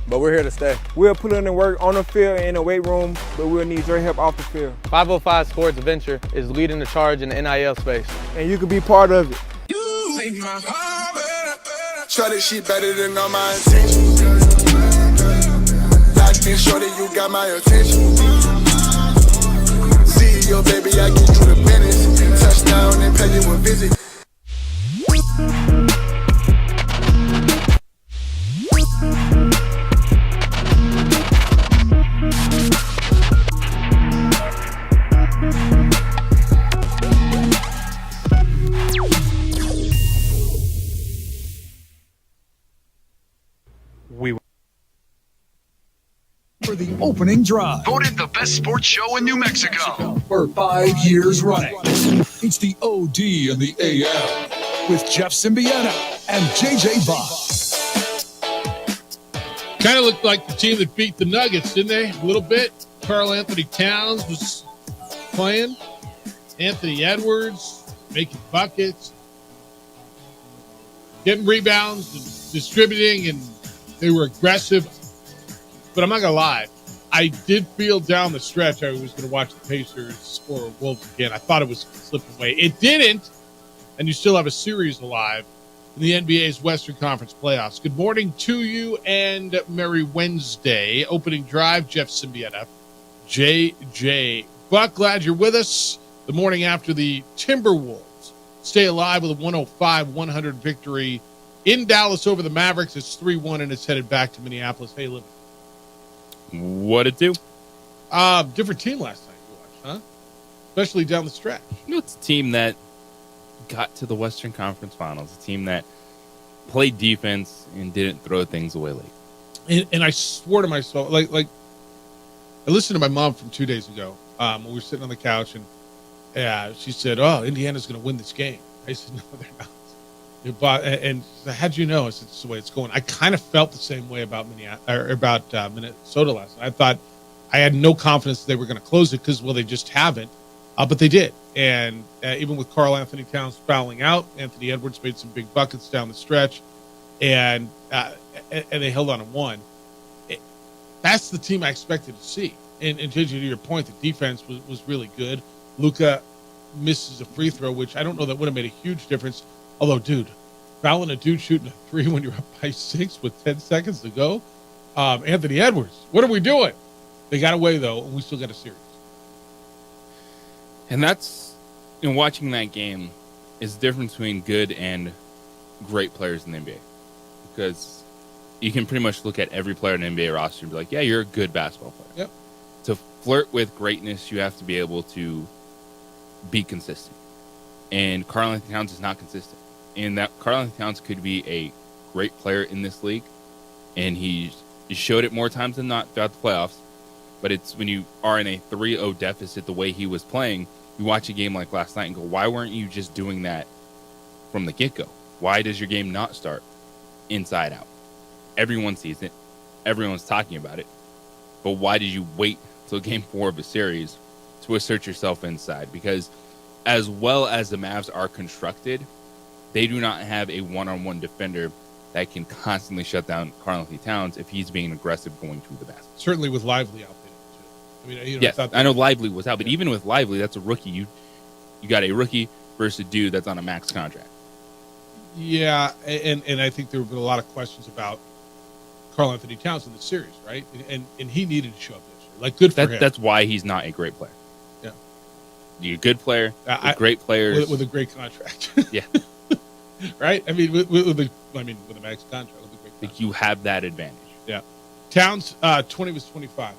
but we're here to stay. We'll put in the work on the field and in the weight room, but we'll need your help off the field. 505 Sports Venture is leading the charge in the NIL space, and you can be part of it. Try this shit better than all my intentions. Locked in shorty, you got my attention. See your baby, I get you the business. Touchdown and pay you a visit. For the opening drive. Voted the best sports show in New Mexico for 5 years running. It's the OD and the AM with Jeff Symbieta and JJ Bach. Kind of looked like the team that beat the Nuggets, didn't they? A little bit. Karl Anthony Towns was playing. Anthony Edwards making buckets, getting rebounds, and distributing, and they were aggressive. But I'm not going to lie. I did feel down the stretch I was going to watch the Pacers score Wolves again. I thought it was slipping away. It didn't, and you still have a series alive in the NBA's Western Conference playoffs. Good morning to you and Merry Wednesday. Opening drive, Jeff Symbieta, JJ Buck. Glad you're with us the morning after the Timberwolves stay alive with a 105-100 victory in Dallas over the Mavericks. It's 3-1, and it's headed back to Minneapolis. Hey, Living. What'd it do? Different team last night you watched, huh? Especially down the stretch. You know, it's a team that got to the Western Conference Finals, a team that played defense and didn't throw things away late. And I swore to myself, like I listened to my mom from 2 days ago when we were sitting on the couch, and she said, "Oh, Indiana's going to win this game." I said, "No, they're not." And how'd you know? I said, "It's the way it's going." I kind of felt the same way about Minnesota last night. I thought I had no confidence they were going to close it because, well, they just haven't, but they did. And even with Karl Anthony Towns fouling out, Anthony Edwards made some big buckets down the stretch, and they held on and won. That's the team I expected to see. And JJ, to your point, the defense was really good. Luka misses a free throw, which I don't know that would have made a huge difference. Although, dude, fouling a dude shooting a three when you're up by 6 with 10 seconds to go. Anthony Edwards, what are we doing? They got away, though, and we still got a series. And that's, in watching that game, is the difference between good and great players in the NBA. Because you can pretty much look at every player in the NBA roster and be like, yeah, you're a good basketball player. Yep. To flirt with greatness, you have to be able to be consistent. And Karl Anthony Towns is not consistent. And that Karl Anthony Towns could be a great player in this league, and he showed it more times than not throughout the playoffs. But it's when you are in a 3-0 deficit the way he was playing, you watch a game like last night and go, why weren't you just doing that from the get-go? Why does your game not start inside out? Everyone sees it. Everyone's talking about it. But why did you wait till game 4 of a series to assert yourself inside? Because as well as the Mavs are constructed, they do not have a one-on-one defender that can constantly shut down Karl Anthony Towns if he's being aggressive going to the basket. Certainly with Lively out there, too. I mean, yes, I know Lively was out, but even with Lively, that's a rookie. You got a rookie versus a dude that's on a max contract. Yeah, and I think there have been a lot of questions about Karl Anthony Towns in the series, right? And he needed to show up this year. Like, good for him. That's why he's not a great player. Yeah. You're a good player, great players. With a great contract. Yeah. Right? I mean, with a max contract, with a great contract. You have that advantage. Yeah. Towns, 20 was 25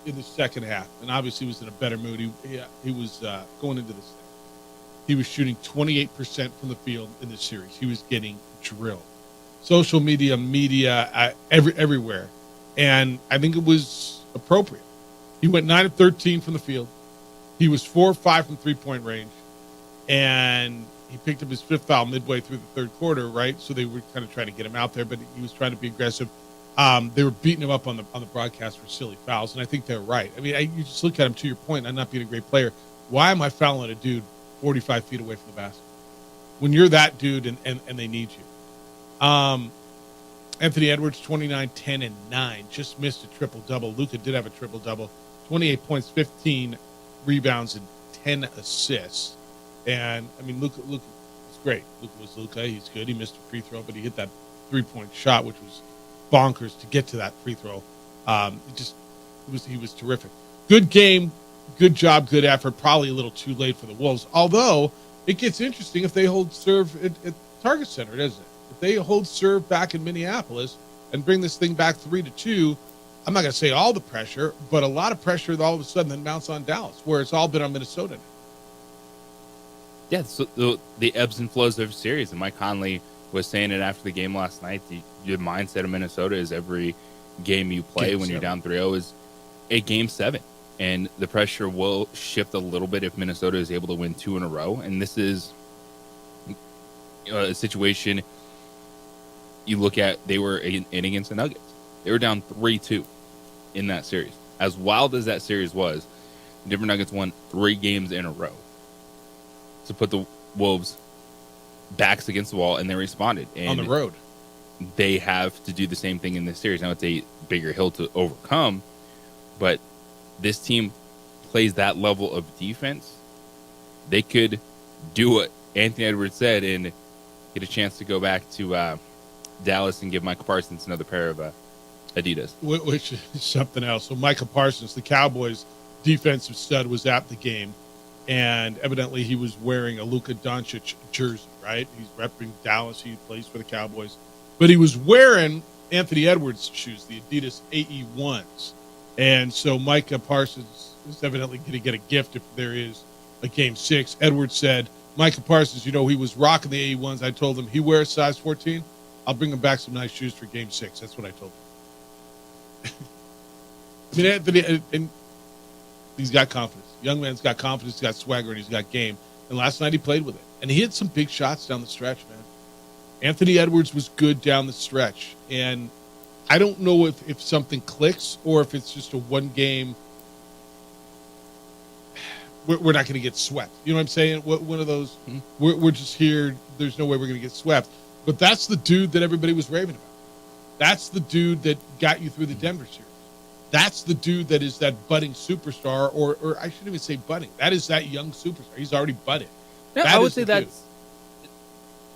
in the second half, and obviously was in a better mood. He was going into this thing. He was shooting 28% from the field in this series. He was getting drilled. Social media, everywhere. And I think it was appropriate. He went 9 of 13 from the field. He was 4 of 5 from three-point range. And he picked up his 5th foul midway through the third quarter, right? So they were kind of trying to get him out there, but he was trying to be aggressive. They were beating him up on the broadcast for silly fouls, and I think they're right. I mean, you just look at him, to your point, I'm not being a great player. Why am I fouling a dude 45 feet away from the basket when you're that dude and they need you? Anthony Edwards, 29, 10, and 9. Just missed a triple-double. Luka did have a triple-double. 28 points, 15 rebounds, and 10 assists. And, I mean, Luka was great. Luka was Luka. He's good. He missed a free throw, but he hit that three-point shot, which was bonkers to get to that free throw. He was terrific. Good game, good job, good effort. Probably a little too late for the Wolves. Although, it gets interesting if they hold serve at Target Center, doesn't it? If they hold serve back in Minneapolis and bring this thing back 3-2, I'm not going to say all the pressure, but a lot of pressure all of a sudden then mounts on Dallas, where it's all been on Minnesota now. Yeah, so the ebbs and flows of a series. And Mike Conley was saying it after the game last night. Your mindset of Minnesota is every game you play when you're down 3-0 is a game 7. And the pressure will shift a little bit if Minnesota is able to win 2 in a row. And this is a situation you look at. They were in against the Nuggets. They were down 3-2 in that series. As wild as that series was, the Denver Nuggets won 3 games in a row to put the Wolves backs against the wall, and they responded. And on the road. They have to do the same thing in this series. Now, it's a bigger hill to overcome, but this team plays that level of defense. They could do what Anthony Edwards said and get a chance to go back to Dallas and give Michael Parsons another pair of Adidas. Which is something else. So Michael Parsons, the Cowboys' defensive stud, was at the game, and evidently he was wearing a Luka Doncic jersey, right? He's repping Dallas. He plays for the Cowboys. But he was wearing Anthony Edwards' shoes, the Adidas AE1s. And so Micah Parsons is evidently going to get a gift if there is a Game 6. Edwards said, Micah Parsons, he was rocking the AE1s. I told him he wears size 14. I'll bring him back some nice shoes for Game 6. That's what I told him. I mean, Anthony, and he's got confidence. Young man's got confidence, he's got swagger, and he's got game. And last night he played with it. And he hit some big shots down the stretch, man. Anthony Edwards was good down the stretch. And I don't know if something clicks or if it's just a one-game, we're not going to get swept. You know what I'm saying? One of those, we're just here, there's no way we're going to get swept. But that's the dude that everybody was raving about. That's the dude that got you through the Denver series. That's the dude that is that budding superstar, or I shouldn't even say budding. That is that young superstar. He's already budded. Yeah, I would say that's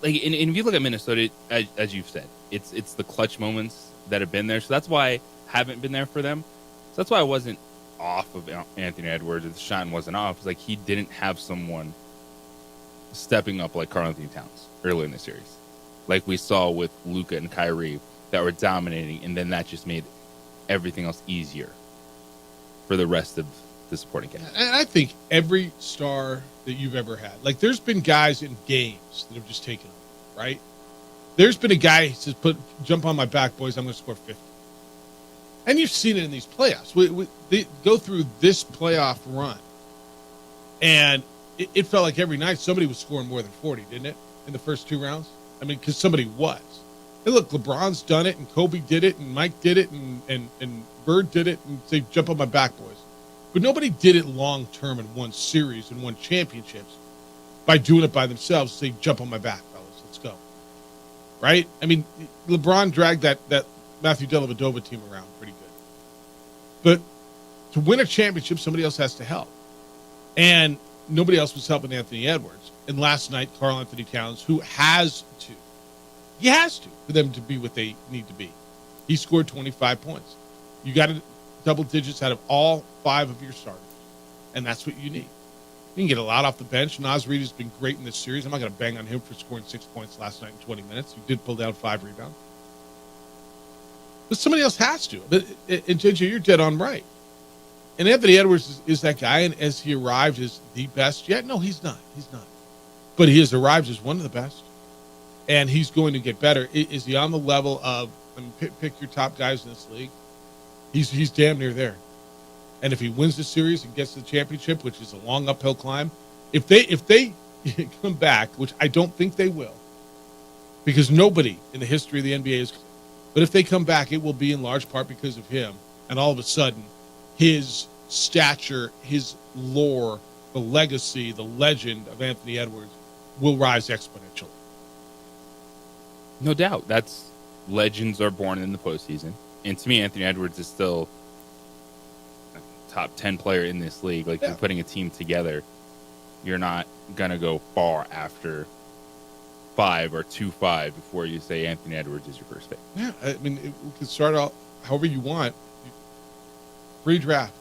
like, and if you look at Minnesota, as you've said, it's the clutch moments that have been there. So that's why I haven't been there for them. So that's why I wasn't off of Anthony Edwards. The shine wasn't off. It's like he didn't have someone stepping up like Karl-Anthony Towns earlier in the series, like we saw with Luka and Kyrie that were dominating, and then that just made everything else easier for the rest of the supporting cast. And I think every star that you've ever had, like there's been guys in games that have just taken over, right? There's been a guy who says, jump on my back, boys, I'm going to score 50. And you've seen it in these playoffs. They go through this playoff run, and it felt like every night somebody was scoring more than 40, didn't it, in the first 2 rounds? I mean, because somebody was. Hey, look, LeBron's done it, and Kobe did it, and Mike did it, and Bird did it, and say, jump on my back, boys. But nobody did it long-term in one series and won championships by doing it by themselves, say, jump on my back, fellas, let's go. Right? I mean, LeBron dragged that Matthew Dellavedova team around pretty good. But to win a championship, somebody else has to help. And nobody else was helping Anthony Edwards. And last night, Karl-Anthony Towns, who has to, he has to, for them to be what they need to be. He scored 25 points. You got double digits out of all 5 of your starters, and that's what you need. You can get a lot off the bench. Naz Reid has been great in this series. I'm not going to bang on him for scoring 6 points last night in 20 minutes. He did pull down 5 rebounds. But somebody else has to. And JJ, you're dead on right. And Anthony Edwards is that guy, and as he arrived as the best yet? No, he's not. He's not. But he has arrived as one of the best. And he's going to get better. Is he on the level of, I mean, pick your top guys in this league? He's damn near there. And if he wins the series and gets to the championship, which is a long uphill climb, if they come back, which I don't think they will, because nobody in the history of the NBA is, but if they come back, it will be in large part because of him. And all of a sudden, his stature, his lore, the legacy, the legend of Anthony Edwards will rise exponentially. No doubt. That's legends are born in the postseason. And to me, Anthony Edwards is still a top 10 player in this league. Like, you're putting a team together, you're not going to go far after 5 or 2-5 before you say Anthony Edwards is your first pick. Yeah, I mean, we can start out however you want. Free draft.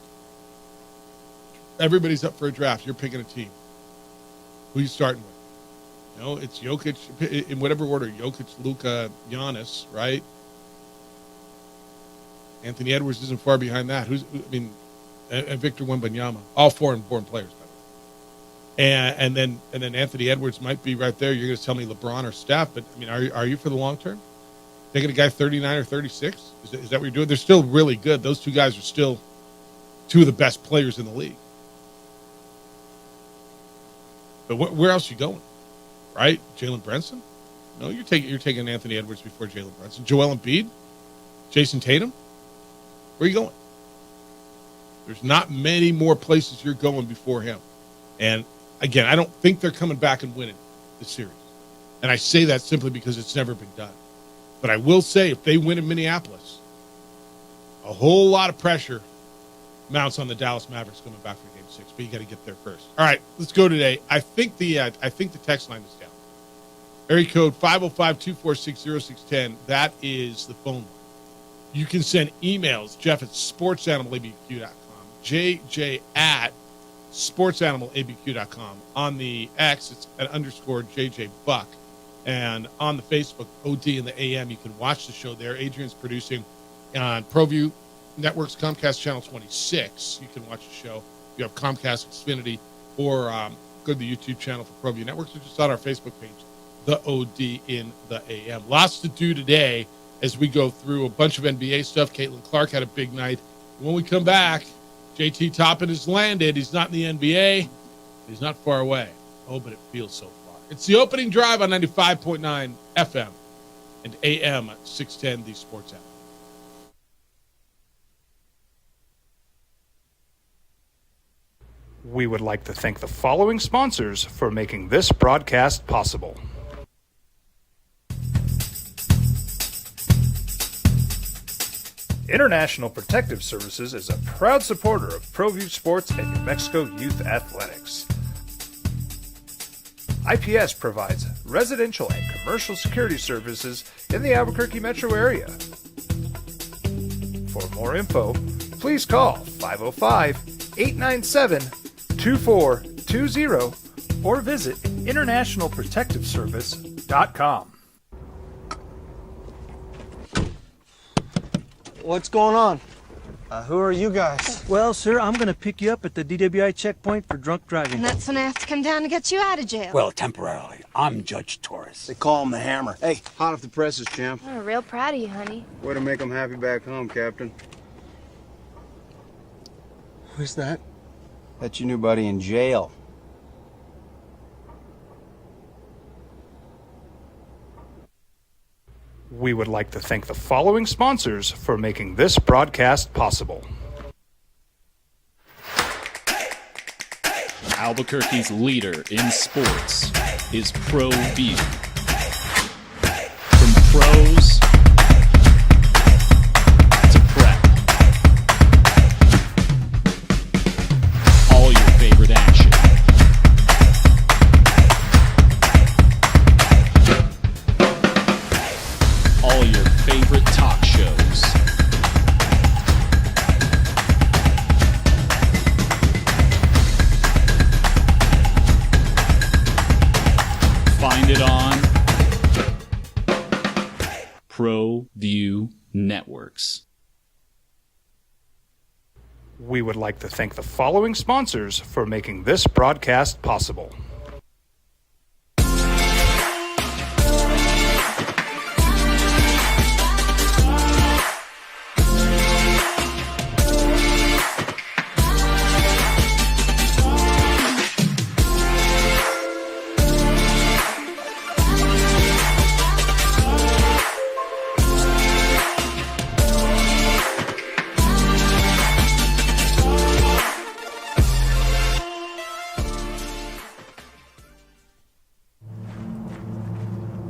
Everybody's up for a draft. You're picking a team. Who you starting with? You know, it's Jokic in whatever order. Jokic, Luka, Giannis, right? Anthony Edwards isn't far behind that. And Victor Wembanyama, all foreign-born players, by the way. And then Anthony Edwards might be right there. You're going to tell me LeBron or Steph, but I mean, are you for the long term? Taking a guy 39 or 36? Is that what you're doing? They're still really good. Those two guys are still two of the best players in the league. But where else are you going? Right? Jalen Brunson? No, you're taking Anthony Edwards before Jalen Brunson. Joel Embiid? Jason Tatum? Where are you going? There's not many more places you're going before him. And again, I don't think they're coming back and winning the series. And I say that simply because it's never been done. But I will say, if they win in Minneapolis, a whole lot of pressure mounts on the Dallas Mavericks coming back for Game 6. But you got to get there first. All right, let's go today. I think the text line is down. Area code 505-246-0610. That is the phone line. You can send emails, Jeff at sportsanimалabq.com, JJ at sportsanimалabq.com. On the X, it's at _JJ Buck. And on the Facebook, OD and the AM, you can watch the show there. Adrian's producing on ProView Networks, Comcast Channel 26. You can watch the show. If you have Comcast, Xfinity, or go to the YouTube channel for ProView Networks, or just on our Facebook page, the OD in the AM. Lots to do today as we go through a bunch of NBA stuff. Caitlin Clark had a big night. When we come back, JT Toppin has landed. He's not in the NBA. He's not far away. Oh, but it feels so far. It's the opening drive on 95.9 FM and AM 610, the Sports App. We would like to thank the following sponsors for making this broadcast possible. International Protective Services is a proud supporter of ProView Sports and New Mexico Youth Athletics. IPS provides residential and commercial security services in the Albuquerque metro area. For more info, please call 505-897-2420 or visit internationalprotectiveservice.com. What's going on? Who are you guys? Well, sir, I'm going to pick you up at the DWI checkpoint for drunk driving. And that's when I have to come down to get you out of jail. Well, temporarily. I'm Judge Torres. They call him the Hammer. Hey, hot off the presses, champ. I'm real proud of you, honey. Way to make them happy back home, Captain. Who's that? That's your new buddy in jail. We would like to thank the following sponsors for making this broadcast possible. Albuquerque's leader in sports is ProView. From pros to prep, all your favorite action. All your favorite talk shows. Find it on ProView Networks. We would like to thank the following sponsors for making this broadcast possible.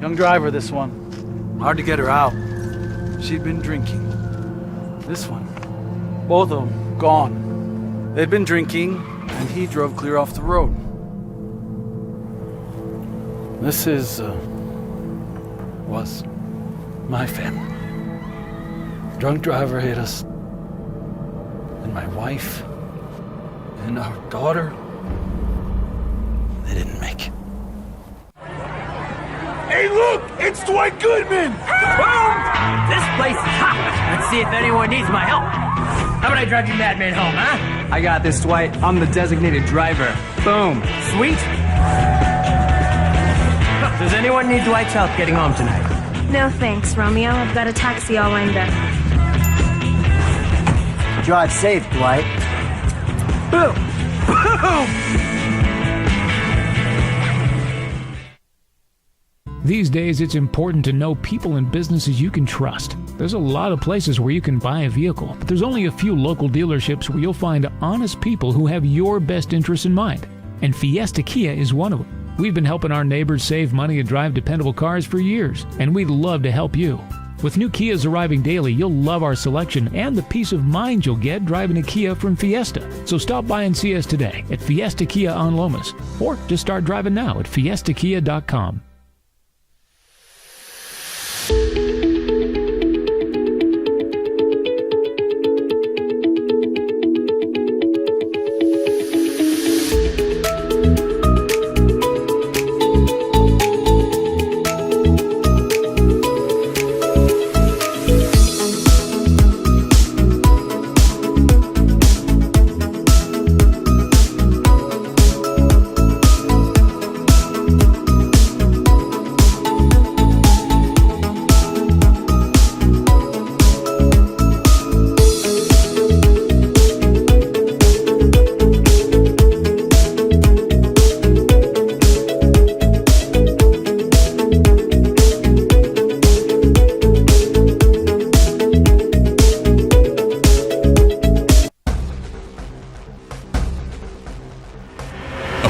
Young driver, this one. Hard to get her out. she'd been drinking. This one, both of them, gone. They'd been drinking, and he drove clear off the road. This was my family. Drunk driver hit us. And my wife and our daughter, they didn't make it. Hey, look! It's Dwight Goodman! Boom! This place is hot. Let's see if anyone needs my help. How about I drive you madman home, huh? I got this, Dwight. I'm the designated driver. Boom. Sweet. Does anyone need Dwight's help getting home tonight? No thanks, Romeo. I've got a taxi all lined up. Drive safe, Dwight. Boom! Boom! These days, it's important to know people and businesses you can trust. There's a lot of places where you can buy a vehicle, but there's only a few local dealerships where you'll find honest people who have your best interests in mind. And Fiesta Kia is one of them. We've been helping our neighbors save money and drive dependable cars for years, and we'd love to help you. With new Kias arriving daily, you'll love our selection and the peace of mind you'll get driving a Kia from Fiesta. So stop by and see us today at Fiesta Kia on Lomas, or just start driving now at fiestakia.com.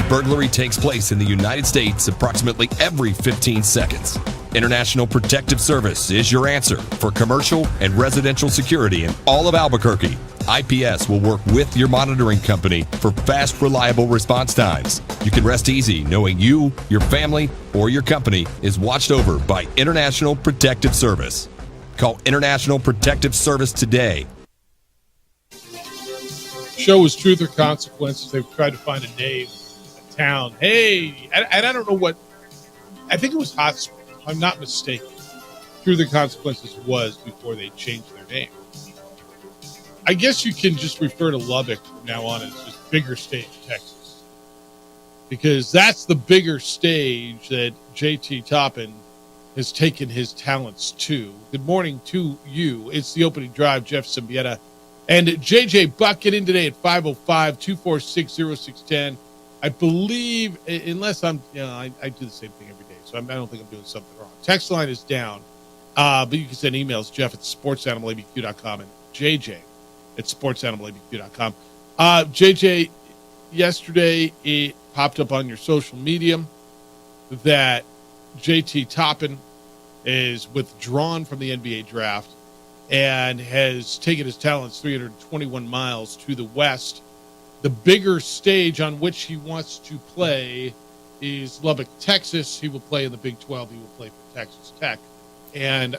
Burglary takes place in the United States approximately every 15 seconds. International Protective Service is your answer for commercial and residential security in all of Albuquerque. IPS will work with your monitoring company for fast, reliable response times. You can rest easy knowing you, your family, or your company is watched over by International Protective Service. Call International Protective Service today. Show is Truth or Consequences. They've tried to find a name, a town. Hey, and I don't know what, I think it was Hot Springs, if I'm not mistaken. Truth or Consequences was before they changed their name. I guess you can just refer to Lubbock from now on as just Bigger Stage, Texas. Because that's the bigger stage that JT Toppin has taken his talents to. Good morning to you. It's the opening drive, Jeff Symbieta. And JJ Buck, get in today at 505-246-0610. I believe, unless I'm, I do the same thing every day, so I don't think I'm doing something wrong. Text line is down, but you can send emails, Jeff at sportsanimалabq.com and JJ at sportsanimалabq.com. JJ, yesterday it popped up on your social media that JT Toppin is withdrawn from the NBA draft and has taken his talents 321 miles to the west. The bigger stage on which he wants to play is Lubbock, Texas. He will play in the Big 12. He will play for Texas Tech. And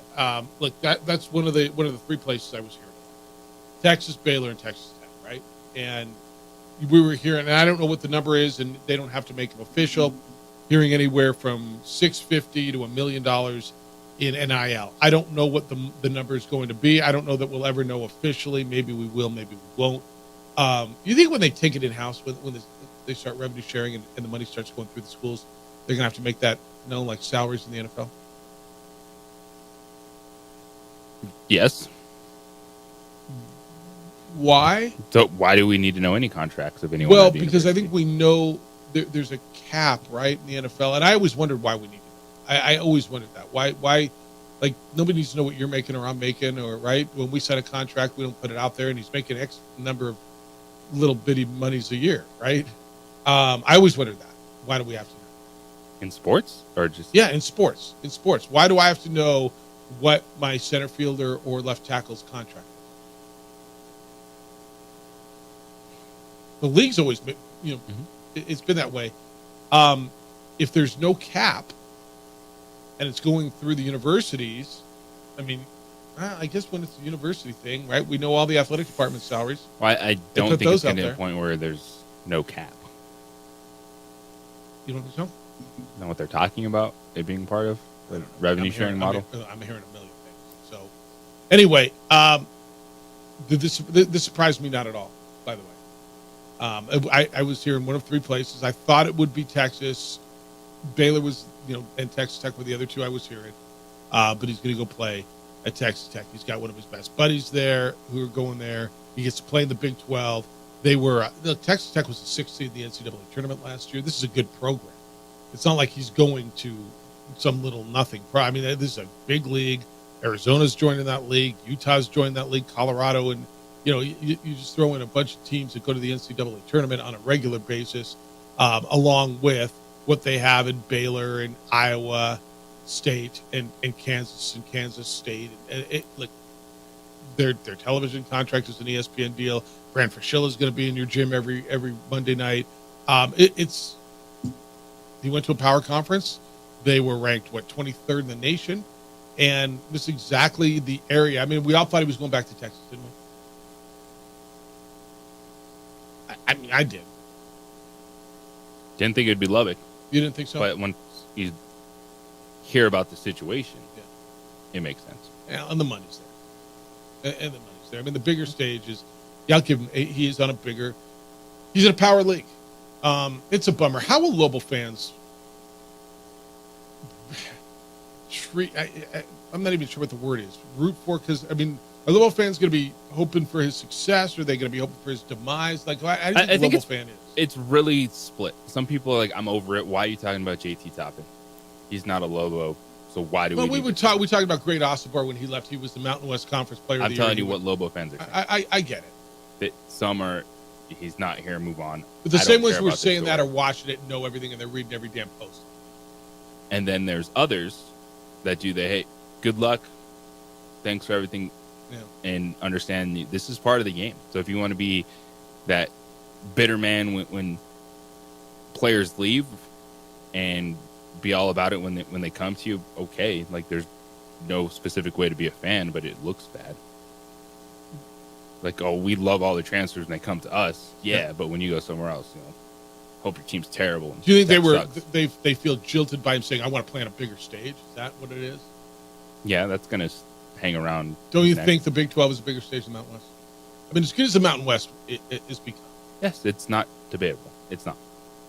look, that's one of the three places I was hearing about. Texas, Baylor, and Texas Tech, right? And we were hearing, and I don't know what the number is, and they don't have to make them official, hearing anywhere from $650,000 to $1 million in NIL. I don't know what the number is going to be. I don't know that we'll ever know officially. Maybe we will, maybe we won't. You think when they take it in-house, when they start revenue sharing and the money starts going through the schools, they're going to have to make that known like salaries in the NFL? Yes. Why? So why do we need to know any contracts of anyone? Well, because I think we know there's a cap, right, in the NFL. And I always wondered why we need it. I always wondered that. Why, like, nobody needs to know what you're making or I'm making, or, right? When we sign a contract, we don't put it out there, and he's making X number of little bitty monies a year, right? I always wondered that. Why do we have to know? In sports? Or just... Yeah, in sports. In sports. Why do I have to know what my center fielder or left tackle's contract is. The league's always been, it's been that way. If there's no cap and it's going through the universities, I mean, I guess when it's a university thing, right? We know all the athletic department salaries. Well, I don't think it's getting to a point where there's no cap. You don't think so? Know what they're talking about? It being part of the revenue sharing model? I'm hearing a million things. So, anyway, this surprised me not at all, by the way. I was here in one of three places. I thought it would be Texas. Baylor was, and Texas Tech were the other two I was hearing. But he's going to go play at Texas Tech. He's got one of his best buddies there who are going there. He gets to play in the Big 12. They were Texas Tech was the 6th seed in the NCAA tournament last year. This is a good program. It's not like he's going to some little nothing. I mean, this is a big league. Arizona's joining that league. Utah's joined that league. Colorado, and you just throw in a bunch of teams that go to the NCAA tournament on a regular basis, along with what they have in Baylor and Iowa State and Kansas State. And their television contract is an ESPN deal. Fran Fraschilla is going to be in your gym every Monday night. He went to a power conference. They were ranked 23rd in the nation, and this is exactly the area. I mean, we all thought he was going back to Texas, didn't we? I did. Didn't think it'd be Lubbock. You didn't think so? But when you hear about the situation, it makes sense. Yeah, and the money's there. And the money's there. I mean, the bigger stage is, I'll give him, he's in a power league. It's a bummer. How will Lobo fans treat, I'm not even sure what the word is, root for? Because, I mean, are Lobo fans going to be hoping for his success? Or are they going to be hoping for his demise? Like, how do you think Lobo fan is? It's really split. Some people are like, I'm over it. Why are you talking about JT Toppin? He's not a Lobo. So why do we talked about Great Osabar when he left. He was the Mountain West Conference Player of the Year. I'm telling you what Lobo fans are saying. I get it. That some are, he's not here, move on. But the same ones who are saying that are watching it and know everything, and they're reading every damn post. And then there's others that do the, hey, good luck, thanks for everything, and understand this is part of the game. So if you want to be that bitter man when players leave and be all about it when they come to you, okay. Like, there's no specific way to be a fan, but it looks bad. Like, oh, we love all the transfers when they come to us. Yeah, but when you go somewhere else, hope your team's terrible. Do you think they feel jilted by him saying, I want to play on a bigger stage? Is that what it is? Yeah, that's going to hang around. Don't you think the Big 12 is a bigger stage than the Mountain West? I mean, as good as the Mountain West is become. Yes, it's not debatable. It's not.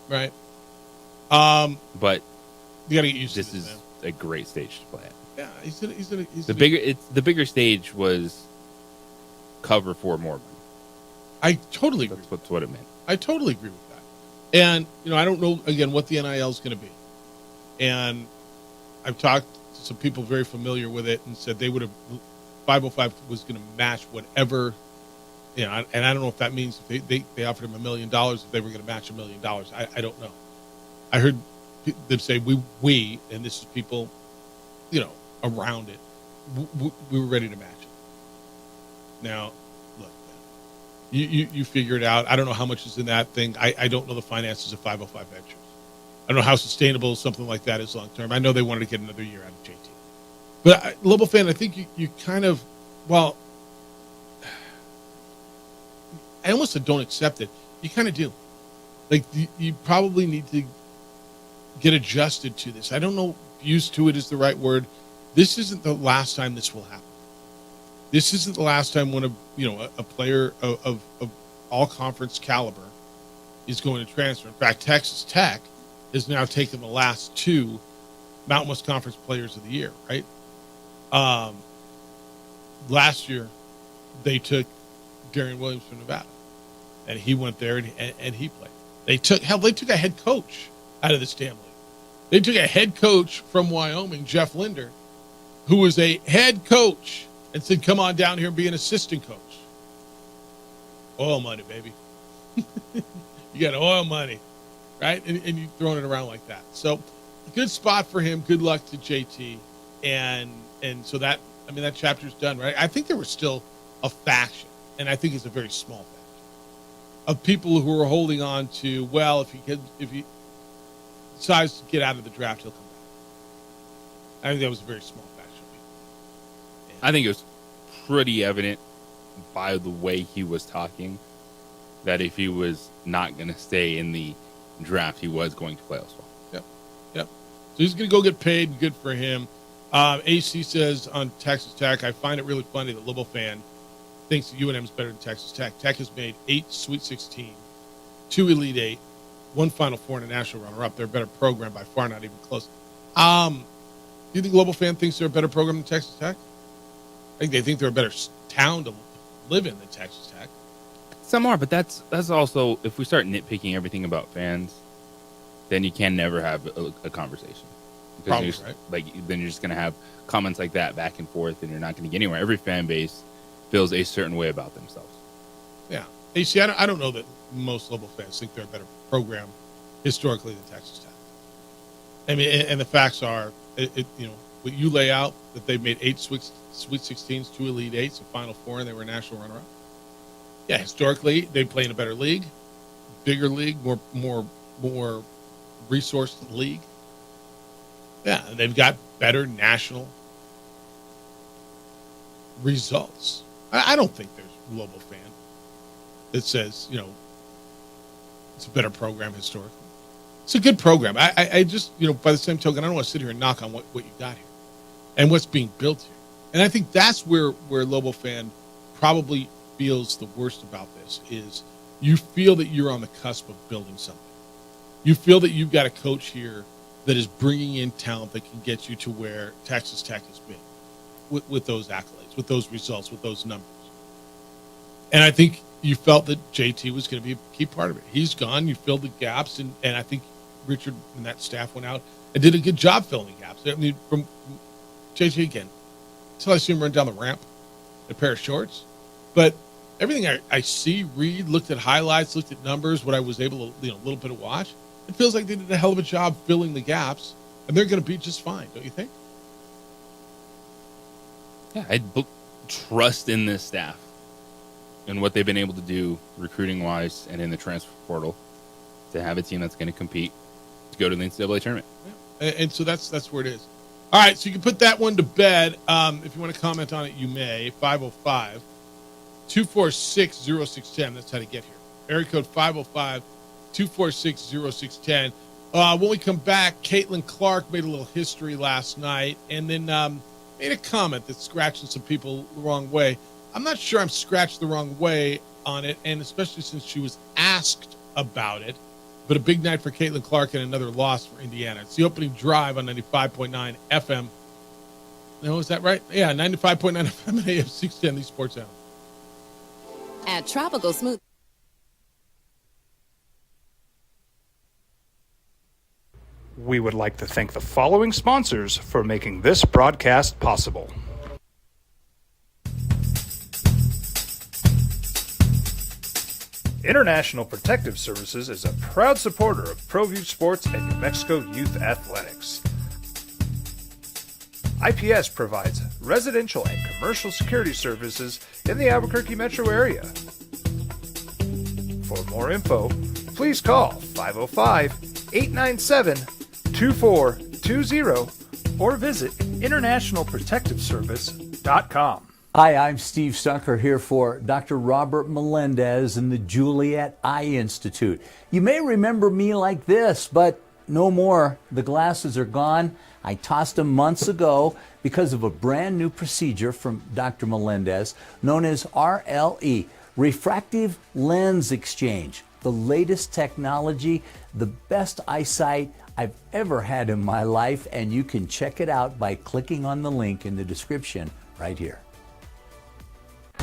Right. But you got to get used to this. This is a great stage to play at. Yeah, he's the bigger stage was cover for more money. I totally agree. That's what it meant. I totally agree with that. And, I don't know, again, what the NIL is going to be. And I've talked to some people very familiar with it and said they would have, 505 was going to match whatever, and I don't know if that means if they offered him $1 million, if they were going to match $1 million. I don't know. I heard them say we, and this is people, around it, we were ready to match it. Now, look, you figure it out. I don't know how much is in that thing. I don't know the finances of 505 Ventures. I don't know how sustainable something like that is long term. I know they wanted to get another year out of JT. But, Lobo fan, I think you kind of, I almost said don't accept it. You kind of do. Like, you probably need to get adjusted to this. I don't know if used to it is the right word. This isn't the last time this will happen. This isn't the last time when a player of all conference caliber is going to transfer. In fact, Texas Tech has now taken the last two Mountain West Conference Players of the Year, right? Last year, they took Darian Williams from Nevada, and he went there and he played. They took a head coach out of this damn league. They took a head coach from Wyoming, Jeff Linder, who was a head coach, and said, come on down here and be an assistant coach. Oil money, baby. You got oil money, right? And you throwing it around like that. So good spot for him. Good luck to JT. and so that chapter's done, right? I think there was still a faction, and I think it's a very small faction of people who are holding on to, well, if he decides to get out of the draft, he'll come back. I think that was a very small faction. I think it was pretty evident by the way he was talking that if he was not going to stay in the draft, he was going to play elsewhere. Yep. So he's going to go get paid. Good for him. AC says on Texas Tech, I find it really funny that Lobo fan thinks that UNM is better than Texas Tech. Tech has made 8 Sweet 16, 2 Elite 8, 1 Final Four, and a national runner-up. They're a better program by far, not even close. Do you think Global fan thinks they're a better program than Texas Tech? I think they think they're a better town to live in than Texas Tech. Some are, but that's also, if we start nitpicking everything about fans, then you can never have a conversation. Probably, right? Then you're just going to have comments like that back and forth, and you're not going to get anywhere. Every fan base feels a certain way about themselves. Yeah. AC, I don't know that most Lobo fans think they're a better program historically than Texas Tech. I mean, and the facts are, what you lay out, that they've made 8 Sweet 16s, 2 Elite 8s, a Final Four, and they were a national runner-up. Yeah, historically, they play in a better league, bigger league, more resourced league. Yeah, and they've got better national results. I don't think there's a Lobo fan that says, it's a better program historically. It's a good program. I just, by the same token, I don't want to sit here and knock on what you got here and what's being built here. And I think that's where Lobo fan probably feels the worst about this is you feel that you're on the cusp of building something. You feel that you've got a coach here that is bringing in talent that can get you to where Texas Tech has been with those accolades, with those results, with those numbers. And I think you felt that JT was going to be a key part of it. He's gone. You filled the gaps, and I think Richard and that staff went out and did a good job filling the gaps. I mean, from JT again, until I see him run down the ramp in a pair of shorts. But everything I see, read, looked at highlights, looked at numbers, what I was able to, a little bit of watch, it feels like they did a hell of a job filling the gaps, and they're going to be just fine, don't you think? Yeah, I trust in this staff and what they've been able to do recruiting-wise and in the transfer portal to have a team that's going to compete to go to the NCAA tournament. Yeah. And so that's where it is. All right, so you can put that one to bed. If you want to comment on it, you may. 505-246-0610. That's how to get here. Area code 505-246-0610. When we come back, Caitlin Clark made a little history last night and then made a comment that's scratching some people the wrong way. I'm not sure I'm scratched the wrong way on it, and especially since she was asked about it. But a big night for Caitlin Clark and another loss for Indiana. It's the opening drive on 95.9 FM. No, is that right? Yeah, 95.9 FM and AM 610, the Sports Channel. At Tropical Smooth. We would like to thank the following sponsors for making this broadcast possible. International Protective Services is a proud supporter of ProView Sports and New Mexico Youth Athletics. IPS provides residential and commercial security services in the Albuquerque metro area. For more info, please call 505-897-2420 or visit internationalprotectiveservice.com. Hi, I'm Steve Stucker here for Dr. Robert Melendez and the Juliet Eye Institute. You may remember me like this, but no more. The glasses are gone. I tossed them months ago because of a brand new procedure from Dr. Melendez known as RLE, Refractive Lens Exchange. The latest technology, the best eyesight I've ever had in my life, and you can check it out by clicking on the link in the description right here.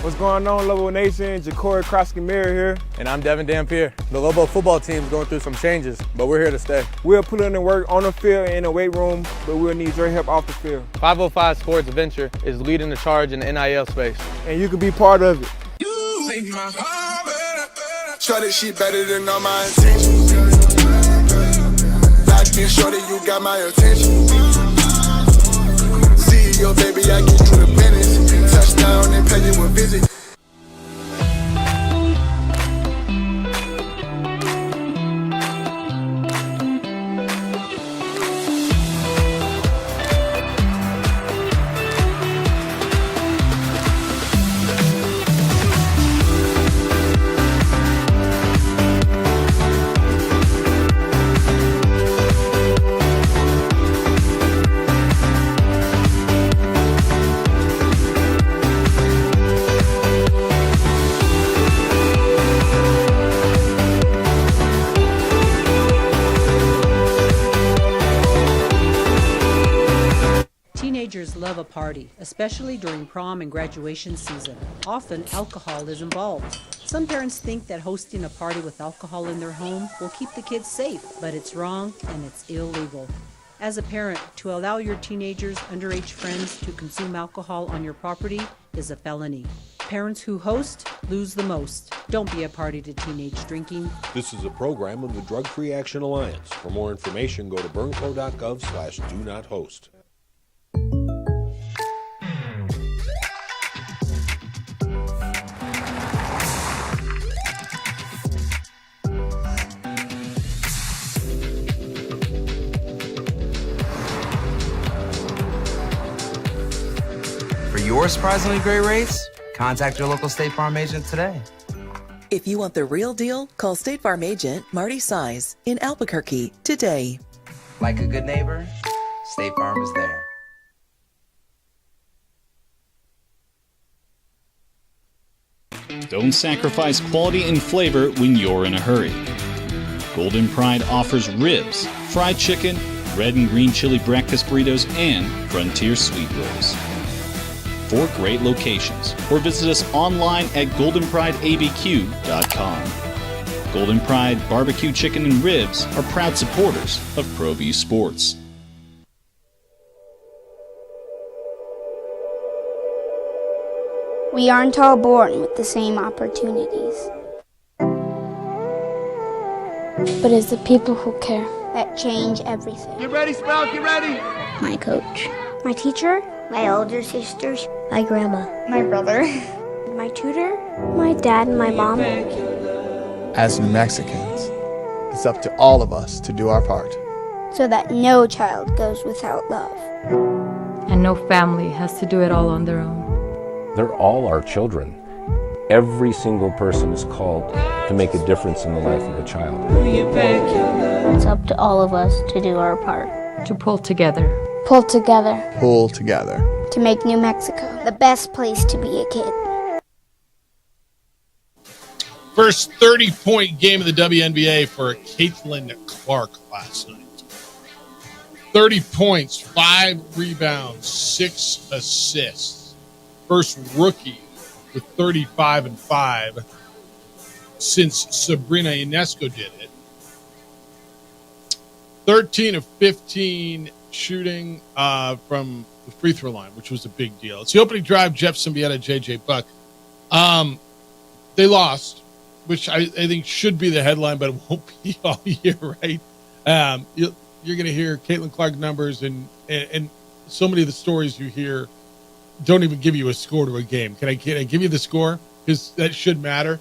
What's going on, Lobo Nation? Ja'Cory Krosky-Miller here. And I'm Devin Dampier. The Lobo football team's going through some changes, but we're here to stay. We'll put in the work on the field and in the weight room, but we'll need your help off the field. 505 Sports Adventure is leading the charge in the NIL space, and you can be part of it. You make my heart better. Shorty, she better than all my intentions. Like this, shorty, you got my attention. See your baby, I give you the business. Touchdown and pay you a visit. Teenagers love a party, especially during prom and graduation season. Often, alcohol is involved. Some parents think that hosting a party with alcohol in their home will keep the kids safe, but it's wrong and it's illegal. As a parent, to allow your teenagers' underage friends to consume alcohol on your property is a felony. Parents who host lose the most. Don't be a party to teenage drinking. This is a program of the Drug Free Action Alliance. For more information, go to burnco.gov/do-not-host. For your surprisingly great rates, contact your local State Farm agent today. If you want the real deal, call State Farm agent Marty Size in Albuquerque today. Like a good neighbor, State Farm is there. Don't sacrifice quality and flavor when you're in a hurry. Golden Pride offers ribs, fried chicken, red and green chili breakfast burritos, and frontier sweet rolls. 4 great locations, or visit us online at goldenprideabq.com. Golden Pride Barbecue Chicken and Ribs are proud supporters of ProView Sports. We aren't all born with the same opportunities. But it's the people who care that change everything. Get ready, Sprout, get ready! My coach. My teacher. My older sisters. My grandma. My brother. My tutor. My dad and my mom. As New Mexicans, it's up to all of us to do our part. So that no child goes without love. And no family has to do it all on their own. They're all our children. Every single person is called to make a difference in the life of a child. It's up to all of us to do our part. To pull together. Pull together. Pull together. To make New Mexico the best place to be a kid. First 30-point game of the WNBA for Caitlin Clark last night. 30 points, 5 rebounds, 6 assists. First rookie with 35 and 5 since Sabrina Ionesco did it. 13 of 15 shooting from the free throw line, which was a big deal. It's the opening drive, Jeff Symbieta, JJ Buck. They lost, which I think should be the headline, but it won't be all year, right? You're going to hear Caitlin Clark numbers, and so many of the stories you hear don't even give you a score to a game. Can I give you the score? Because that should matter.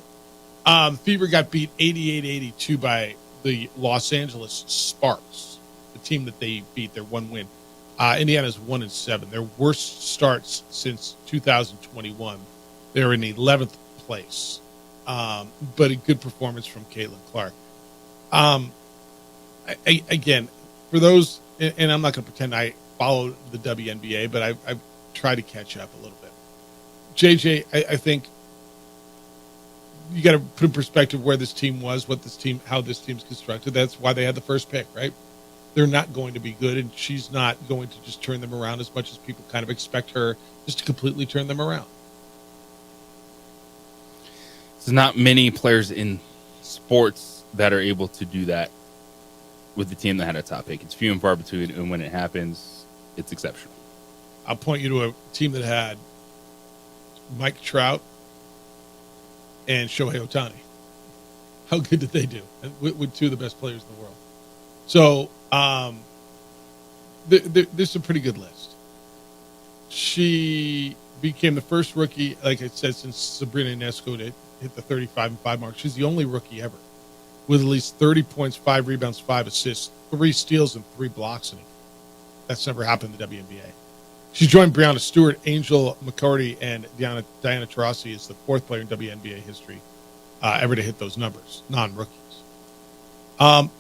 Fever got beat 88-82 by the Los Angeles Sparks, the team that they beat, their one win. Indiana's 1-7, their worst starts since 2021. They're in 11th place, but a good performance from Caitlin Clark. Again, for those, and I'm not going to pretend I follow the WNBA, but I've tried to catch up a little bit. JJ, I think you got to put in perspective where this team was, how this team's constructed. That's why they had the first pick, right? They're not going to be good, and she's not going to just turn them around as much as people kind of expect her just to completely turn them around. There's not many players in sports that are able to do that with the team that had a top pick. It's few and far between, and when it happens, it's exceptional. I'll point you to a team that had Mike Trout and Shohei Ohtani. How good did they do? With 2 of the best players in the world. So there's a pretty good list. she became the first rookie, like I said, since Sabrina Ionescu to hit the 35-5 mark. She's the only rookie ever with at least 30 points, 5 rebounds, 5 assists, 3 steals, and 3 blocks in it. That's never happened in the WNBA. She joined Breanna Stewart, Angel McCourty, and Diana Taurasi as the 4th player in WNBA history ever to hit those numbers, non-rookies.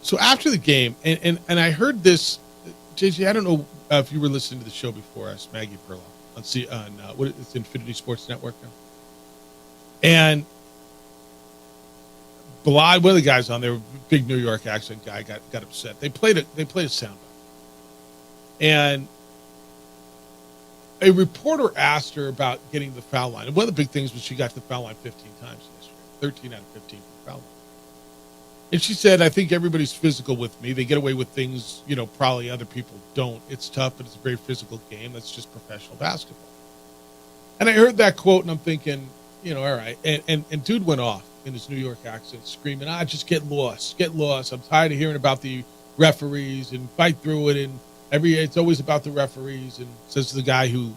So after the game, and I heard this, JJ, I don't know if you were listening to the show before. I asked Maggie Perloff on it's Infinity Sports Network now. And Blythe, one of the guys on there, big New York accent guy, got upset. They played a soundbite. And a reporter asked her about getting the foul line. And one of the big things was she got to the foul line 15 times yesterday, 13 out of 15 from the foul line. And she said, I think everybody's physical with me. They get away with things, probably other people don't. It's tough, but it's a very physical game. That's just professional basketball. And I heard that quote, and I'm thinking, all right. And dude went off in his New York accent, screaming, just get lost. I'm tired of hearing about the referees and fight through it. And it's always about the referees. And says to the guy who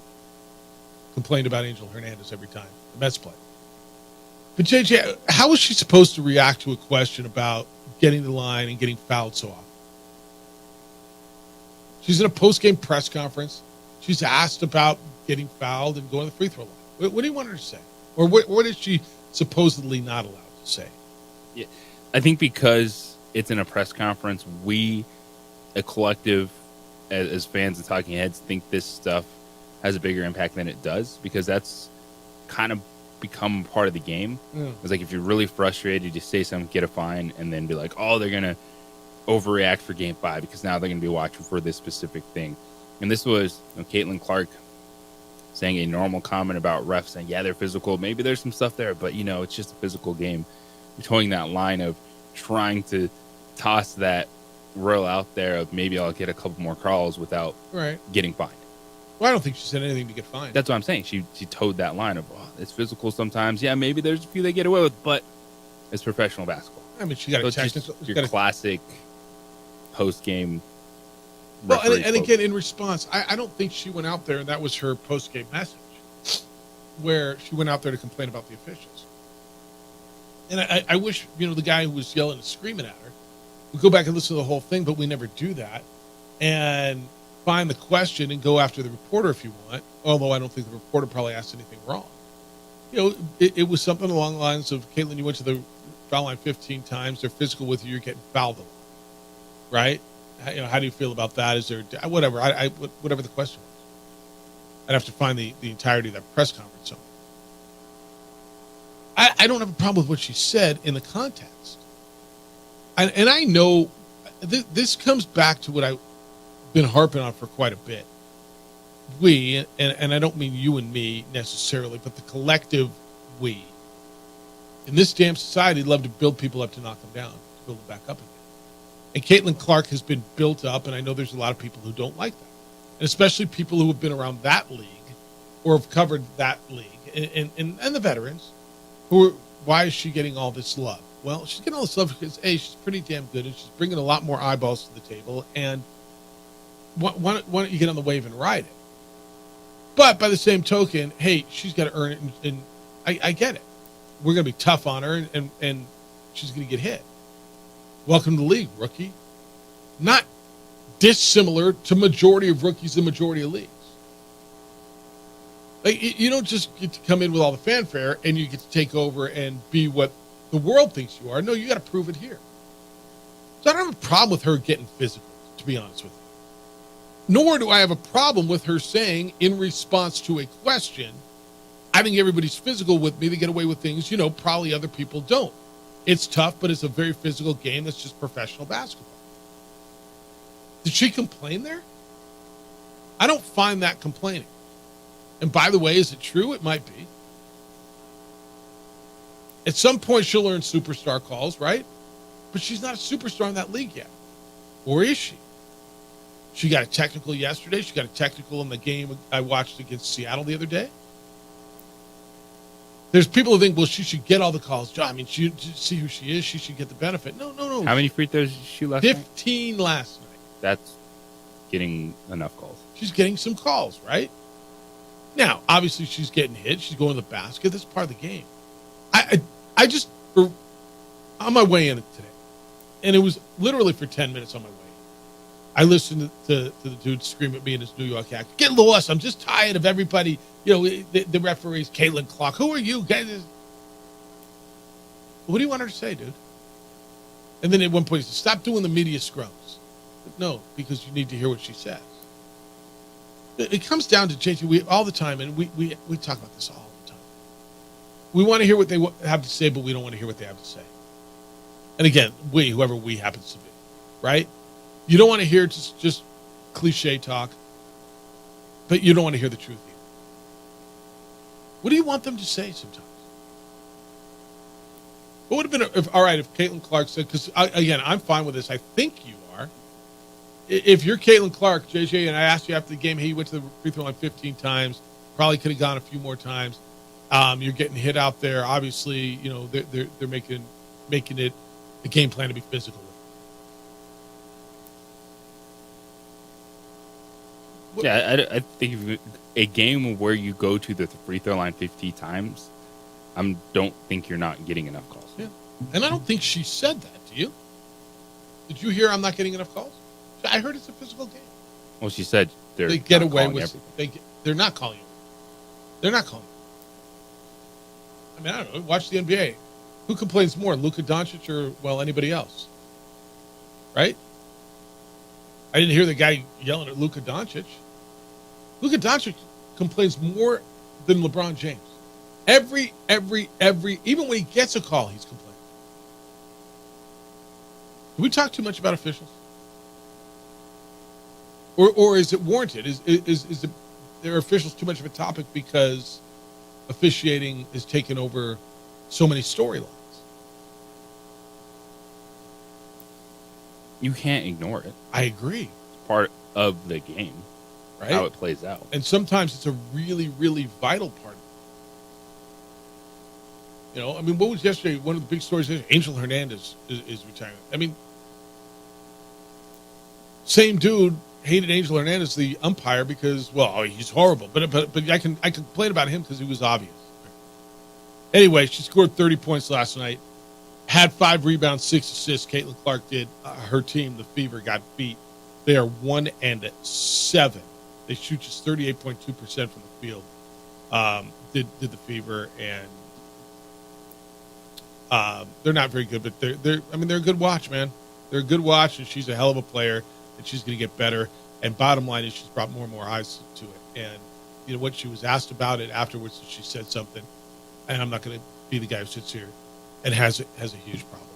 complained about Angel Hernandez every time, the Mets play. But JJ, how was she supposed to react to a question about getting the line and getting fouled so often? She's in a post-game press conference. She's asked about getting fouled and going to the free throw line. What do you want her to say? Or what is she supposedly not allowed to say? Yeah, I think because it's in a press conference, we, a collective, as fans of Talking Heads, think this stuff has a bigger impact than it does, because that's kind of become part of the game. Yeah. It's like if you're really frustrated, you say something, get a fine, and then be like, oh, they're going to overreact for Game 5 because now they're going to be watching for this specific thing. And this was Caitlin Clark saying a normal comment about refs, saying, yeah, they're physical. Maybe there's some stuff there, but, it's just a physical game. You're towing that line of trying to toss that roll out there of maybe I'll get a couple more calls without getting fined. Well, I don't think she said anything to get fined. That's what I'm saying. She towed that line of, it's physical sometimes. Yeah, maybe there's a few they get away with, but it's professional basketball. I mean, she got a technical. Your classic post-game. Well, and again, in response, I don't think she went out there and that was her post-game message, where she went out there to complain about the officials. And I wish, the guy who was yelling and screaming at her would go back and listen to the whole thing, but we never do that. And find the question and go after the reporter if you want, although I don't think the reporter probably asked anything wrong. It was something along the lines of, Caitlin, you went to the foul line 15 times, they're physical with you, you're getting fouled a lot, right? How do you feel about that? Is there, whatever, whatever the question was. I'd have to find the entirety of that press conference somewhere. I don't have a problem with what she said in the context. And I know this comes back to what I've been harping on for quite a bit. We, and I don't mean you and me necessarily, but the collective we, in this damn society, love to build people up to knock them down, to build them back up again. And Caitlin Clark has been built up, and I know there's a lot of people who don't like that. And especially people who have been around that league or have covered that league and the veterans who are, why is she getting all this love? Well, she's getting all this love because, A, she's pretty damn good, and she's bringing a lot more eyeballs to the table, and why don't you get on the wave and ride it? But by the same token, hey, she's got to earn it, and I get it. We're going to be tough on her, and she's going to get hit. Welcome to the league, rookie. Not dissimilar to majority of rookies in majority of leagues. Like, you don't just get to come in with all the fanfare and you get to take over and be what the world thinks you are. No, you got to prove it here. So I don't have a problem with her getting physical, to be honest with you. Nor do I have a problem with her saying, in response to a question, I think everybody's physical with me. They get away with things, probably other people don't. It's tough, but it's a very physical game. That's just professional basketball. Did she complain there? I don't find that complaining. And by the way, is it true? It might be. At some point, she'll earn superstar calls, right? But she's not a superstar in that league yet. Or is she? She got a technical yesterday. She got a technical in the game I watched against Seattle the other day. There's people who think, well, she should get all the calls. I mean, she see who she is. She should get the benefit. No. How many free throws did she shoot last night? 15 last night. That's getting enough calls. She's getting some calls, right? Now, obviously, she's getting hit. She's going to the basket. That's part of the game. On my way in today, and it was literally for 10 minutes on my way. I listened to the dude scream at me in his New York accent. Get lost. I'm just tired of everybody. The referees, Caitlin Clark. Who are you guys? What do you want her to say, dude? And then at one point he said, stop doing the media scrums. But no, because you need to hear what she says. It comes down to JT all the time, and we talk about this all the time. We want to hear what they have to say, but we don't want to hear what they have to say. And again, whoever we happens to be, right? You don't want to hear just cliche talk, but you don't want to hear the truth either. What do you want them to say sometimes? What would have been, if Caitlin Clark said, because again, I'm fine with this. I think you are. If you're Caitlin Clark, JJ, and I asked you after the game, hey, you went to the free throw line 15 times, probably could have gone a few more times. You're getting hit out there. Obviously, they're making it a game plan to be physical. Yeah, I think a game where you go to the free throw line 50 times, I don't think you're not getting enough calls. Yeah, and I don't think she said that. Do you? Did you hear I'm not getting enough calls? I heard it's a physical game. Well, she said they get away with everything. They're not calling you. They're not calling you. I mean, I don't know. Watch the NBA. Who complains more, Luka Doncic or anybody else? Right? I didn't hear the guy yelling at Luka Doncic. Luka Doncic complains more than LeBron James. Every, even when he gets a call, he's complaining. Do we talk too much about officials? Or is it warranted? Is there officials too much of a topic because officiating is taking over so many storylines? You can't ignore it. I agree. It's part of the game, right? How it plays out. And sometimes it's a really, really vital part. I mean, what was yesterday? One of the big stories is Angel Hernandez is retiring. I mean, same dude hated Angel Hernandez, the umpire, because he's horrible. But I can complain about him because he was obvious. Anyway, she scored 30 points last night. Had 5 rebounds, 6 assists. Caitlin Clark did. Her team, the Fever, got beat. They are 1-7. They shoot just 38.2% from the field. Did the Fever, and they're not very good, but they're a good watch, man. They're a good watch, and she's a hell of a player, and she's going to get better. And bottom line is, she's brought more and more eyes to it. And what she was asked about it afterwards, she said something. And I'm not going to be the guy who sits here and has a huge problem.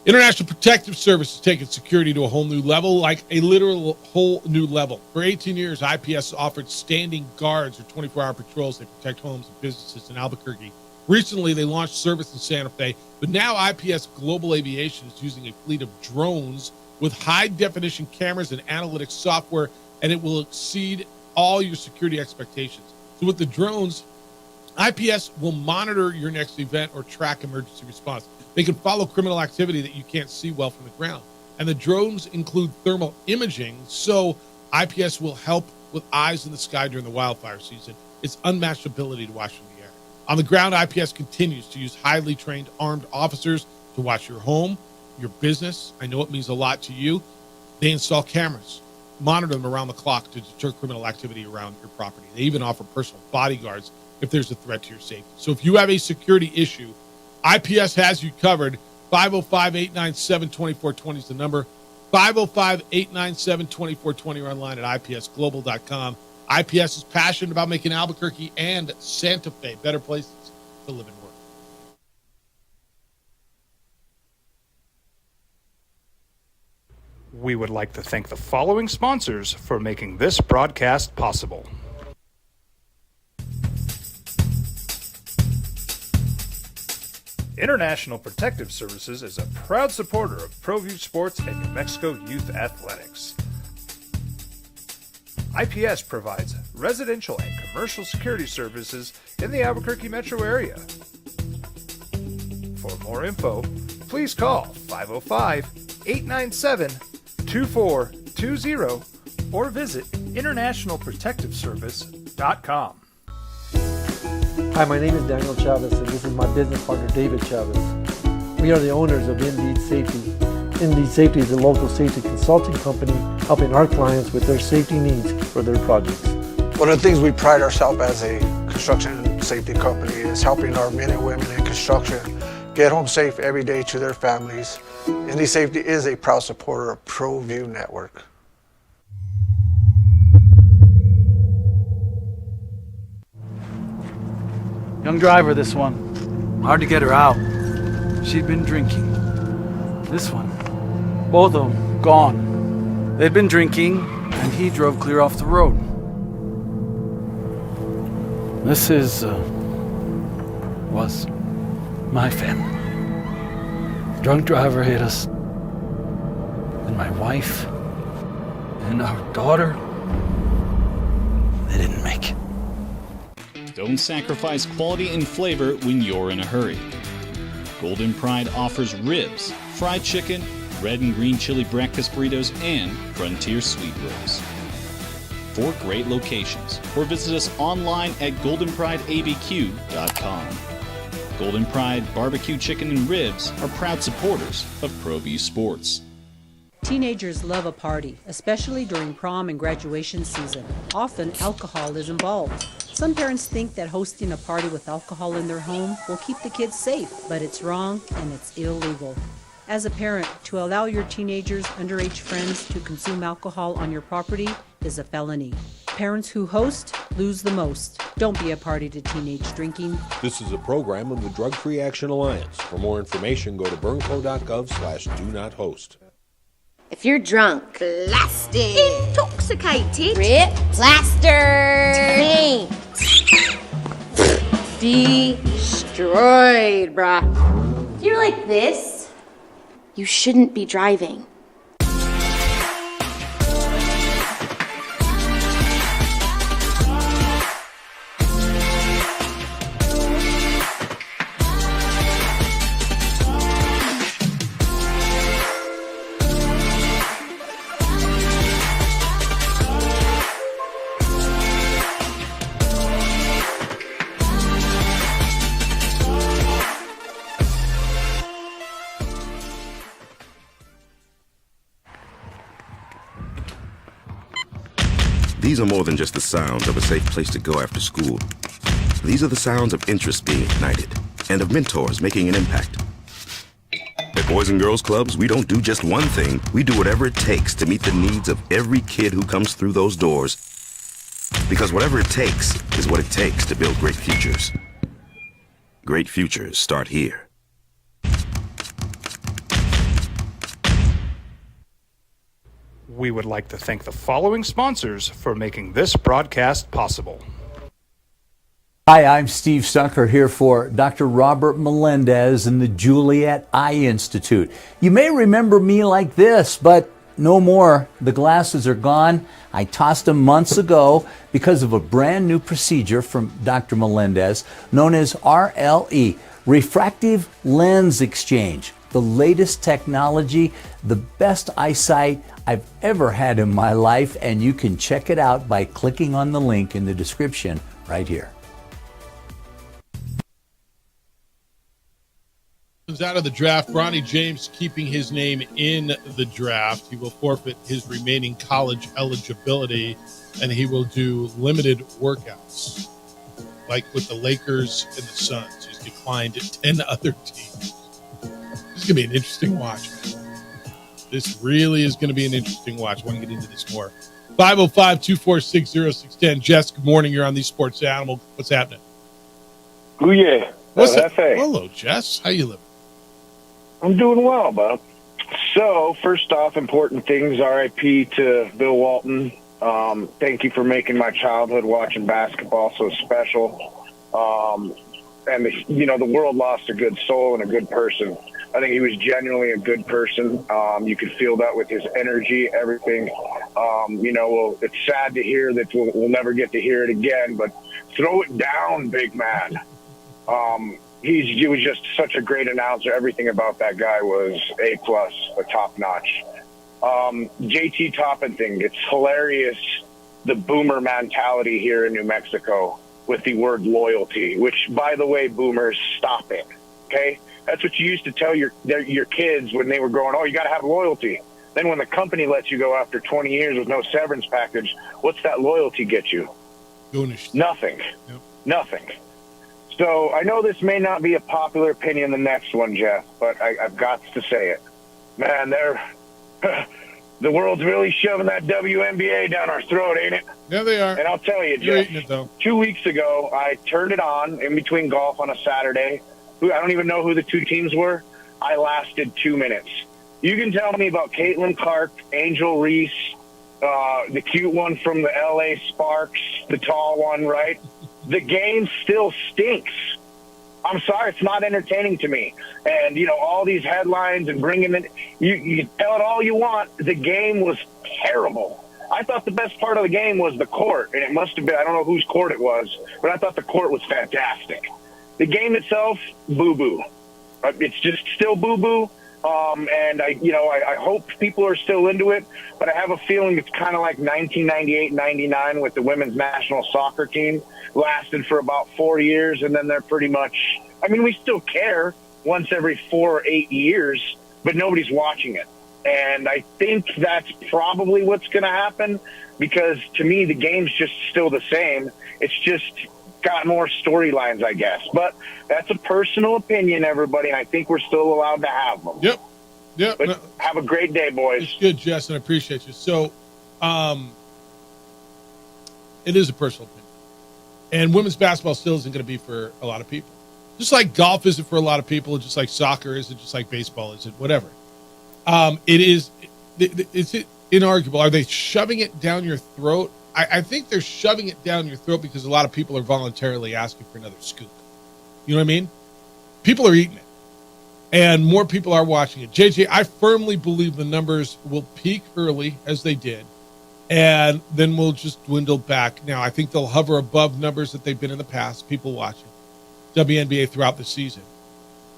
International Protective Service is taking security to a whole new level, like a literal whole new level. For 18 years, IPS offered standing guards or 24-hour patrols. They protect homes and businesses in Albuquerque. Recently, they launched service in Santa Fe, but now IPS Global Aviation is using a fleet of drones with high-definition cameras and analytics software, and it will exceed all your security expectations. So with the drones, IPS will monitor your next event or track emergency response. They can follow criminal activity that you can't see well from the ground. And the drones include thermal imaging, so IPS will help with eyes in the sky during the wildfire season. It's unmatched ability to watch from the air. On the ground, IPS continues to use highly trained armed officers to watch your home, your business. I know it means a lot to you. They install cameras, monitor them around the clock to deter criminal activity around your property. They even offer personal bodyguards if there's a threat to your safety. So if you have a security issue, IPS has you covered. 505-897-2420 is the number. 505-897-2420 or online at ipsglobal.com. IPS is passionate about making Albuquerque and Santa Fe better places to live and work. We would like to thank the following sponsors for making this broadcast possible. International Protective Services is a proud supporter of ProView Sports and New Mexico Youth Athletics. IPS provides residential and commercial security services in the Albuquerque metro area. For more info, please call 505-897-2420 or visit internationalprotectiveservice.com. BroncosSports.com. Hi, my name is Daniel Chavez, and this is my business partner, David Chavez. We are the owners of Indeed Safety. Indeed Safety is a local safety consulting company helping our clients with their safety needs for their projects. One of the things we pride ourselves as a construction safety company is helping our men and women in construction get home safe every day to their families. Indeed Safety is a proud supporter of ProView Network. Young driver, this one. Hard to get her out. She'd been drinking. This one. Both of them gone. They'd been drinking, and he drove clear off the road. This was my family. Drunk driver hit us. And my wife and our daughter, they didn't make it. Don't sacrifice quality and flavor when you're in a hurry. Golden Pride offers ribs, fried chicken, red and green chili breakfast burritos, and Frontier sweet rolls. 4 great locations, or visit us online at goldenprideabq.com. Golden Pride Barbecue Chicken and Ribs are proud supporters of ProView Sports. Teenagers love a party, especially during prom and graduation season. Often, alcohol is involved. Some parents think that hosting a party with alcohol in their home will keep the kids safe, but it's wrong and it's illegal. As a parent, to allow your teenagers' underage friends to consume alcohol on your property is a felony. Parents who host lose the most. Don't be a party to teenage drinking. This is a program of the Drug Free Action Alliance. For more information, go to burnco.gov/do-not-host. If you're drunk, blasted, intoxicated, rip, plastered, destroyed, bruh. If you're like this, you shouldn't be driving. These are more than just the sounds of a safe place to go after school. These are the sounds of interest being ignited and of mentors making an impact. At Boys and Girls Clubs, we don't do just one thing. We do whatever it takes to meet the needs of every kid who comes through those doors. Because whatever it takes is what it takes to build great futures. Great futures start here. We would like to thank the following sponsors for making this broadcast possible. Hi, I'm Steve Stucker here for Dr. Robert Melendez and the Juliet Eye Institute. You may remember me like this, but no more. The glasses are gone. I tossed them months ago because of a brand new procedure from Dr. Melendez known as RLE, Refractive Lens Exchange. The latest technology, the best eyesight I've ever had in my life, and you can check it out by clicking on the link in the description right here. Out of the draft, Bronny James keeping his name in the draft. He will forfeit his remaining college eligibility, and he will do limited workouts, like with the Lakers and the Suns. He's declined 10 other teams. This is going to be an interesting watch, man. This really is going to be an interesting watch. I want to get into this more. 505-246-0610. Jess, good morning. You're on the Sports Animal. What's happening? Oh, yeah. What's up? Hello, Jess. How you living? I'm doing well, bud. So, first off, important things. RIP to Bill Walton. Thank you for making my childhood watching basketball so special. And, the world lost a good soul and a good person. I think he was genuinely a good person. You could feel that with his energy, everything. It's sad to hear that we'll never get to hear it again, but throw it down, big man. He was just such a great announcer. Everything about that guy was A+, a top notch. JT Toppin thing, it's hilarious the boomer mentality here in New Mexico with the word loyalty, which, by the way, boomers, stop it, okay? That's what you used to tell your kids when they were growing, oh, you got to have loyalty. Then when the company lets you go after 20 years with no severance package, what's that loyalty get you? Nothing. Yep. Nothing. So I know this may not be a popular opinion, the next one, Jeff, but I've got to say it. Man, the world's really shoving that WNBA down our throat, ain't it? Yeah, they are. And I'll tell you, You're Jeff, eating it, though. 2 weeks ago, I turned it on in between golf on a Saturday. I don't even know who the two teams were. I lasted 2 minutes. You can tell me about Caitlin Clark, Angel Reese, the cute one from the L.A. Sparks, the tall one, right? The game still stinks. I'm sorry, it's not entertaining to me. And, all these headlines and bringing in, you tell it all you want. The game was terrible. I thought the best part of the game was the court, and it must have been, I don't know whose court it was, but I thought the court was fantastic. The game itself, boo-boo. It's just still boo-boo. And I hope people are still into it, but I have a feeling it's kind of like 1998-99 with the women's national soccer team. Lasted for about 4 years, and then they're pretty much, we still care once every 4 or 8 years, but nobody's watching it. And I think that's probably what's going to happen, because to me, the game's just still the same. It's just got more storylines, I guess. But that's a personal opinion, everybody, and I think we're still allowed to have them. Yep. Yep. But have a great day, boys. It's good, Jess, and I appreciate you. So, it is a personal opinion. And women's basketball still isn't going to be for a lot of people. Just like golf isn't for a lot of people, just like soccer isn't, just like baseball isn't, whatever. It's inarguable. Are they shoving it down your throat? I think they're shoving it down your throat because a lot of people are voluntarily asking for another scoop. You know what I mean? People are eating it. And more people are watching it. JJ, I firmly believe the numbers will peak early, as they did, and then we'll just dwindle back. Now, I think they'll hover above numbers that they've been in the past, people watching WNBA throughout the season.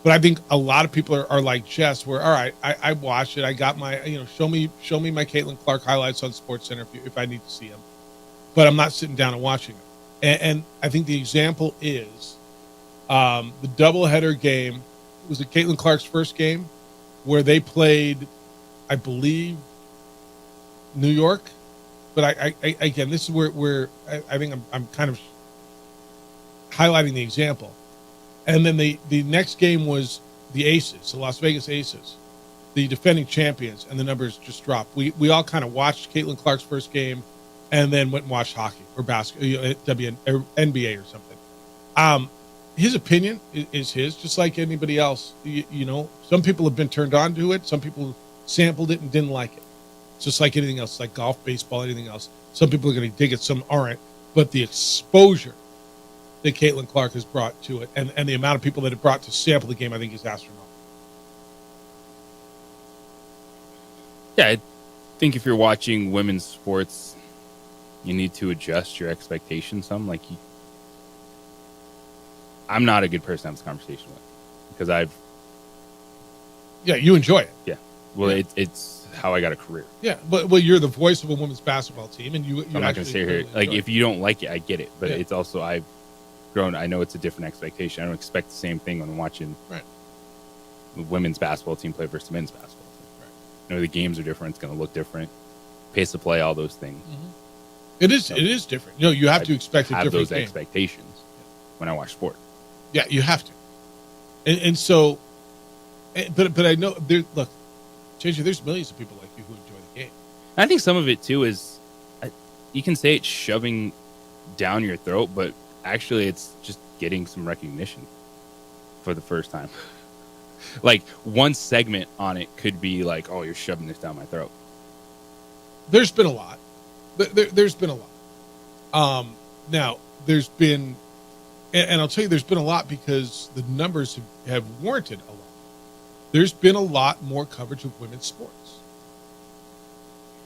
But I think a lot of people are like Jess, where, all right, I watched it. I got my, show me my Caitlin Clark highlights on SportsCenter if I need to see them. But I'm not sitting down and watching them. And I think the example is the doubleheader game. Was it Caitlin Clark's first game where they played, I believe, New York? But I again, this is where I think I'm kind of highlighting the example. And then the next game was the Aces, the Las Vegas Aces, the defending champions, and the numbers just dropped. We all kind of watched Caitlin Clark's first game and then went and watched hockey or basketball, NBA or something. His opinion is his, just like anybody else. Some people have been turned on to it. Some people sampled it and didn't like it. It's just like anything else, like golf, baseball, anything else. Some people are going to dig it, some aren't. But the exposure that Caitlin Clark has brought to it and the amount of people that it brought to sample the game, I think is astronomical. Yeah, I think if you're watching women's sports, you need to adjust your expectations some. I'm not a good person to have this conversation with because Yeah, you enjoy it. Yeah. Well, yeah. It's how I got a career. Yeah, but you're the voice of a women's basketball team, and you. I'm not going to sit here if you don't like it, I get it, but Yeah. it's also I've grown. I know it's a different expectation. I don't expect the same thing when I'm watching the women's basketball team play versus the men's basketball team. Right. The games are different. It's going to look different. Pace of play, all those things. Mm-hmm. It is different. You have to expect a different those game. Expectations when I watch sport. Yeah, you have to. And so, but I know look, JJ, there's millions of people like you who enjoy the game. I think some of it too is, you can say it's shoving down your throat, but actually it's just getting some recognition for the first time. Like one segment on it could be like, oh, you're shoving this down my throat. There's been a lot. There's been a lot. Now there's been, and I'll tell you, there's been a lot because the numbers have warranted a lot. There's been a lot more coverage of women's sports.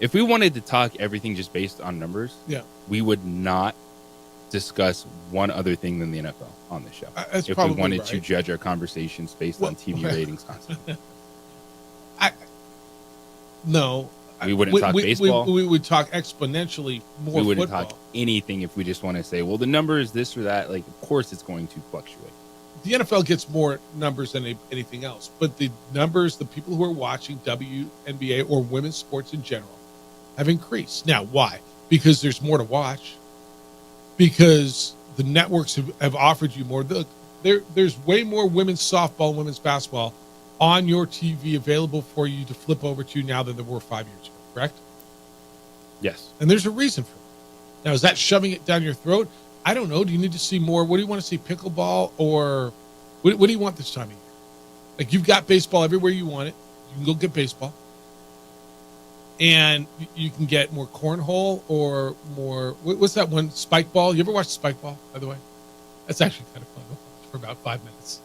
If we wanted to talk everything just based on numbers, we would not discuss one other thing than the NFL on this show. That's if we wanted to judge our conversations based on TV ratings constantly. No, We wouldn't talk baseball. We would talk exponentially more. We wouldn't football. talk anything if we just want to say, well, the number is this or that. Like, of course, it's going to fluctuate. The NFL gets more numbers than anything else, but the numbers, the people who are watching WNBA or women's sports in general, have increased. Now, why? Because there's more to watch. Because the networks have offered you more. There's way more women's softball and women's basketball on your TV available for you to flip over to now than there were 5 years ago, correct? Yes. And there's a reason for it. Now, is that shoving it down your throat? I don't know. Do you need to see more? What do you want to see, pickleball, or what do you want this time of year? Like, you've got baseball everywhere you want it. You can go get baseball. And you can get more cornhole or more, what's that one, spike ball? You ever watch spike ball, by the way? That's actually kind of fun to watch for about 5 minutes.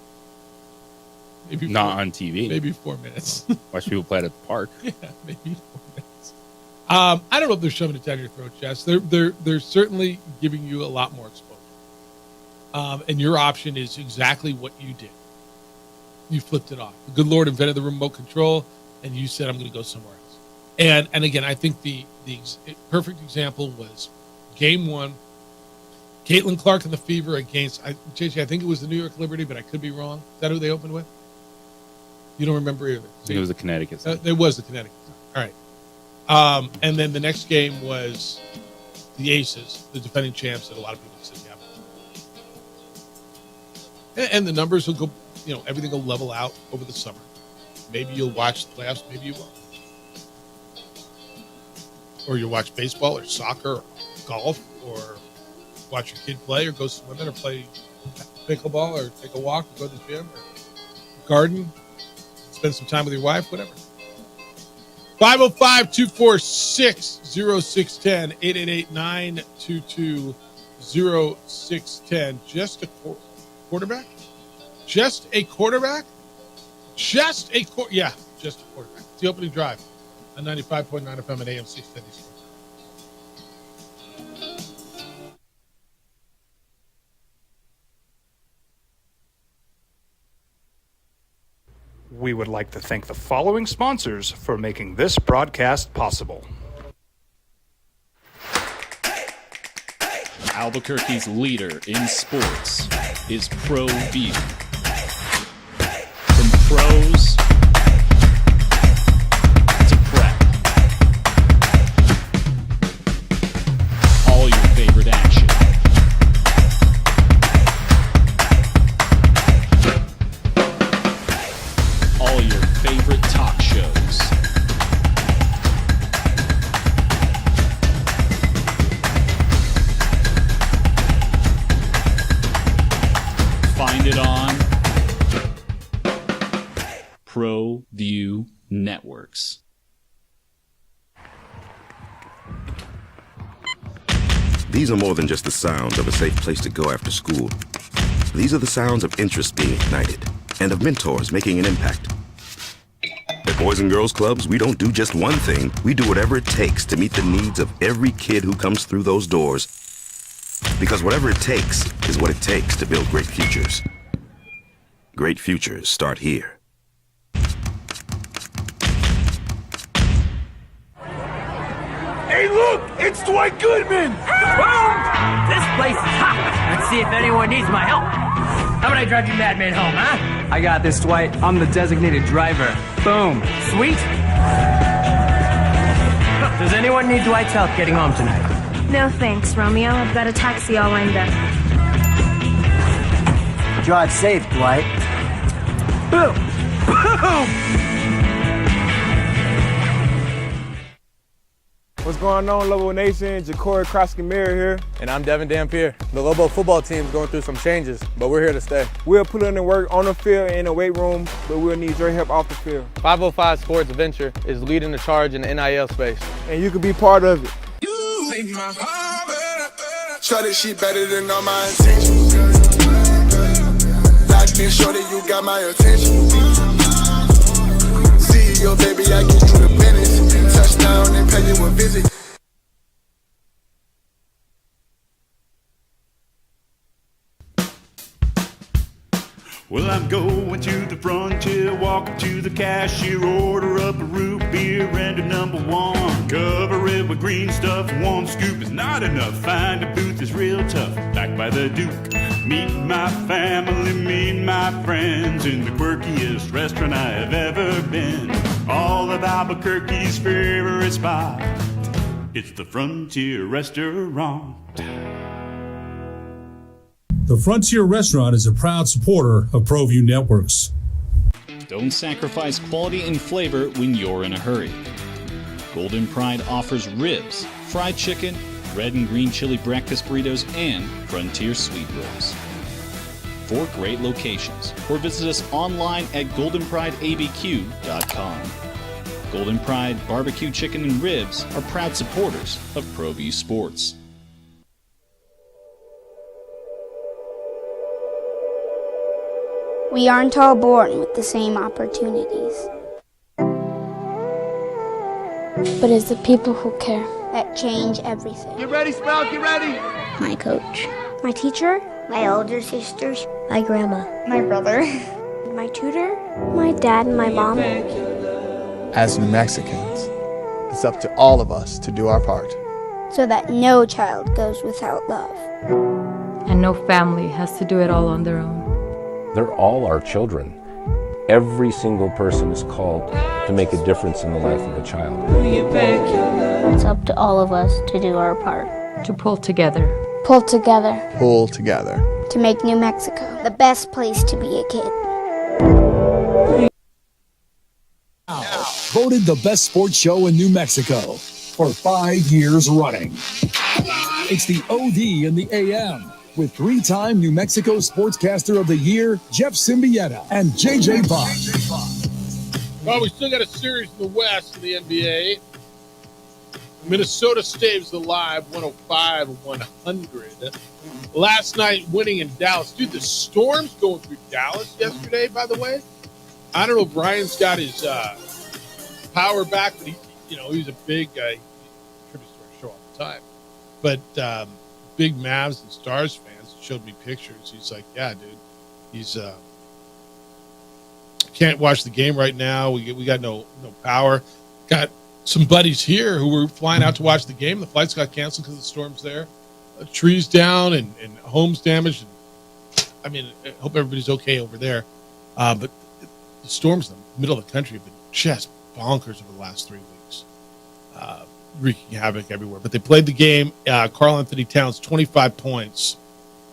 Maybe Not on TV. Maybe 4 minutes. Watch people play it at the park. Yeah, maybe 4 minutes. I don't know if they're shoving it down your throat, Jess. They're certainly giving you a lot more exposure. And your option is exactly what you did. You flipped it off. The good Lord invented the remote control, and you said, I'm going to go somewhere else. And again, I think the perfect example was game one, Caitlin Clark and the Fever against, JJ, I think it was the New York Liberty, but I could be wrong. Is that who they opened with? You don't remember either. I think it was the Connecticut. It was the Connecticut. All right. And then the next game was the Aces, the defending champs that a lot of people said, yeah. And the numbers will go, everything will level out over the summer. Maybe you'll watch the playoffs, maybe you won't. Or you'll watch baseball or soccer or golf or watch your kid play or go swimming or play pickleball or take a walk or go to the gym or garden, spend some time with your wife, whatever. 505-246-0610, 888-922-0610. Just a quarterback? Just a quarterback? Just a quarterback. It's the opening drive on 95.9 FM and AM 610 Sports. We would like to thank the following sponsors for making this broadcast possible. Albuquerque's leader in sports is ProView. From pros to prep, all your favorite action. All your favorite talk shows. Find it on ProView Networks. These are more than just the sounds of a safe place to go after school. These are the sounds of interest being ignited and of mentors making an impact. At Boys and Girls Clubs, we don't do just one thing. We do whatever it takes to meet the needs of every kid who comes through those doors. Because whatever it takes is what it takes to build great futures. Great futures start here. Hey, look! It's Dwight Goodman! Boom! This place is hot. Let's see if anyone needs my help. How about I drive you madman home, huh? I got this, Dwight. I'm the designated driver. Boom. Sweet. Does anyone need Dwight's help getting home tonight? No thanks, Romeo. I've got a taxi all lined up. Drive safe, Dwight. Boom! Boom! What's going on, Lobo Nation? Ja'Cory Krosky-Mirror here. And I'm Devin Dampier. The Lobo football team is going through some changes, but we're here to stay. We'll put in the work on the field and in the weight room, but we'll need your help off the field. 505 Sports Venture is leading the charge in the NIL space. And you can be part of it. Try this shit better than all my intentions. Locked in, shorty, you got my attention. See your baby, I get you the business. Touchdown and pay you a visit. Well, I'm going to the frontier, walking to the cashier, order up a root beer and a number one. Cover it with green stuff, one scoop is not enough. Find a booth is real tough, back by the Duke. Meet my family, meet my friends in the quirkiest restaurant I have ever been. All of Albuquerque's favorite spot, it's the Frontier Restaurant. The Frontier Restaurant is a proud supporter of ProView Networks. Don't sacrifice quality and flavor when you're in a hurry. Golden Pride offers ribs, fried chicken, red and green chili breakfast burritos, and Frontier sweet rolls. 4 great locations, or visit us online at goldenprideabq.com. Golden Pride Barbecue Chicken and Ribs are proud supporters of ProView Sports. We aren't all born with the same opportunities. But it's the people who care that change everything. Get ready, Sprout, get ready! My coach, my teacher, my older sisters, my grandma, my brother, my tutor, my dad, and my mom. As New Mexicans, it's up to all of us to do our part. So that no child goes without love. And no family has to do it all on their own. They're all our children. Every single person is called to make a difference in the life of a child. It's up to all of us to do our part. To pull together. Pull together. Pull together. To make New Mexico the best place to be a kid. Voted the best sports show in New Mexico for 5 years running. It's the OD in the AM with 3-time New Mexico Sportscaster of the Year, Jeff Symbieta and JJ Bond. Well, we still got a series in the West in the NBA. Minnesota stays alive, 105-100. Last night, winning in Dallas. Dude, the Storm's going through Dallas yesterday, by the way. I don't know if Brian's got his power back, but he's a big guy. He contributes to our show all the time. But big Mavs and Stars fans showed me pictures. He's like, yeah, dude. He's can't watch the game right now. We got no power. Got some buddies here who were flying out to watch the game. The flights got canceled because the storm's there. Trees down and homes damaged. I mean, I hope everybody's okay over there. But the storms in the middle of the country have been just bonkers over the last 3 weeks. Wreaking havoc everywhere. But they played the game. Karl Anthony Towns, 25 points.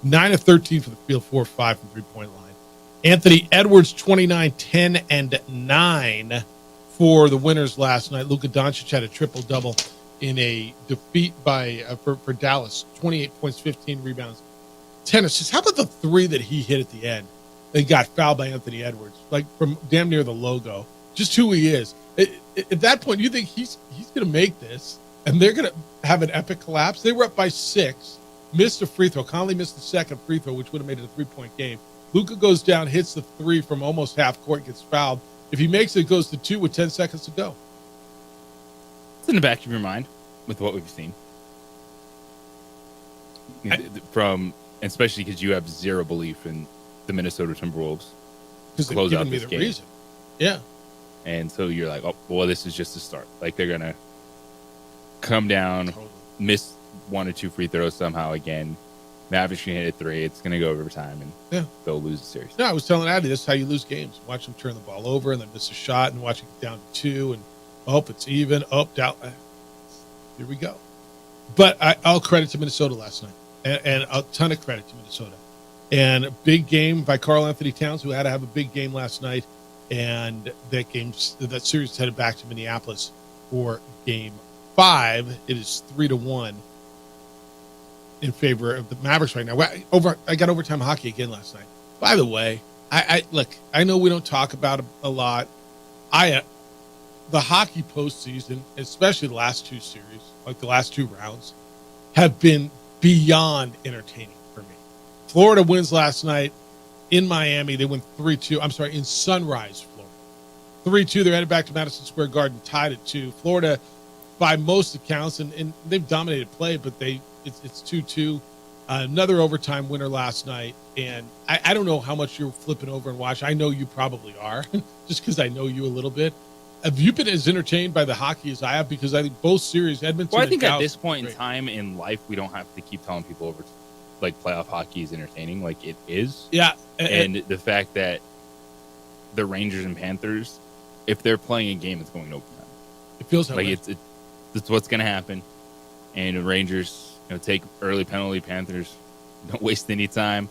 9 of 13 for the field, 4 of 5 from three-point line. Anthony Edwards, 29, 10, and 9 for the winners last night. Luka Doncic had a triple-double in a defeat for Dallas. 28 points, 15 rebounds, 10 assists. How about the 3 that he hit at the end? They got fouled by Anthony Edwards, like from damn near the logo. Just who he is. At that point, you think he's going to make this, and they're going to have an epic collapse? They were up by 6, missed a free throw. Conley missed the second free throw, which would have made it a 3-point game. Luka goes down, hits the 3 from almost half court, gets fouled. If he makes it, it goes to 2 with 10 seconds to go. It's in the back of your mind with what we've seen. Especially because you have zero belief in the Minnesota Timberwolves to close out this game. Reason. Yeah. And so you're like, oh, well, this is just a start. Like, they're going to come down, miss 1 or 2 free throws somehow again. Mavericks can hit a 3. It's going to go overtime, and they'll lose the series. No, I was telling Addy, this is how you lose games. Watch them turn the ball over and then miss a shot, and watch it get down to 2, and it's even, down. Here we go. But I'll credit to Minnesota last night, and a ton of credit to Minnesota. And a big game by Karl Anthony Towns, who had to have a big game last night. And that series is headed back to Minneapolis for Game 5. It is 3-1 in favor of the Mavericks right now. I got overtime hockey again last night. By the way, I know we don't talk about it a lot. The hockey postseason, especially the last 2 series, like the last 2 rounds, have been beyond entertaining for me. Florida wins last night. In Miami, they win 3-2. I'm sorry, in Sunrise, Florida. 3-2, they're headed back to Madison Square Garden, tied at 2. Florida, by most accounts, and they've dominated play, but it's 2-2. Another overtime winner last night. And I don't know how much you're flipping over and watching. I know you probably are, just because I know you a little bit. have you been as entertained by the hockey as I have? Because I think both series, Edmonton. Well, I think and at Dallas, this point in time in life, we don't have to keep telling people over, like, playoff hockey is entertaining. Like, it is. Yeah. And the fact that the Rangers and Panthers, if they're playing a game, it's going overtime. It feels like it's what's going to happen. And the Rangers, take early penalty. Panthers don't waste any time.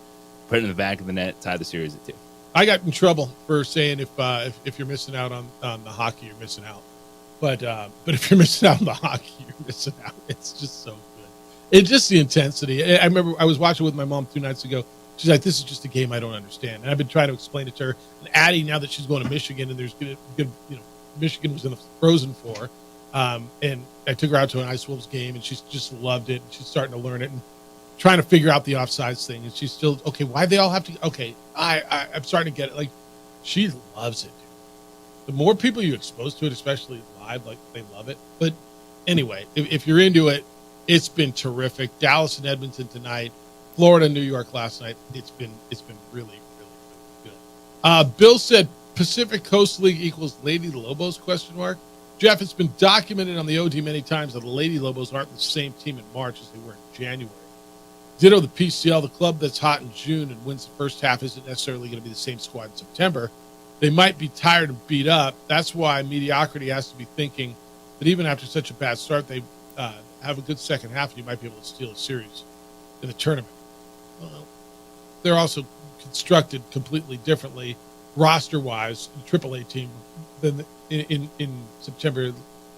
Put it in the back of the net. Tie the series at 2. I got in trouble for saying if you're missing out on the hockey, you're missing out. But if you're missing out on the hockey, you're missing out. It's just so good. It's just the intensity. I remember I was watching with my mom 2 nights ago. She's like, "This is just a game I don't understand." And I've been trying to explain it to her. And Addie, now that she's going to Michigan, and there's good, Michigan was in the Frozen Four, and I took her out to an Ice Wolves game, and she's just loved it. And she's starting to learn it and trying to figure out the offsides thing. And she's still okay. Why they all have to? Okay, I'm starting to get it. Like, she loves it. The more people you expose to it, especially live, like, they love it. But anyway, if you're into it, it's been terrific. Dallas and Edmonton tonight. Florida and New York last night. It's been really, really, really good. Bill said Pacific Coast League equals Lady Lobos ? Jeff, it's been documented on the OD many times that the Lady Lobos aren't the same team in March as they were in January. Ditto the PCL, the club that's hot in June and wins the first half isn't necessarily going to be the same squad in September. They might be tired and beat up. That's why mediocrity has to be thinking that even after such a bad start, they have a good second half and you might be able to steal a series in the tournament. Well, they're also constructed completely differently, roster-wise, the AAA team, than in September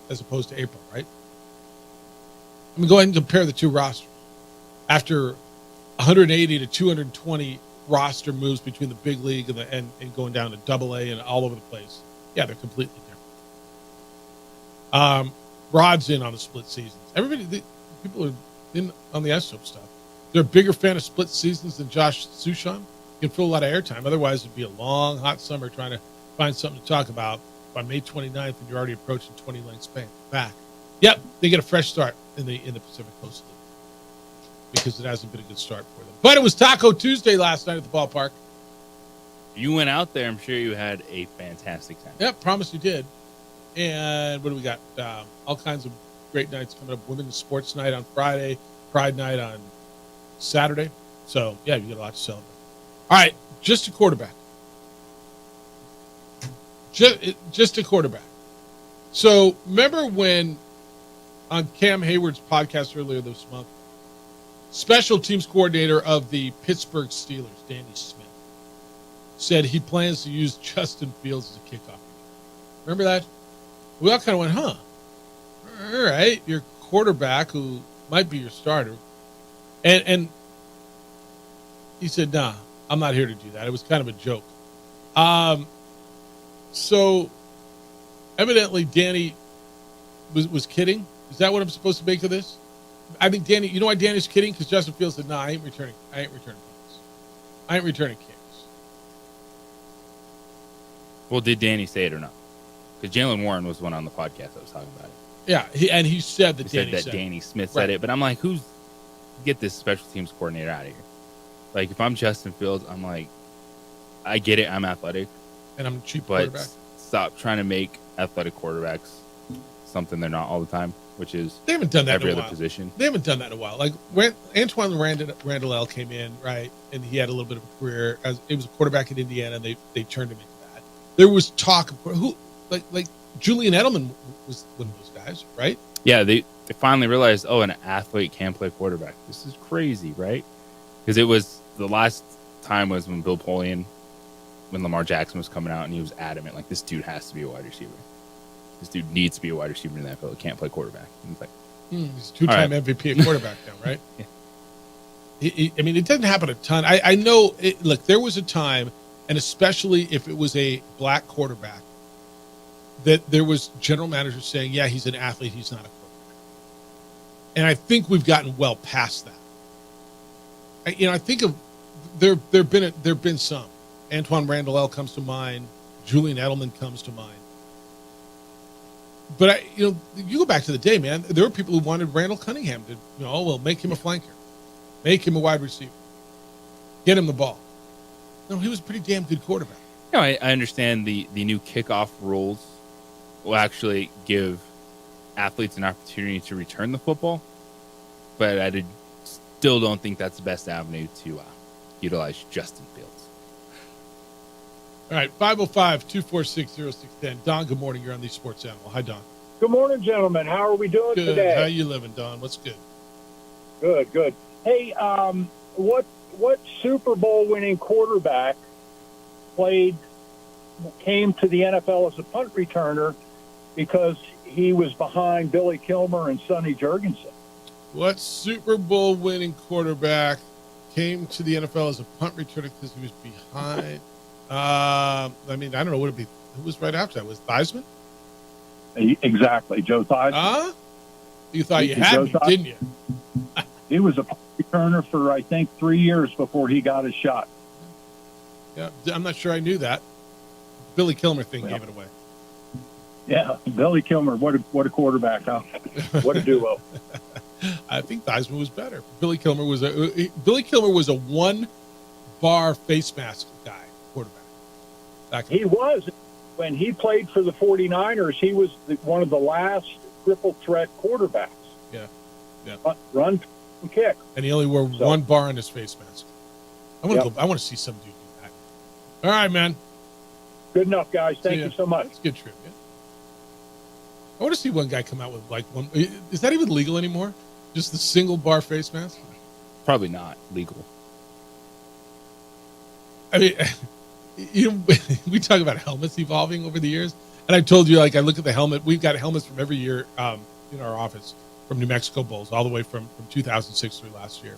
as opposed to April, right? I mean, go ahead and compare the two rosters. After 180 to 220 roster moves between the big league and going down to AA and all over the place, yeah, they're completely different. Rod's in on the split seasons. People are in on the isotope stuff. They're a bigger fan of split seasons than Josh Sushan. You can fill a lot of airtime. Otherwise, it'd be a long, hot summer trying to find something to talk about by May 29th, and you're already approaching 20-length span back. Yep, they get a fresh start in the Pacific Coast League because it hasn't been a good start for them. But it was Taco Tuesday last night at the ballpark. You went out there. I'm sure you had a fantastic time. Yep, promise you did. And what do we got? All kinds of great nights coming up. Women's Sports Night on Friday, Pride Night on Saturday. So, yeah, you get a lot to celebrate. All right, just a quarterback. Just a quarterback. So, remember when on Cam Hayward's podcast earlier this month, special teams coordinator of the Pittsburgh Steelers, Danny Smith, said he plans to use Justin Fields as a kickoff. Remember that? We all kind of went, huh? All right, your quarterback who might be your starter. And he said, nah, I'm not here to do that. It was kind of a joke. So evidently Danny was kidding. Is that what I'm supposed to make of this? I think Danny, you know why Danny's kidding? Because Justin Fields said, nah, I ain't returning kicks. I ain't returning kicks. Well, did Danny say it or not? Because Jalen Warren was the one on the podcast that was talking about it. Yeah, he said that Danny Smith said it, but I'm like, get this special teams coordinator out of here. Like, if I'm Justin Fields, I'm like, I get it, I'm athletic. And I'm a cheap but quarterback. Stop trying to make athletic quarterbacks something they're not all the time, which is they haven't done that every in a other while. position. They haven't done that in a while. Like, when Antoine Randall L. came in, right, and he had a little bit of a career. It was a quarterback in Indiana, and they turned him into that. There was talk of who, like Julian Edelman was one of those guys, right? Yeah, they finally realized, an athlete can play quarterback. This is crazy, right? Because it was the last time was when Bill Polian, when Lamar Jackson was coming out, and he was adamant, like, this dude has to be a wide receiver. This dude needs to be a wide receiver in that field. He can't play quarterback. And it's like, he's a two-time MVP at quarterback now, right? Yeah. I mean, it doesn't happen a ton. I know. Look, there was a time, and especially if it was a black quarterback, that there was general managers saying, yeah, he's an athlete, he's not a quarterback. And I think we've gotten well past that. I think of there've been some. Antoine Randall L. comes to mind. Julian Edelman comes to mind. But you go back to the day, man. There were people who wanted Randall Cunningham to, make him a flanker, make him a wide receiver, get him the ball. No, he was a pretty damn good quarterback. I understand the new kickoff rules will actually give athletes an opportunity to return the football, but I still don't think that's the best avenue to utilize Justin Fields. All right, 505-246-0610. Don, good morning. You're on the Sports Animal. Hi, Don. Good morning, gentlemen. How are we doing Good. today? How you living, Don? What's good? Good. Hey, what Super Bowl winning quarterback came to the NFL as a punt returner because he was behind Billy Kilmer and Sonny Jurgensen? What Super Bowl winning quarterback came to the NFL as a punt returner because he was behind? I don't know. Who was right after that? Was Theismann? Exactly, Joe Theismann. You thought you had me, didn't you? He was a punt returner for, I think, 3 years before he got his shot. Yeah, I'm not sure I knew that. Billy Kilmer thing gave it away. Yeah, Billy Kilmer, what a quarterback, huh? What a duo. I think Theismann was better. Billy Kilmer was a one-bar face mask guy, quarterback. He was. When he played for the 49ers, he was one of the last triple threat quarterbacks. Yeah. Run and kick. And he only wore one bar on his face mask. I want to see some dude do that. All right, man. Good enough, guys. Thank you so much. That's good trivia. I want to see one guy come out with one. Is that even legal anymore? Just the single bar face mask? Probably not legal. I mean, we talk about helmets evolving over the years, and I told you, I look at the helmet. We've got helmets from every year in our office, from New Mexico Bulls all the way from 2006 through last year.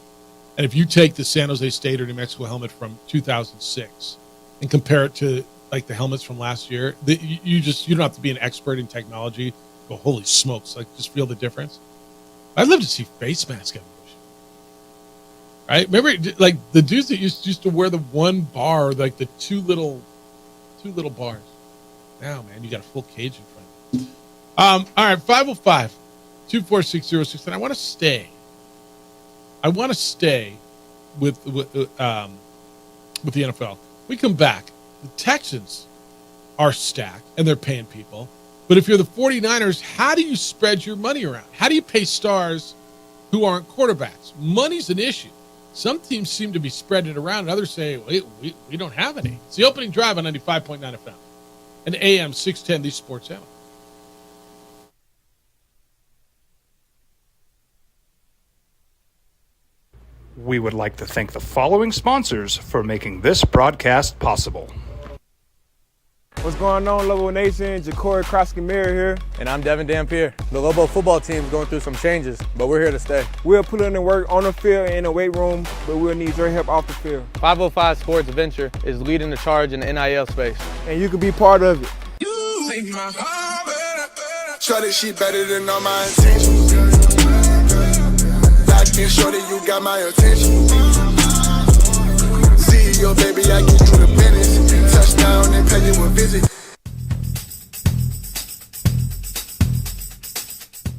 And if you take the San Jose State or New Mexico helmet from 2006 and compare it to the helmets from last year, you don't have to be an expert in technology. Go, holy smokes! Just feel the difference. I'd love to see face mask evolution. Right? Remember, the dudes that used to wear the one bar, the two little bars. Now, man, you got a full cage in front of you. All right, 505-246-0610. I want to stay with the NFL. We come back. The Texans are stacked, and they're paying people. But if you're the 49ers, how do you spread your money around? How do you pay stars who aren't quarterbacks? Money's an issue. Some teams seem to be spreading it around, and others say, we don't have any. It's the opening drive on 95.9 FM and AM 610, the Sports Animal. We would like to thank the following sponsors for making this broadcast possible. What's going on, Lobo Nation? Ja'Cory Krosky-Miller here. And I'm Devin Dampier. The Lobo football team is going through some changes, but we're here to stay. We'll put in the work on the field and in the weight room, but we'll need your help off the field. 505 Sports Venture is leading the charge in the NIL space. And you can be part of it. Shorty, she better than all my intentions. Locked in, shorty, you got my attention. CEO, baby, I get you the business. Touchdown and pay you a visit.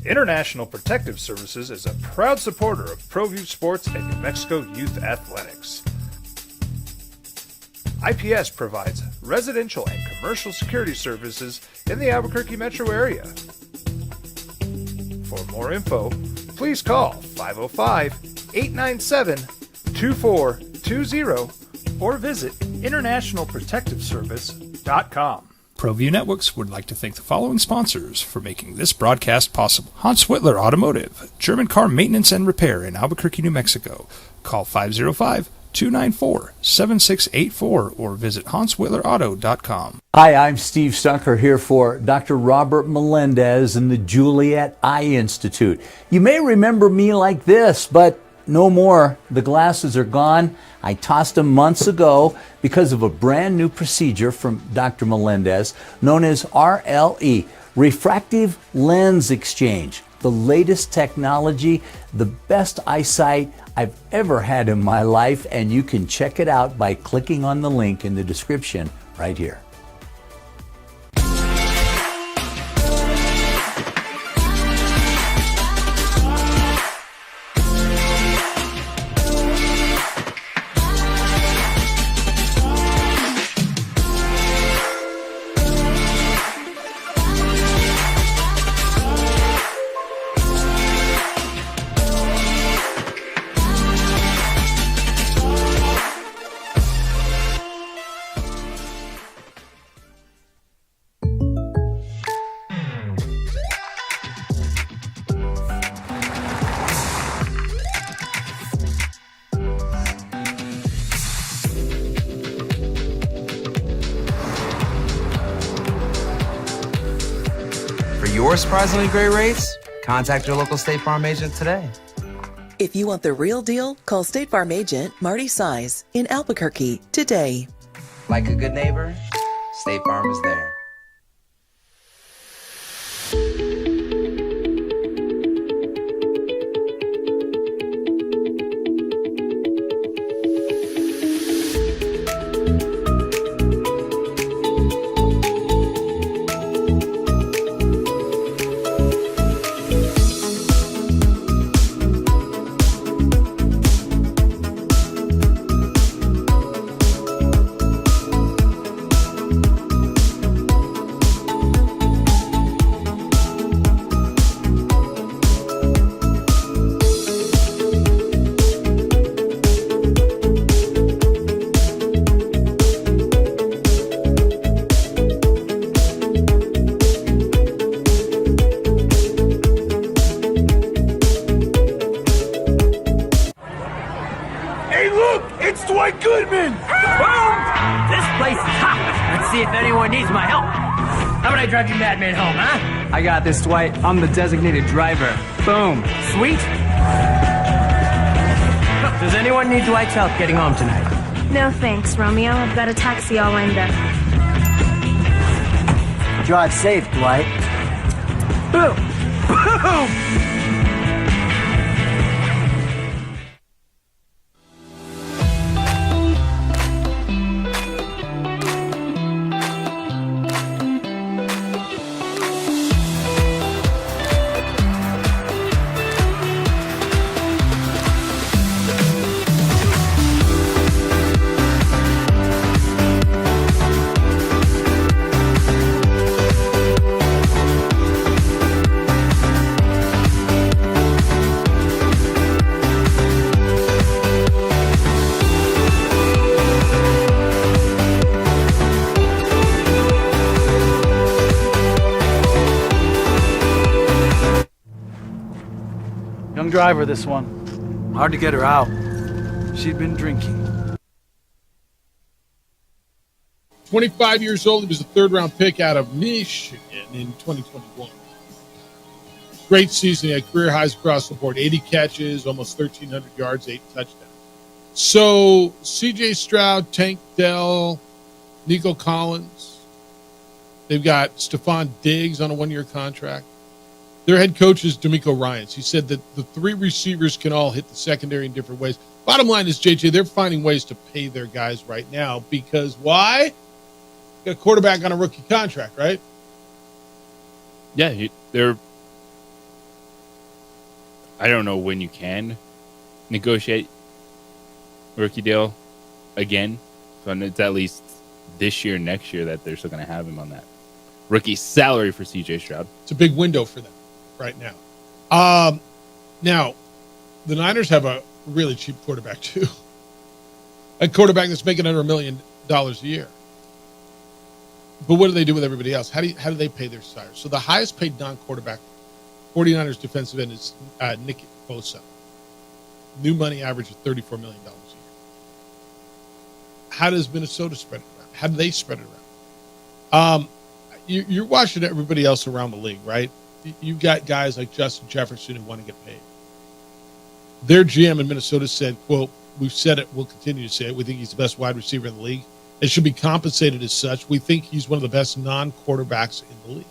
International Protective Services is a proud supporter of ProView Sports and New Mexico Youth Athletics. IPS provides residential and commercial security services in the Albuquerque metro area. For more info, please call 505-897-2420 or visit internationalprotectiveservice.com. ProView Networks would like to thank the following sponsors for making this broadcast possible. Hans Whitler Automotive, German car maintenance and repair in Albuquerque, New Mexico. Call 505-294-7684 or visit hanswhitlerauto.com. Hi, I'm Steve Stucker here for Dr. Robert Melendez and the Juliet Eye Institute. You may remember me like this, but no more. The glasses are gone. I tossed them months ago because of a brand new procedure from Dr. Melendez known as RLE, Refractive Lens Exchange. The latest technology, the best eyesight I've ever had in my life, and you can check it out by clicking on the link in the description right here. your surprisingly great rates, contact your local State Farm agent today. If you want the real deal, call State Farm agent Marty Size in Albuquerque today. Like a good neighbor, State Farm is there. Hey, look! It's Dwight Goodman! Boom! This place is hot. Let's see if anyone needs my help. How about I drive you madman home, huh? I got this, Dwight. I'm the designated driver. Boom. Sweet. Does anyone need Dwight's help getting home tonight? No thanks, Romeo. I've got a taxi all lined up. Drive safe, Dwight. Boom! Boom! Young driver, this one. Hard to get her out. She'd been drinking. 25 years old. He was a third-round pick out of Michigan in 2021. Great season. He had career highs across the board. 80 catches, almost 1,300 yards, 8 touchdowns. So C.J. Stroud, Tank Dell, Nico Collins. They've got Stephon Diggs on a one-year contract. Their head coach is D'Amico Ryans. He said that the 3 receivers can all hit the secondary in different ways. Bottom line is, JJ, they're finding ways to pay their guys right now because why? Got a quarterback on a rookie contract, right? Yeah, they're. I don't know when you can negotiate a rookie deal again. So it's at least this year, next year that they're still going to have him on that rookie salary for C.J. Stroud. It's a big window for them right now. Now, the Niners have a really cheap quarterback too. A quarterback that's making under $1 million a year. But what do they do with everybody else? How do they pay their starters? So the highest paid non-quarterback 49ers defensive end is Nick Bosa. New money average of $34 million a year. How does Minnesota spread it around? How do they spread it around? You're watching everybody else around the league, right? You've got guys like Justin Jefferson who want to get paid. Their GM in Minnesota said, quote, "We've said it, we'll continue to say it. We think he's the best wide receiver in the league and should be compensated as such. We think he's one of the best non-quarterbacks in the league.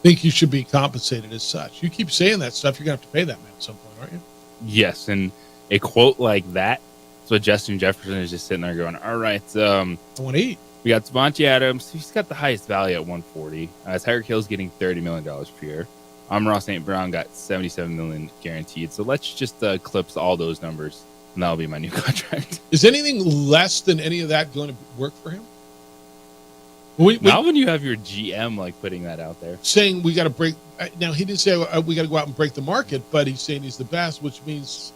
Think he should be compensated as such." You keep saying that stuff, you're going to have to pay that man at some point, aren't you? Yes, and a quote like that, so Justin Jefferson is just sitting there going, all right, I want to eat. We got Devontae Adams. He's got the highest value at 140. Tyreek Hill's getting $30 million per year. Amon-Ra St. Brown got $77 million guaranteed. So let's just clip all those numbers, and that'll be my new contract. Is anything less than any of that going to work for him? Not when you have your GM like putting that out there, saying we got to break. Now he didn't say we got to go out and break the market, but he's saying he's the best, which means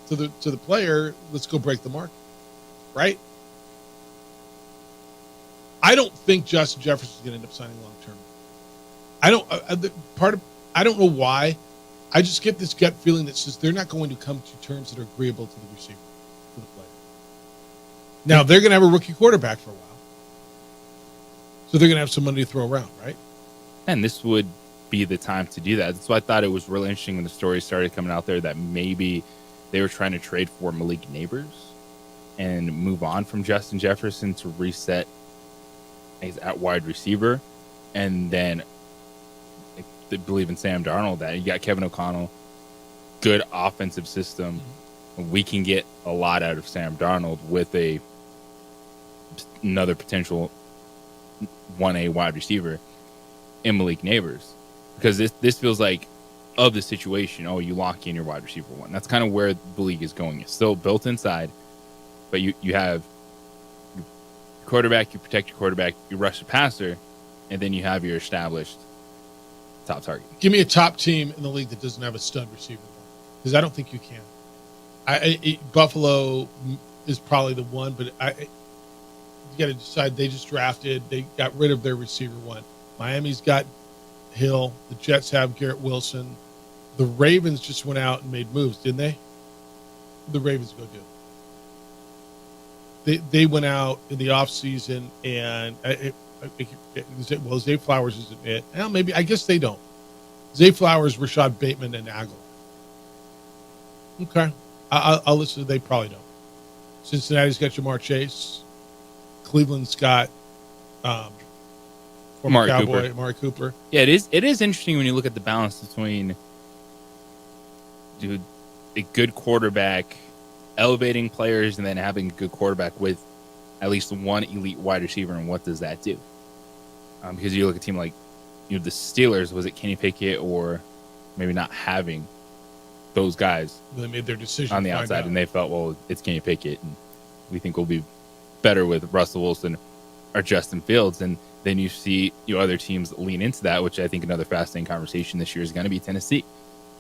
to the player, let's go break the market, right? I don't think Justin Jefferson is going to end up signing long term. I don't know why. I just get this gut feeling that says they're not going to come to terms that are agreeable to the receiver, to the player. Now they're going to have a rookie quarterback for a while, so they're going to have some money to throw around, right? And this would be the time to do that. That's why I thought it was really interesting when the story started coming out there that maybe they were trying to trade for Malik Neighbors and move on from Justin Jefferson to reset at wide receiver. And then they believe in Sam Darnold, that you got Kevin O'Connell, good offensive system. We can get a lot out of Sam Darnold with another potential 1A wide receiver in Malik Neighbors, because this feels like of the situation. Oh, you lock in your wide receiver one. That's kind of where the league is going. It's still built inside, but you have your quarterback, you protect your quarterback, you rush the passer, and then you have your established top target. Give me a top team in the league that doesn't have a stud receiver, because I don't think you can. Buffalo is probably the one, but you got to decide. They just drafted. They got rid of their receiver one. Miami's got Hill. The Jets have Garrett Wilson. The Ravens just went out and made moves, didn't they? The Ravens go do. They went out in the offseason and Zay Flowers isn't it. Well, maybe, I guess they don't. Zay Flowers, Rashad Bateman, and Aguilar. Okay. I'll listen to they probably don't. Cincinnati's got Jamar Chase. Cleveland's got former Cowboy Amari Cooper. Yeah, it is interesting when you look at the balance between a good quarterback, elevating players, and then having a good quarterback with at least one elite wide receiver, and what does that do? Because you look at a team like the Steelers, was it Kenny Pickett or maybe not having those guys? They made their decision on the outside, and they felt, well, it's Kenny Pickett, and we think we'll be better with Russell Wilson or Justin Fields. And then you see other teams lean into that, which I think another fascinating conversation this year is going to be Tennessee.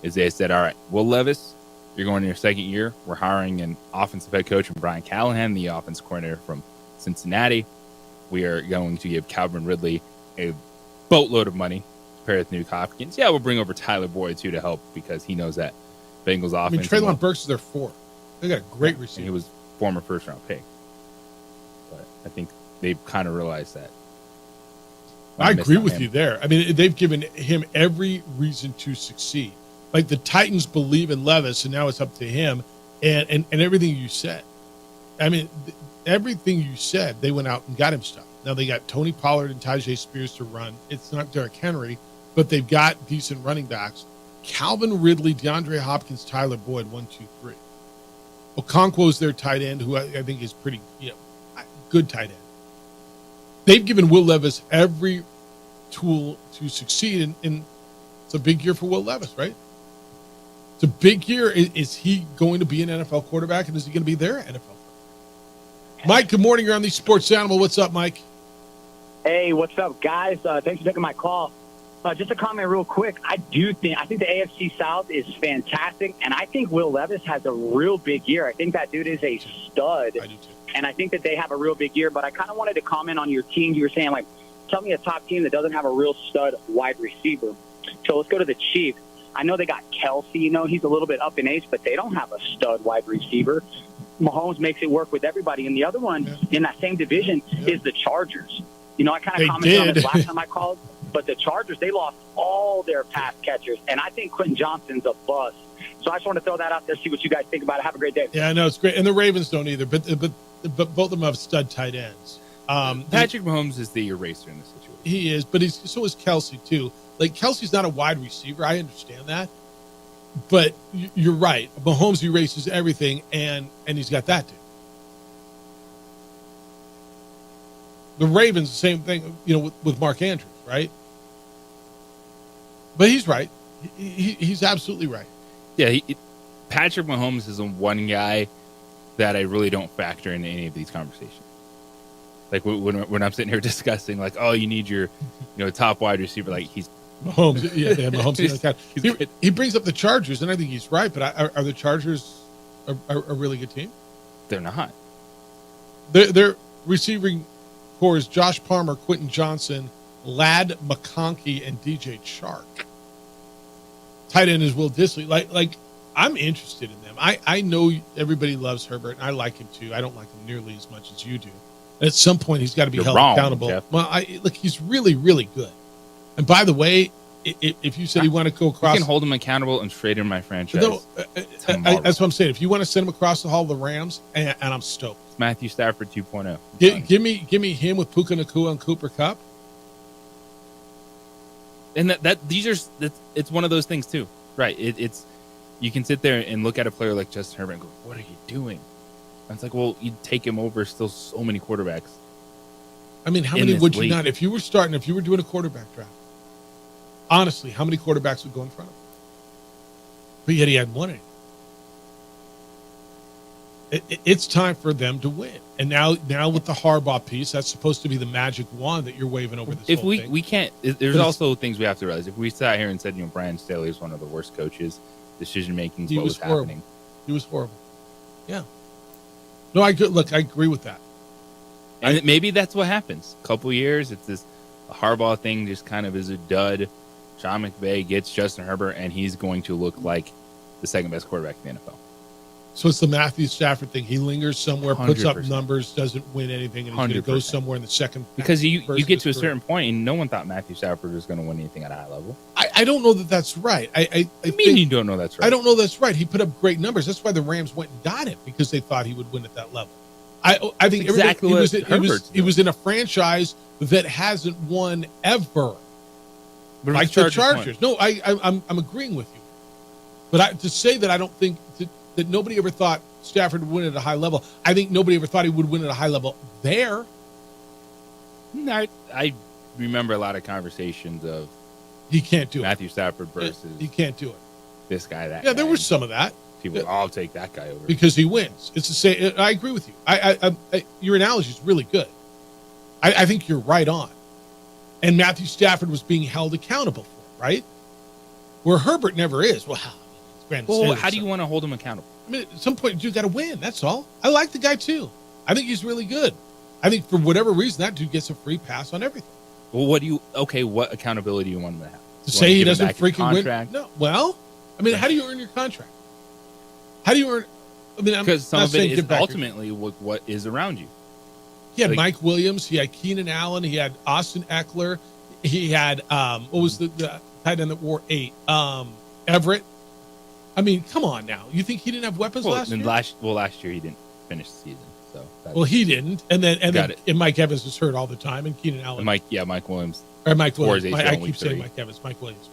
Is they said, all right, Will Levis, you're going in your second year. We're hiring an offensive head coach from Brian Callahan, the offense coordinator from Cincinnati. We are going to give Calvin Ridley a boatload of money to pair with Nuke Hopkins. Yeah, we'll bring over Tyler Boyd, too, to help, because he knows that Bengals offense. Treylon Burks is their fourth. They got a great receiver. He was former first-round pick. But I think they've kind of realized that. I agree with you there. I mean, they've given him every reason to succeed. Like, the Titans believe in Levis, and now it's up to him. And everything you said. I mean, everything you said, they went out and got him stuff. Now they got Tony Pollard and Tajay Spears to run. It's not Derrick Henry, but they've got decent running backs. Calvin Ridley, DeAndre Hopkins, Tyler Boyd, 1, 2, 3. Okonkwo's their tight end, who I think is pretty good tight end. They've given Will Levis every tool to succeed, and it's a big year for Will Levis, right? It's a big year. Is he going to be an NFL quarterback, and is he going to be their NFL quarterback? Mike, good morning. You're on the Sports Animal. What's up, Mike? Hey, what's up, guys? Thanks for taking my call. Just a comment real quick. I think the AFC South is fantastic, and I think Will Levis has a real big year. I think that dude is a stud. I do too. And I think that they have a real big year, but I kind of wanted to comment on your team. You were saying, tell me a top team that doesn't have a real stud wide receiver. So let's go to the Chiefs. I know they got Kelsey. He's a little bit up in age, but they don't have a stud wide receiver. Mahomes makes it work with everybody. And the other one in that same division is the Chargers. I kind of commented on this last time I called, but the Chargers, they lost all their pass catchers, and I think Quentin Johnston's a bust. So I just want to throw that out there, see what you guys think about it. Have a great day. Yeah, I know, it's great. And the Ravens don't either, but both of them have stud tight ends. Patrick Mahomes is the eraser in this situation. He is, but so is Kelsey, too. Like, Kelsey's not a wide receiver. I understand that. But you're right. Mahomes erases everything, and he's got that, dude. The Ravens, the same thing, with Mark Andrews, right? But he's right. He's absolutely right. Yeah, Patrick Mahomes is the one guy that I really don't factor into any of these conversations. Like when I'm sitting here discussing, you need your, top wide receiver. Like he's Mahomes. Yeah, Mahomes. He brings up the Chargers, and I think he's right. But are the Chargers a really good team? They're not. Their receiving core is Josh Palmer, Quentin Johnson, Ladd McConkey, and DJ Chark. Tight end is Will Dissly. Like I'm interested in them. I know everybody loves Herbert, and I like him too. I don't like him nearly as much as you do. At some point, he's got to be held accountable. Jeff. Well, he's really, really good. And by the way, if you said you want to go across, you can hold him accountable and trade him my franchise. No, that's what I'm saying. If you want to send him across the hall of the Rams, and I'm stoked. It's Matthew Stafford 2.0. Give me him with Puka Nacua and Cooper Kupp. And it's one of those things too, right? It's you can sit there and look at a player like Justin Herbert and go, "What are you doing?" And it's like, well, you'd take him over still so many quarterbacks. I mean, how many would you not? If you were doing a quarterback draft, honestly, how many quarterbacks would go in front of him? But yet he hadn't won it. It's time for them to win. And now with the Harbaugh piece, that's supposed to be the magic wand that you're waving over this whole thing. We can't, there's also things we have to realize. If we sat here and said, Brandon Staley is one of the worst coaches, decision-making is what was happening. He was horrible. Yeah. No, I agree with that. And maybe that's what happens. A couple years, it's this Harbaugh thing just kind of is a dud. Sean McVay gets Justin Herbert, and he's going to look like the second best quarterback in the NFL. So it's the Matthew Stafford thing. He lingers somewhere, 100%. Puts up numbers, doesn't win anything, and he's going to go somewhere in the second. Because you get to a certain point, and no one thought Matthew Stafford was going to win anything at a high level. I don't know that that's right. I mean you don't know that's right? I don't know that's right. He put up great numbers. That's why the Rams went and got him, because they thought he would win at that level. I think exactly he was in a franchise that hasn't won ever, but like the Chargers. No, I'm agreeing with you. But to say that I don't think that nobody ever thought Stafford would win at a high level, I think nobody ever thought he would win at a high level there. I remember a lot of conversations of he can't do Matthew Stafford versus he can't do it. This guy, that yeah, there was some of that. People, I'll take that guy over because he wins. It's the same. I agree with you. Your analogy is really good. I think you're right on. And Matthew Stafford was being held accountable for it, right? Where Herbert never is. Well, how do you want to hold him accountable? I mean, at some point, you got to win. That's all. I like the guy too. I think he's really good. I think for whatever reason, that dude gets a free pass on everything. Well, what accountability do you want him to have? To say he doesn't freaking win? No. Well, I mean, how do you earn your contract? How do you earn? I mean, because some of it is ultimately what is around you. He had Mike Williams. He had Keenan Allen. He had Austin Eckler. He had what was the tight end that wore 8? Everett. I mean, come on now. You think he didn't have weapons last year? Last year he didn't finish the season. So he didn't, and then Mike Evans is hurt all the time, and Keenan Allen. Mike Williams. Or Mike Williams. I keep saying Mike Evans. Mike Williams.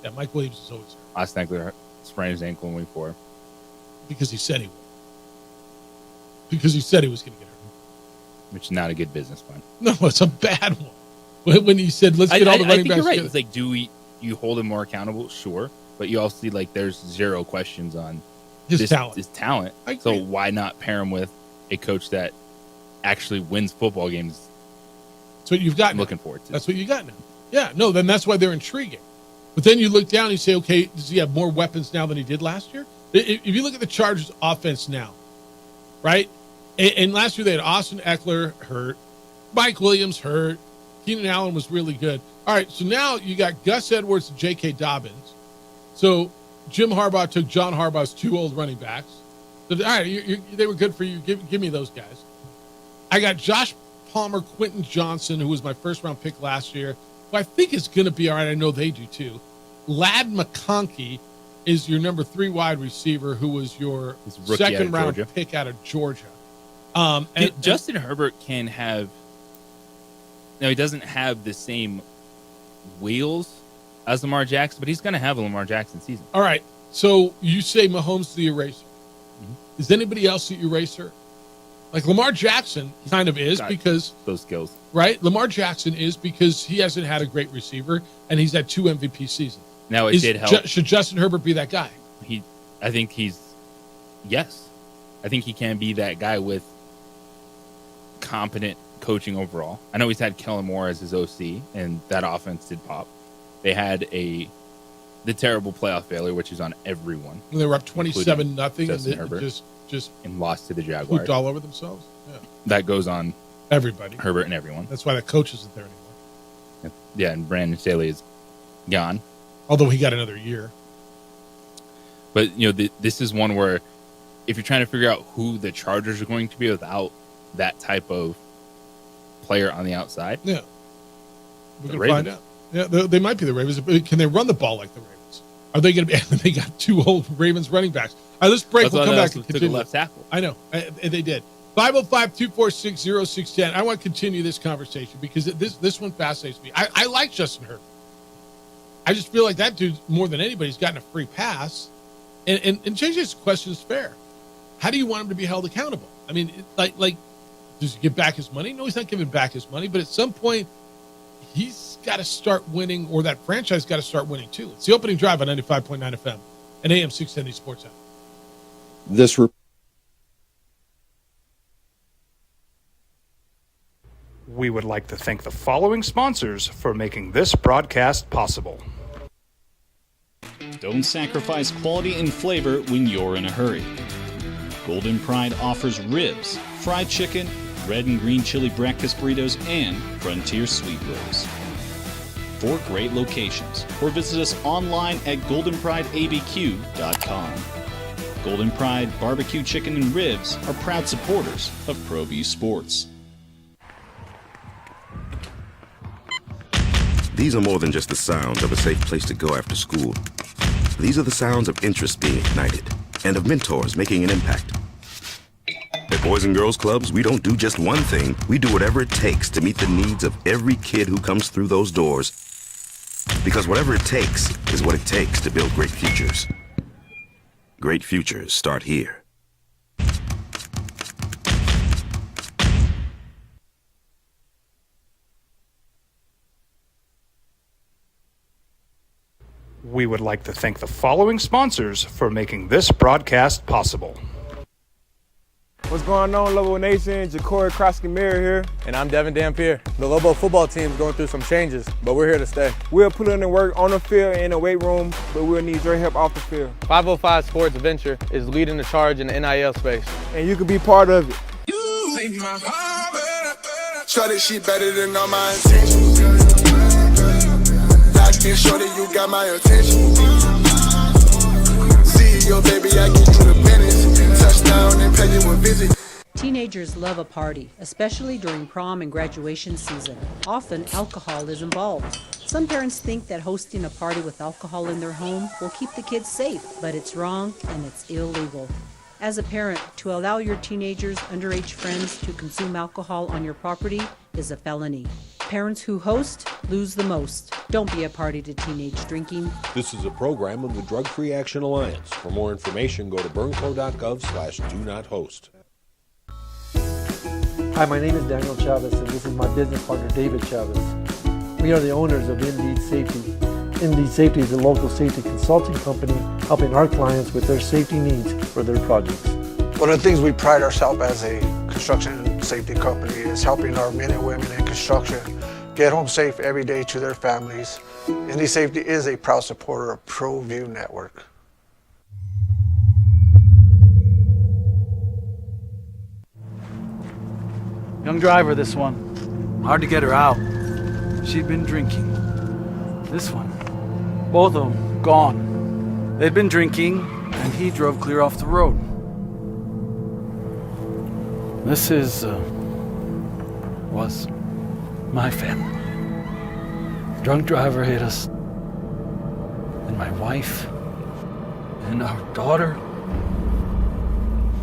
Yeah, Mike Williams is always hurt. Austin Eckler sprained his ankle in week 4. Because he said he would. Because he said he was going to get hurt. Which is not a good business plan. No, it's a bad one. When he said, let's get all the running backs you're right. together. It's like, you hold him more accountable? Sure. But you also see, there's zero questions on his talent. So why not pair him with a coach that actually wins football games? That's what you've got. Looking forward to. That's what you got now. Yeah, no, then that's why they're intriguing. But then you look down and you say, okay, does he have more weapons now than he did last year? If you look at the Chargers offense now, right? And last year they had Austin Eckler hurt, Mike Williams hurt, Keenan Allen was really good. All right, so now you got Gus Edwards and J.K. Dobbins. So Jim Harbaugh took John Harbaugh's 2 old running backs. So, all right, they were good for you. Give me those guys. I got Josh Palmer, Quentin Johnson, who was my first-round pick last year, who I think is going to be all right. I know they do too. Ladd McConkey is your number 3 wide receiver, who was your second-round pick out of Georgia. And Justin Herbert can have. Now he doesn't have the same wheels as Lamar Jackson, but he's going to have a Lamar Jackson season. All right. So you say Mahomes the eraser. Mm-hmm. Is anybody else the eraser? Like Lamar Jackson kind of is because those skills, right? Lamar Jackson is because he hasn't had a great receiver and he's had 2 MVP seasons. Now it did help. Should Justin Herbert be that guy? I think yes. I think he can be that guy with competent coaching overall. I know he's had Kellen Moore as his OC, and that offense did pop. They had the terrible playoff failure, which is on everyone. They were up 27-0, and lost to the Jaguars. Pooped all over themselves. Yeah. That goes on everybody, Herbert and everyone. That's why the coach isn't there anymore. Yeah, and Brandon Staley is gone. Although he got another year. But this is one where if you're trying to figure out who the Chargers are going to be without that type of player on the outside, yeah, we can find out. Yeah, they might be the Ravens. Can they run the ball like the Ravens? Are they going to be? They got two old Ravens running backs. All right, let's break. We'll come back and continue. Left tackle. I know. They did. 505-246-0610. I want to continue this conversation because this one fascinates me. I like Justin Herbert. I just feel like that dude, more than anybody's gotten a free pass. And JJ's question is fair. How do you want him to be held accountable? I mean, like, does he give back his money? No, he's not giving back his money. But at some point, he's got to start winning, or that franchise got to start winning too. It's the opening drive on 95.9 FM and AM 670 Sports Hour. We would like to thank the following sponsors for making this broadcast possible. Don't sacrifice quality and flavor when you're in a hurry. Golden Pride offers ribs, fried chicken, red and green chili breakfast burritos, and Frontier Sweet Rolls. 4 great locations, or visit us online at goldenprideabq.com. Golden Pride Barbecue Chicken and Ribs are proud supporters of ProView Sports. These are more than just the sounds of a safe place to go after school. These are the sounds of interest being ignited and of mentors making an impact. At Boys and Girls Clubs, we don't do just one thing. We do whatever it takes to meet the needs of every kid who comes through those doors. Because whatever it takes is what it takes to build great futures. Great futures start here. We would like to thank the following sponsors for making this broadcast possible. What's going on, Lobo Nation? Ja'Cory Krosky-Miller here. And I'm Devin Dampier. The Lobo football team is going through some changes, but we're here to stay. We'll put in the work on the field and in the weight room, but we'll need your help off the field. 505 Sports Venture is leading the charge in the NIL space. And you can be part of it. Shorty, she better than all my intentions. Locked in, shorty, you got my attention. CEO, baby, I get you the business. Touchdown and pay you a visit. Teenagers love a party, especially during prom and graduation season. Often, alcohol is involved. Some parents think that hosting a party with alcohol in their home will keep the kids safe, but it's wrong and it's illegal. As a parent, to allow your teenagers' underage friends to consume alcohol on your property is a felony. Parents who host lose the most. Don't be a party to teenage drinking. This is a program of the Drug Free Action Alliance. For more information, go to burnco.gov/do-not-host. Hi, my name is Daniel Chavez, and this is my business partner, David Chavez. We are the owners of Indeed Safety. Indeed Safety is a local safety consulting company helping our clients with their safety needs for their projects. One of the things we pride ourselves as a construction safety company is helping our men and women in construction get home safe every day to their families. Indeed Safety is a proud supporter of ProView Network. Young driver, this one. Hard to get her out. She'd been drinking. This one. Both of them gone. They'd been drinking, and he drove clear off the road. This was my family. Drunk driver hit us. And my wife and our daughter,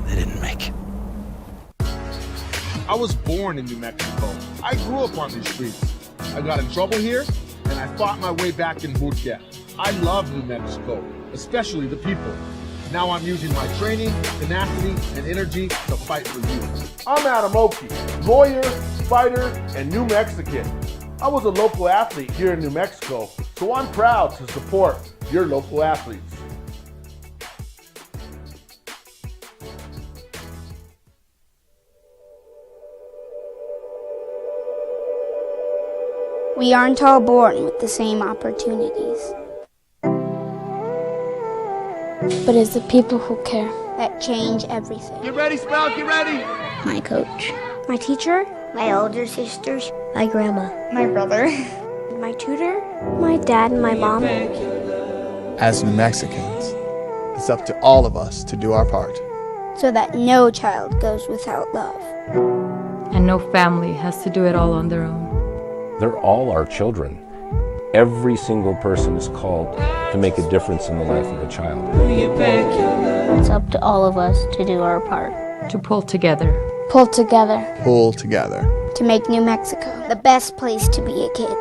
they didn't make it. I was born in New Mexico. I grew up on these streets. I got in trouble here, and I fought my way back in boot camp. I love New Mexico, especially the people. Now I'm using my training, tenacity, and energy to fight for you. I'm Adam Oki, lawyer, fighter, and New Mexican. I was a local athlete here in New Mexico, so I'm proud to support your local athletes. We aren't all born with the same opportunities. But it's the people who care that change everything. Get ready, Spell, get ready! My coach, my teacher, my older sisters, my grandma, my brother, my tutor, my dad, and my mom. As New Mexicans, it's up to all of us to do our part. So that no child goes without love. And no family has to do it all on their own. They're all our children. Every single person is called to make a difference in the life of a child. It's up to all of us to do our part. To pull together. Pull together. Pull together. To make New Mexico the best place to be a kid.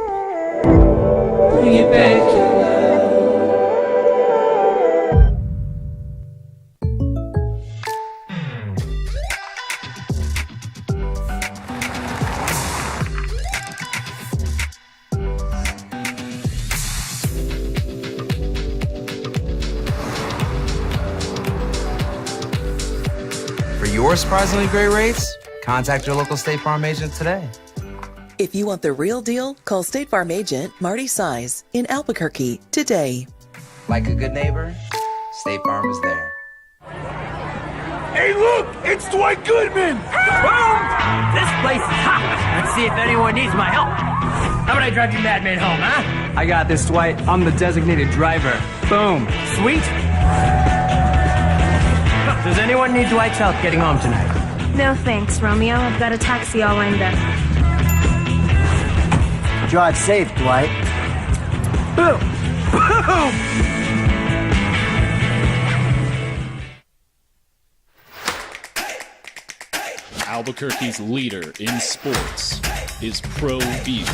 For your surprisingly great rates, contact your local State Farm agent today. If you want the real deal, call State Farm agent Marty Size in Albuquerque today. Like a good neighbor, State Farm is there. Hey, look! It's Dwight Goodman! Boom! This place is hot. Let's see if anyone needs my help. How about I drive you madman home, huh? I got this, Dwight. I'm the designated driver. Boom. Sweet. Does anyone need Dwight's help getting home tonight? No thanks, Romeo. I've got a taxi all lined up. Drive safe, Dwight. Boom! Boom! Albuquerque's leader in sports is ProView.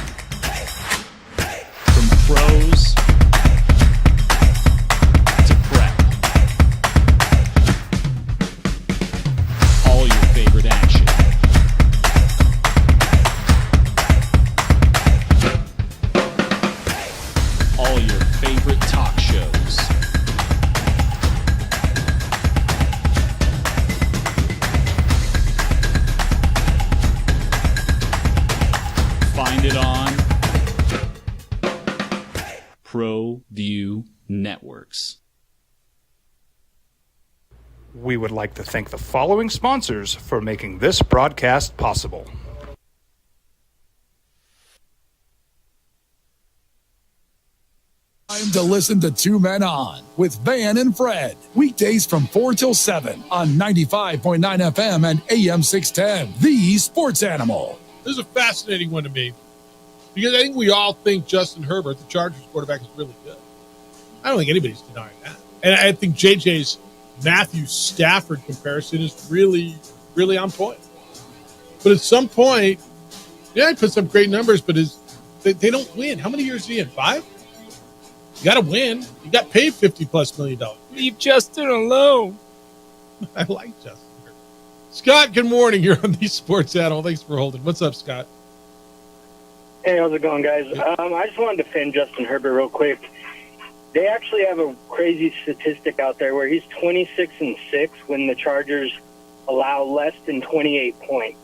From pros to prep, all your favorite action. All your favorite talk shows. Find it on ProView Networks. We would like to thank the following sponsors for making this broadcast possible. Time to listen to Two Men On with Van and Fred. Weekdays from 4 till 7 on 95.9 FM and AM 610. The Sports Animal. This is a fascinating one to me because I think we all think Justin Herbert, the Chargers quarterback, is really good. I don't think anybody's denying that. And I think JJ's Matthew Stafford comparison is really, really on point. But at some point, yeah, he puts up great numbers, but they don't win. How many years is he in? 5? You got to win. You got paid $50+ million. Leave Justin alone. I like Justin. Scott, good morning. You're on the Sports Animal. Thanks for holding. What's up, Scott? Hey, how's it going, guys? I just wanted to defend Justin Herbert real quick. They actually have a crazy statistic out there where he's 26-6 when the Chargers allow less than 28 points.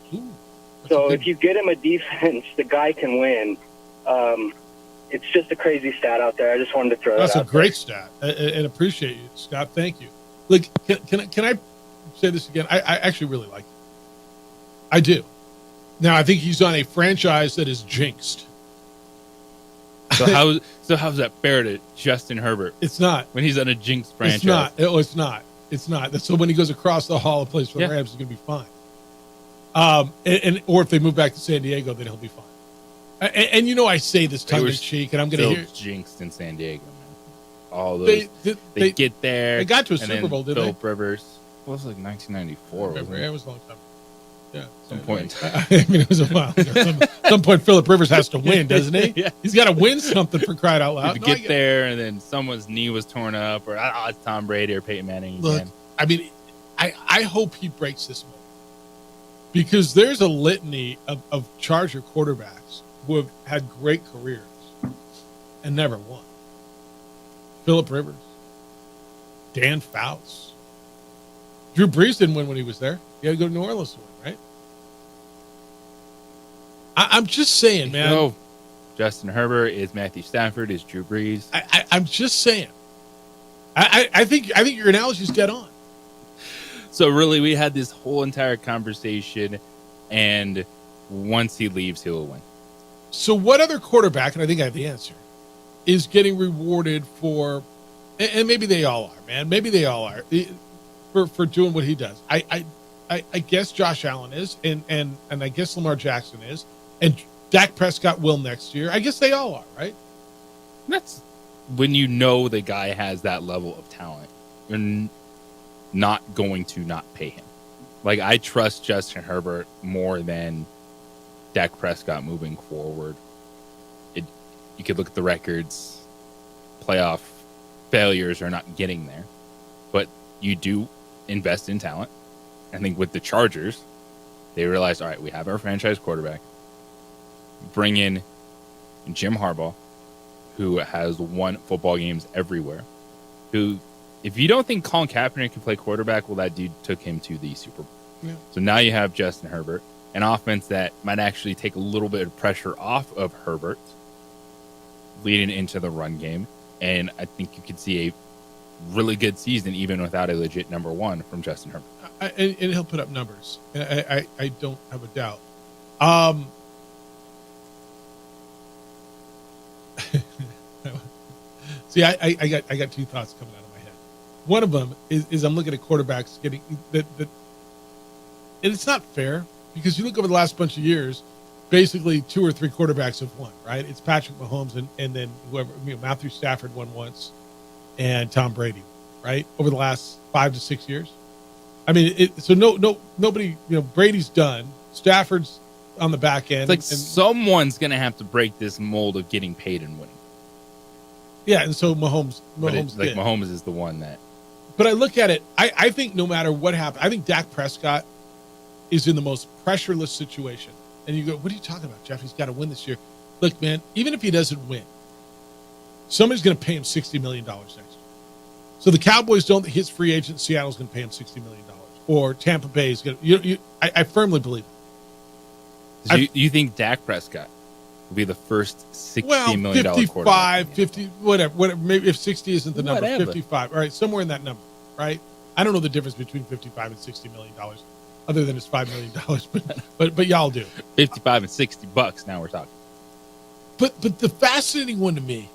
So if you get him a defense, the guy can win. It's just a crazy stat out there. I just wanted to throw that out. That's a great stat, and appreciate you, Scott. Thank you. Like, can I say this again? I actually really like it. I do. Now, I think he's on a franchise that is jinxed. So how's that fair to Justin Herbert? It's not. When he's on a jinxed franchise. It's not. It's not. It's not. So when he goes across the hall and plays for the Rams, he's going to be fine. Or if they move back to San Diego, then he'll be fine. And you know, I say this tongue in cheek, and I'm going to hear jinxed in San Diego, man. All those they get there. They got to a Super Bowl, didn't Philip Rivers. It was like 1994. Wasn't it? It was a long time. Yeah, some point. I mean, it was a while. Some point, Philip Rivers has to win, doesn't he? Yeah. He's got to win something for crying out loud. To get there, and then someone's knee was torn up, or it's Tom Brady or Peyton Manning again. Look, I mean, I hope he breaks this mold because there's a litany of Charger quarterbacks who have had great careers and never won. Philip Rivers, Dan Fouts, Drew Brees didn't win when he was there. He had to go to New Orleans to win, right? I'm just saying, man. No, Justin Herbert is Matthew Stafford is Drew Brees. I'm just saying. I think your analogy is dead on. So really, we had this whole entire conversation, and once he leaves, he will win. So what other quarterback, and I think I have the answer, is getting rewarded for, and maybe they all are, man. Maybe they all are, for doing what he does. I guess Josh Allen is, and I guess Lamar Jackson is, and Dak Prescott will next year. I guess they all are, right? That's when you know the guy has that level of talent. You're not going to not pay him. Like, I trust Justin Herbert more than Dak Prescott moving forward. You could look at the records. Playoff failures are not getting there. But you do invest in talent. I think with the Chargers, they realized, all right, we have our franchise quarterback. Bring in Jim Harbaugh, who has won football games everywhere. Who, if you don't think Colin Kaepernick can play quarterback, well, that dude took him to the Super Bowl. Yeah. So now you have Justin Herbert, an offense that might actually take a little bit of pressure off of Herbert, leading into the run game. And I think you could see a really good season even without a legit number one from Justin Herbert. And he'll put up numbers. I don't have a doubt. See, I got two thoughts coming out of my head. One of them is I'm looking at quarterbacks getting that, and it's not fair because you look over the last bunch of years, basically 2 or 3 quarterbacks have won, right? It's Patrick Mahomes and then whoever, Matthew Stafford won once, and Tom Brady, right? Over the last 5 to 6 years. I mean, nobody, Brady's done. Stafford's on the back end. It's like someone's going to have to break this mold of getting paid and winning. Yeah, and so Mahomes did. Mahomes is the one that. But I look at it, I think no matter what happens, I think Dak Prescott is in the most pressureless situation. And you go, what are you talking about, Jeff? He's got to win this year. Look, man, even if he doesn't win, somebody's going to pay him $60 million next year. So the Cowboys don't, his free agent, Seattle's going to pay him $60 million. Or Tampa Bay is going to, I firmly believe it. You think Dak Prescott will be the first $60 million 55, quarterback? 50, whatever. Maybe if 60 isn't the number, Whatever. 55. All right, somewhere in that number, right? I don't know the difference between 55 and $60 million, other than it's $5 million. But y'all do. 55 and $60 now we're talking. But the fascinating one to me,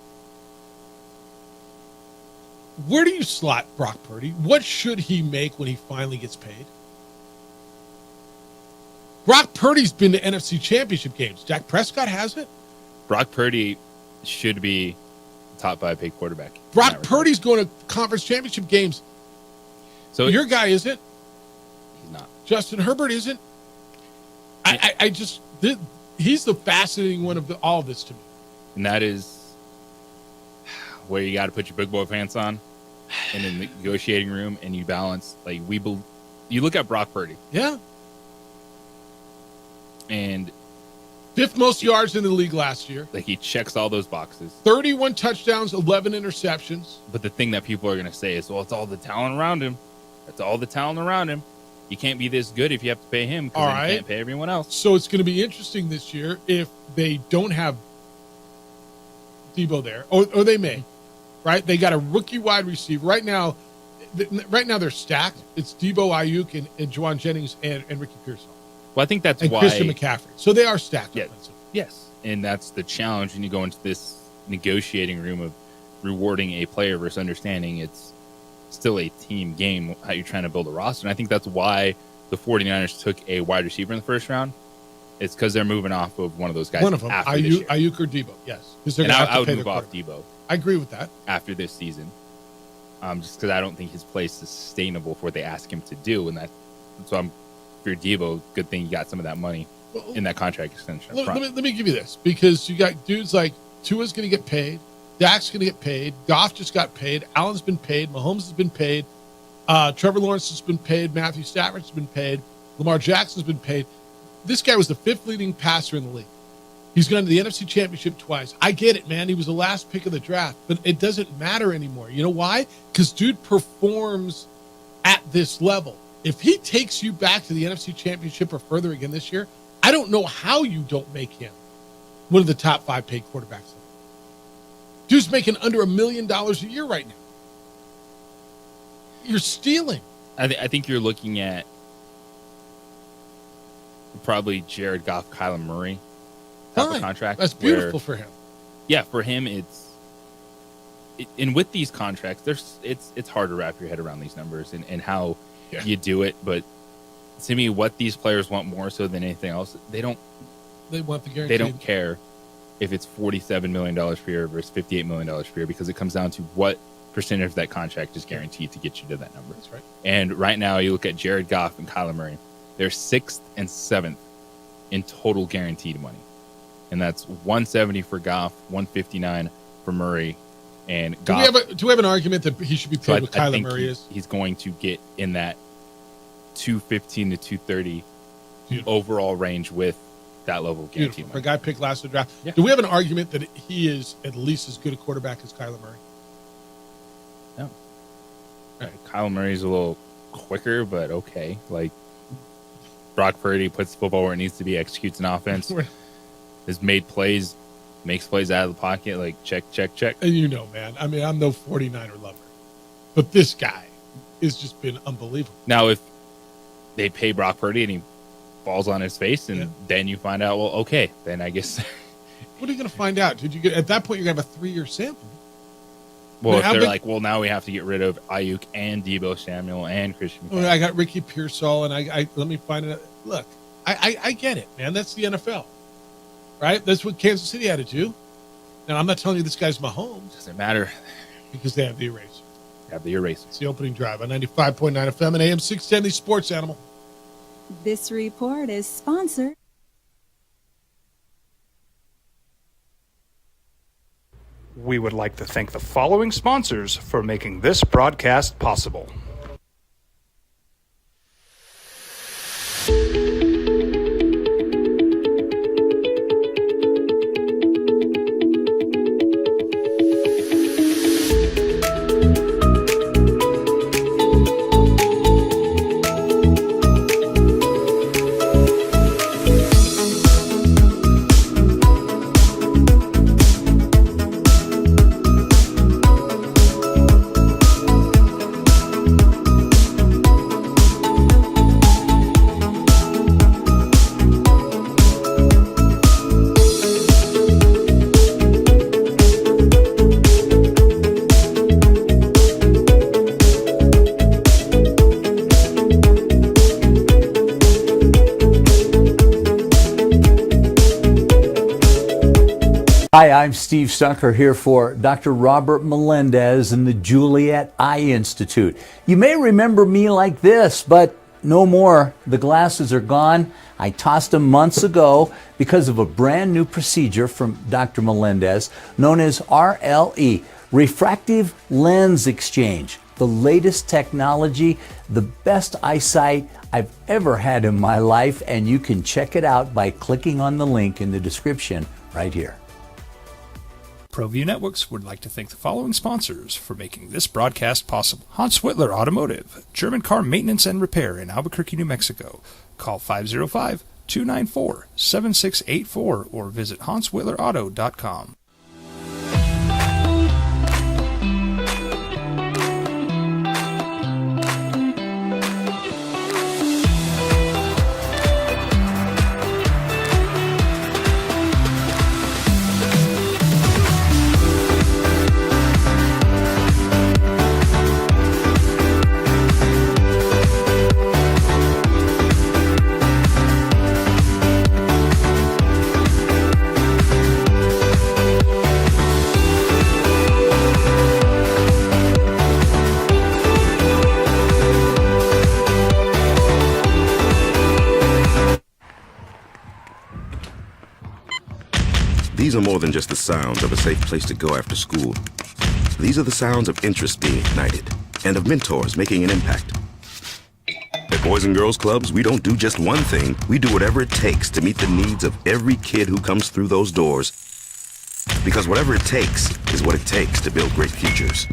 where do you slot Brock Purdy? What should he make when he finally gets paid? Brock Purdy's been to NFC Championship games. Dak Prescott hasn't. Brock Purdy should be top 5 paid quarterback. Brock Purdy's going to conference championship games. So your guy isn't. He's not. Justin Herbert isn't. He's the fascinating one of all of this to me. And that is where you got to put your big boy pants on in the negotiating room, and you balance. Like you look at Brock Purdy. Yeah. And 5th most yards in the league last year. Like, he checks all those boxes. 31 touchdowns, 11 interceptions. But the thing that people are going to say is, well, it's all the talent around him. It's all the talent around him. You can't be this good if you have to pay him because you can't pay everyone else. So it's going to be interesting this year if they don't have Debo there, or they may, right? They got a rookie wide receiver. Right now they're stacked. It's Debo, Ayuk, and Juwan Jennings and Ricky Pearsall. Well, I think that's and why Christian McCaffrey. So they are stacked. Yes. And that's the challenge when you go into this negotiating room of rewarding a player versus understanding it's still a team game, how you're trying to build a roster. And I think that's why the 49ers took a wide receiver in the first round. It's because they're moving off of one of those guys. One of them, Ayuk or Debo, yes. And I would move off Debo. I agree with that. After this season. Just because I don't think his place is sustainable for what they ask him to do. And so I'm, for Debo, good thing you got some of that money in that contract extension. Let me give you this, because you got dudes like Tua's going to get paid, Dak's going to get paid, Goff just got paid, Allen's been paid, Mahomes has been paid, Trevor Lawrence has been paid, Matthew Stafford's been paid, Lamar Jackson's been paid. This guy was the 5th leading passer in the league. He's gone to the NFC Championship twice. I get it, man. He was the last pick of the draft, but it doesn't matter anymore. You know why? Because dude performs at this level. If he takes you back to the NFC Championship or further again this year, I don't know how you don't make him one of the top 5 paid quarterbacks. Dude's making under $1 million a year right now. You're stealing. I think you're looking at probably Jared Goff, Kyler Murray type of contract. That's beautiful for him. Yeah, for him, and with these contracts, it's hard to wrap your head around these numbers and how you do it. But to me, what these players want more so than anything else, they want the guarantee. They don't care if it's $47 million per year versus $58 million per year, because it comes down to what percentage of that contract is guaranteed to get you to that number. That's right. And right now, you look at Jared Goff and Kyler Murray, they're 6th and 7th in total guaranteed money. And that's $170 for Goff, $159 for Murray. And Goff, do we have an argument that he should be paid what Kyler Murray is? He's going to get in that $215 to $230 overall range with that level of guarantee money. For a guy picked last in the draft. Yeah. Do we have an argument that he is at least as good a quarterback as Kyler Murray? No. Kyler Murray's a little quicker, but okay. Like, Brock Purdy puts the football where it needs to be, executes an offense, has made plays, makes plays out of the pocket, like check. And you know, man, I mean, I'm no 49er lover, but this guy has just been unbelievable. Now, if they pay Brock Purdy and he falls on his face, and then you find out, well, okay, then I guess. What are you going to find out? At that point, you're going to have a 3-year sample. Well, if they're like, well, now we have to get rid of Ayuk and Deebo Samuel and Christian McCaffrey. I got Ricky Pearsall, and I let me find it. Look, I get it, man. That's the NFL, right? That's what Kansas City had to do. Now, I'm not telling you this guy's Mahomes. Doesn't matter. Because they have the eraser. It's the opening drive on 95.9 FM and AM 610, the Sports Animal. This report is sponsored. We would like to thank the following sponsors for making this broadcast possible. Hi, I'm Steve Stucker here for Dr. Robert Melendez and the Juliet Eye Institute. You may remember me like this, but no more. The glasses are gone. I tossed them months ago because of a brand new procedure from Dr. Melendez known as RLE, Refractive Lens Exchange. The latest technology, the best eyesight I've ever had in my life, and you can check it out by clicking on the link in the description right here. ProView Networks would like to thank the following sponsors for making this broadcast possible. Hans Whitler Automotive, German car maintenance and repair in Albuquerque, New Mexico. Call 505-294-7684 or visit HansWhitlerAuto.com. These are more than just the sounds of a safe place to go after school. These are the sounds of interest being ignited and of mentors making an impact. At Boys and Girls Clubs, we don't do just one thing. We do whatever it takes to meet the needs of every kid who comes through those doors. Because whatever it takes is what it takes to build great futures.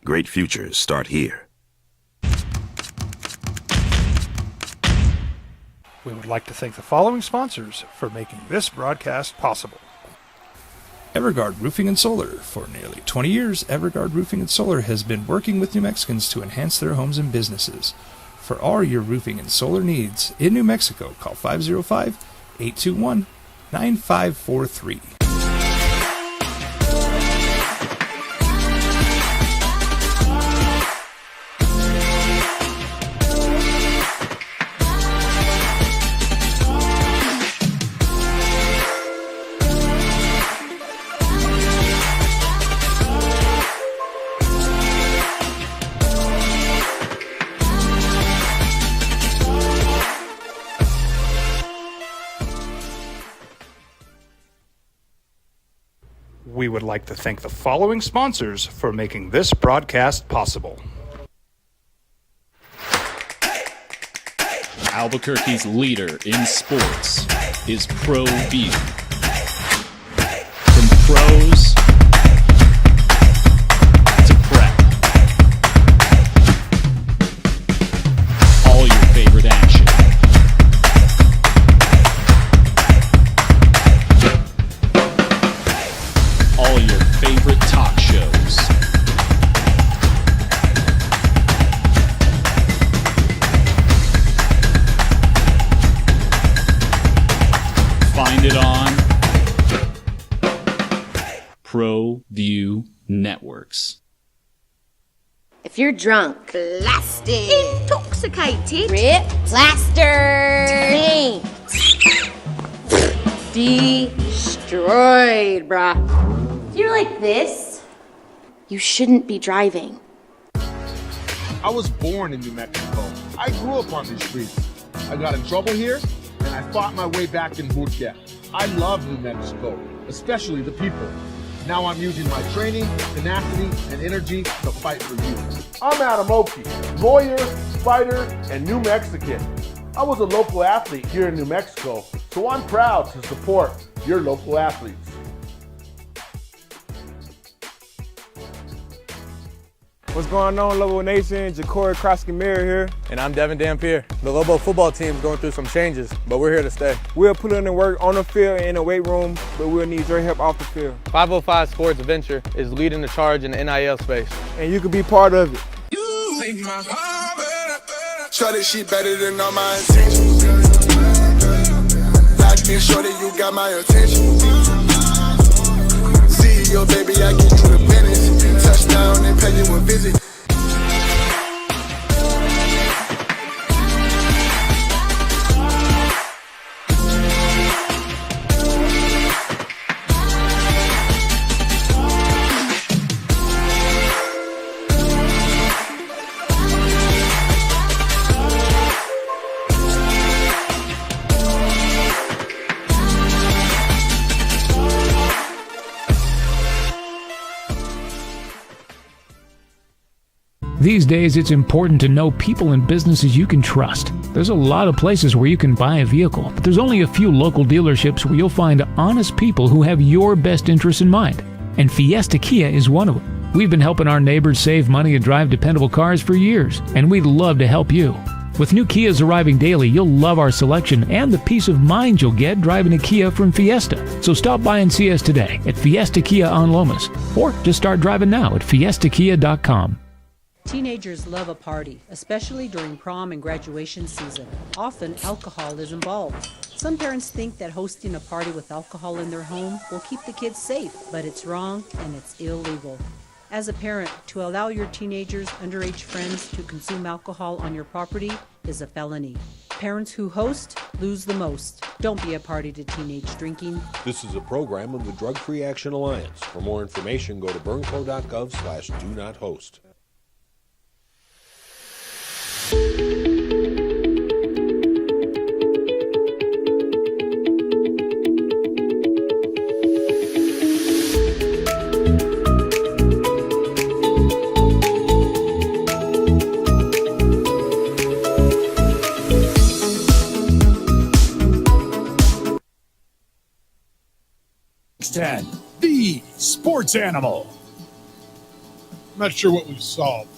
Great futures start here. We would like to thank the following sponsors for making this broadcast possible. Evergard Roofing and Solar. For nearly 20 years, Evergard Roofing and Solar has been working with New Mexicans to enhance their homes and businesses. For all your roofing and solar needs in New Mexico, call 505-821-9543. would like to thank the following sponsors for making this broadcast possible. Albuquerque's leader in sports is ProView. From pros to prep, all your favorite action. All your favorite talk shows. Find it on ProView Networks. If you're drunk, blasted, intoxicated, rip, plastered, destroyed, bruh. If you're like this, you shouldn't be driving. I was born in New Mexico. I grew up on these streets. I got in trouble here, and I fought my way back in boot camp. I love New Mexico, especially the people. Now I'm using my training, tenacity, and energy to fight for you. I'm Adam Oki, lawyer, fighter, and New Mexican. I was a local athlete here in New Mexico, so I'm proud to support your local athletes. What's going on, Lobo Nation? Ja'Cory Krosky-Mirror here. And I'm Devin Dampier. The Lobo football team is going through some changes, but we're here to stay. We'll put in the work on the field and in the weight room, but we'll need your help off the field. 505 Sports Venture is leading the charge in the NIL space. And you can be part of it. Shorty, she better than all my intentions. Locked in, shorty, you got my attention. CEO, baby, I get you the business. Touchdown and pay you a visit. These days, it's important to know people and businesses you can trust. There's a lot of places where you can buy a vehicle, but there's only a few local dealerships where you'll find honest people who have your best interests in mind. And Fiesta Kia is one of them. We've been helping our neighbors save money and drive dependable cars for years, and we'd love to help you. With new Kias arriving daily, you'll love our selection and the peace of mind you'll get driving a Kia from Fiesta. So stop by and see us today at Fiesta Kia on Lomas, or just start driving now at fiestakia.com. Teenagers love a party, especially during prom and graduation season. Often, alcohol is involved. Some parents think that hosting a party with alcohol in their home will keep the kids safe, but it's wrong and it's illegal. As a parent, to allow your teenagers' underage friends to consume alcohol on your property is a felony. Parents who host lose the most. Don't be a party to teenage drinking. This is a program of the Drug Free Action Alliance. For more information, go to burnco.gov/do-not-host. The Sports Animal. I'm not sure what we've solved,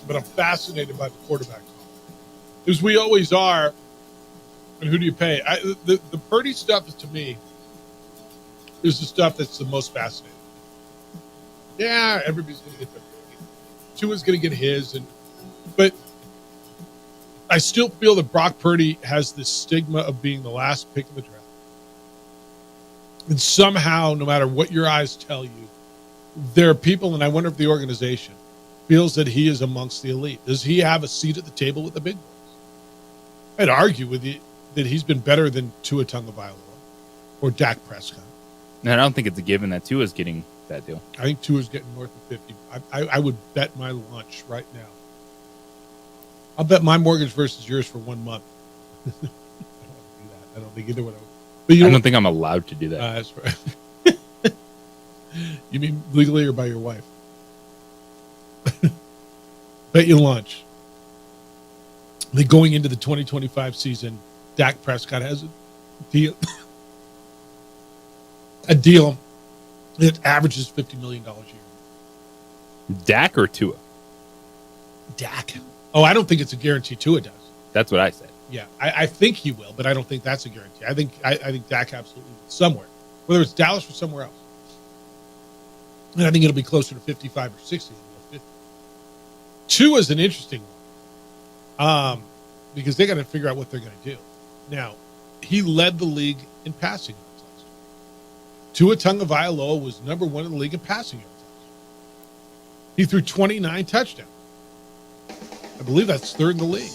but I'm fascinated by the quarterback call. As we always are. And who do you pay? The Purdy stuff is, to me, is the stuff that's the most fascinating. Yeah, everybody's going to get their Purdy. Tua's going to get his, but I still feel that Brock Purdy has this stigma of being the last pick of the draft. And somehow, no matter what your eyes tell you, there are people, and I wonder if the organization feels that he is amongst the elite. Does he have a seat at the table with the big boys? I'd argue with you that he's been better than Tua Tagovailoa or Dak Prescott. No, I don't think it's a given that Tua's getting that deal. I think Tua's getting north of 50. I would bet my lunch right now. I'll bet my mortgage versus yours for 1 month. I don't want to do that. I don't think either one of them. But I don't think I'm allowed to do that. That's right. You mean legally or by your wife? Bet you lunch. Then going into the 2025 season, Dak Prescott has a deal. A deal that averages $50 million a year. Dak or Tua? Dak. Oh, I don't think it's a guarantee Tua does. That's what I said. Yeah, I think he will, but I don't think that's a guarantee. I think Dak absolutely will somewhere, whether it's Dallas or somewhere else. And I think it'll be closer to 55 or 60 than 50. Tua is an interesting one because they got to figure out what they're going to do. Now, he led the league in passing yards last year. Tua Tagovailoa was number 1 in the league in passing yards last year. He threw 29 touchdowns. I believe that's 3rd in the league.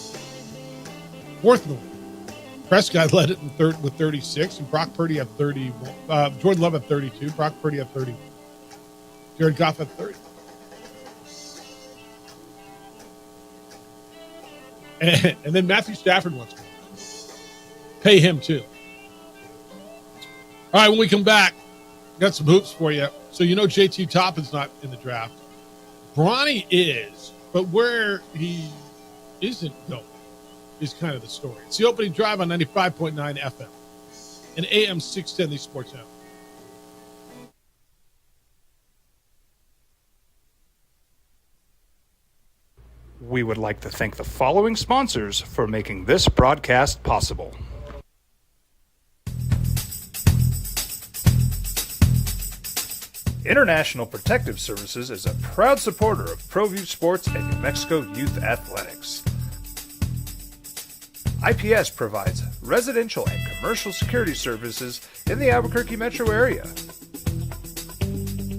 4th in the league. Prescott led it in third with 36, and Brock Purdy had 31. Jordan Love had 32. Brock Purdy had 31. Jared Goff had 30. And then Matthew Stafford wants to pay him too. All right, when we come back, got some hoops for you. So you know JT Toppin's not in the draft. Bronny is, but where he isn't going is kind of the story. It's the opening drive on 95.9 FM and AM 610, the Sports Network. We would like to thank the following sponsors for making this broadcast possible. International Protective Services is a proud supporter of ProView Sports and New Mexico Youth Athletics. IPS provides residential and commercial security services in the Albuquerque metro area.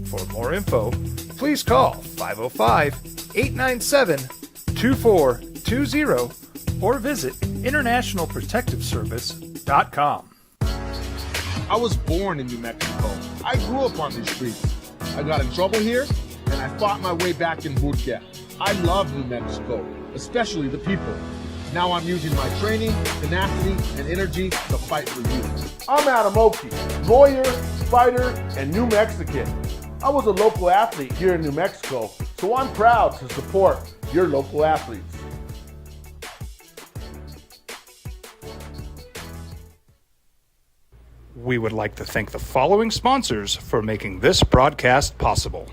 For more info, please call 505-897-2420 or visit internationalprotectiveservice.com. I was born in New Mexico. I grew up on these streets. I got in trouble here, and I fought my way back in boot camp. I love New Mexico, especially the people. Now I'm using my training, tenacity, and energy to fight for you. I'm Adam Oki, lawyer, fighter, and New Mexican. I was a local athlete here in New Mexico, so I'm proud to support your local athletes. We would like to thank the following sponsors for making this broadcast possible.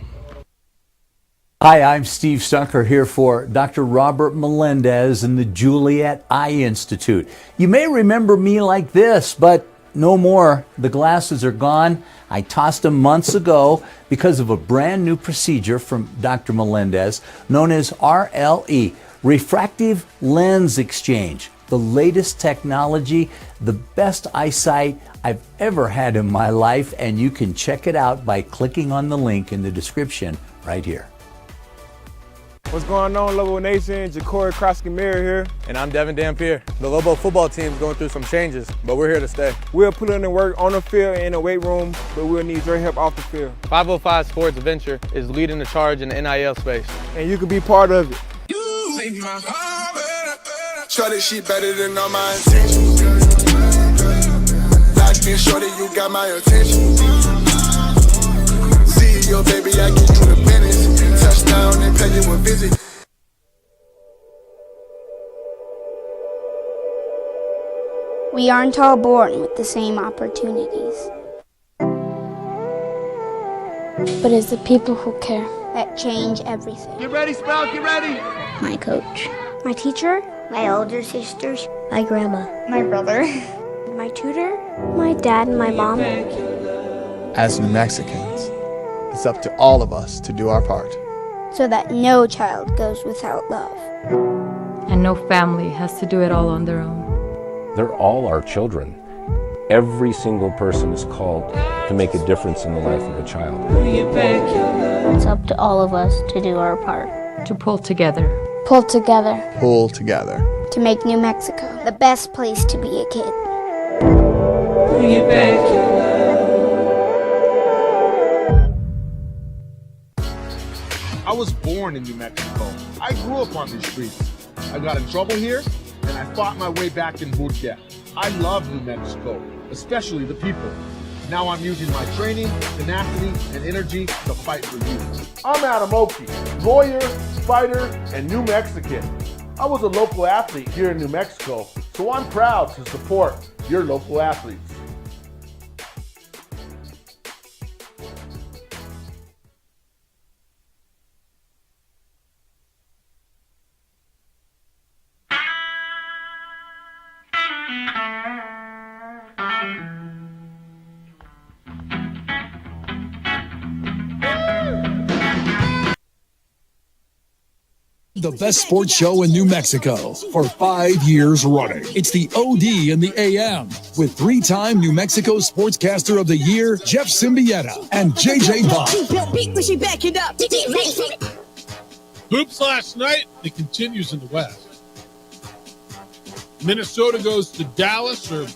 Hi, I'm Steve Stucker here for Dr. Robert Melendez and the Juliet Eye Institute. You may remember me like this, but no more. The glasses are gone. I tossed them months ago because of a brand new procedure from Dr. Melendez known as RLE, Refractive Lens Exchange. The latest technology, the best eyesight I've ever had in my life, and you can check it out by clicking on the link in the description right here. What's going on, Lobo Nation? Ja'Cory Krosky-Miller here. And I'm Devin Dampier. The Lobo football team is going through some changes, but we're here to stay. We'll put in the work on the field and in the weight room, but we'll need your help off the field. 505 Sports Venture is leading the charge in the NIL space. And you can be part of it. Shorty, she better than all my intentions. Locked in, shorty, you got my attention. See your baby, I get you the business. Touchdown and pay you a visit. We aren't all born with the same opportunities. But it's the people who care that change everything. Get ready, Sprout, get ready. My coach, my teacher, my older sisters, my grandma, my brother, my tutor, my dad, and my mom. As New Mexicans, it's up to all of us to do our part. So that no child goes without love. And no family has to do it all on their own. They're all our children. Every single person is called to make a difference in the life of a child. It's up to all of us to do our part. To pull together. Pull together. Pull together. To make New Mexico the best place to be a kid. I was born in New Mexico. I grew up on these streets. I got in trouble here, and I fought my way back in boot camp. I love New Mexico, especially the people. Now I'm using my training, tenacity, and energy to fight for you. I'm Adam Oki, lawyer, fighter, and New Mexican. I was a local athlete here in New Mexico, so I'm proud to support your local athletes. The best sports show in New Mexico for 5 years running. It's the OD in the AM with 3-time New Mexico Sportscaster of the Year, Jeff Symbieta and JJ Bond. Hoops last night. It continues in the West. Minnesota goes to Dallas, or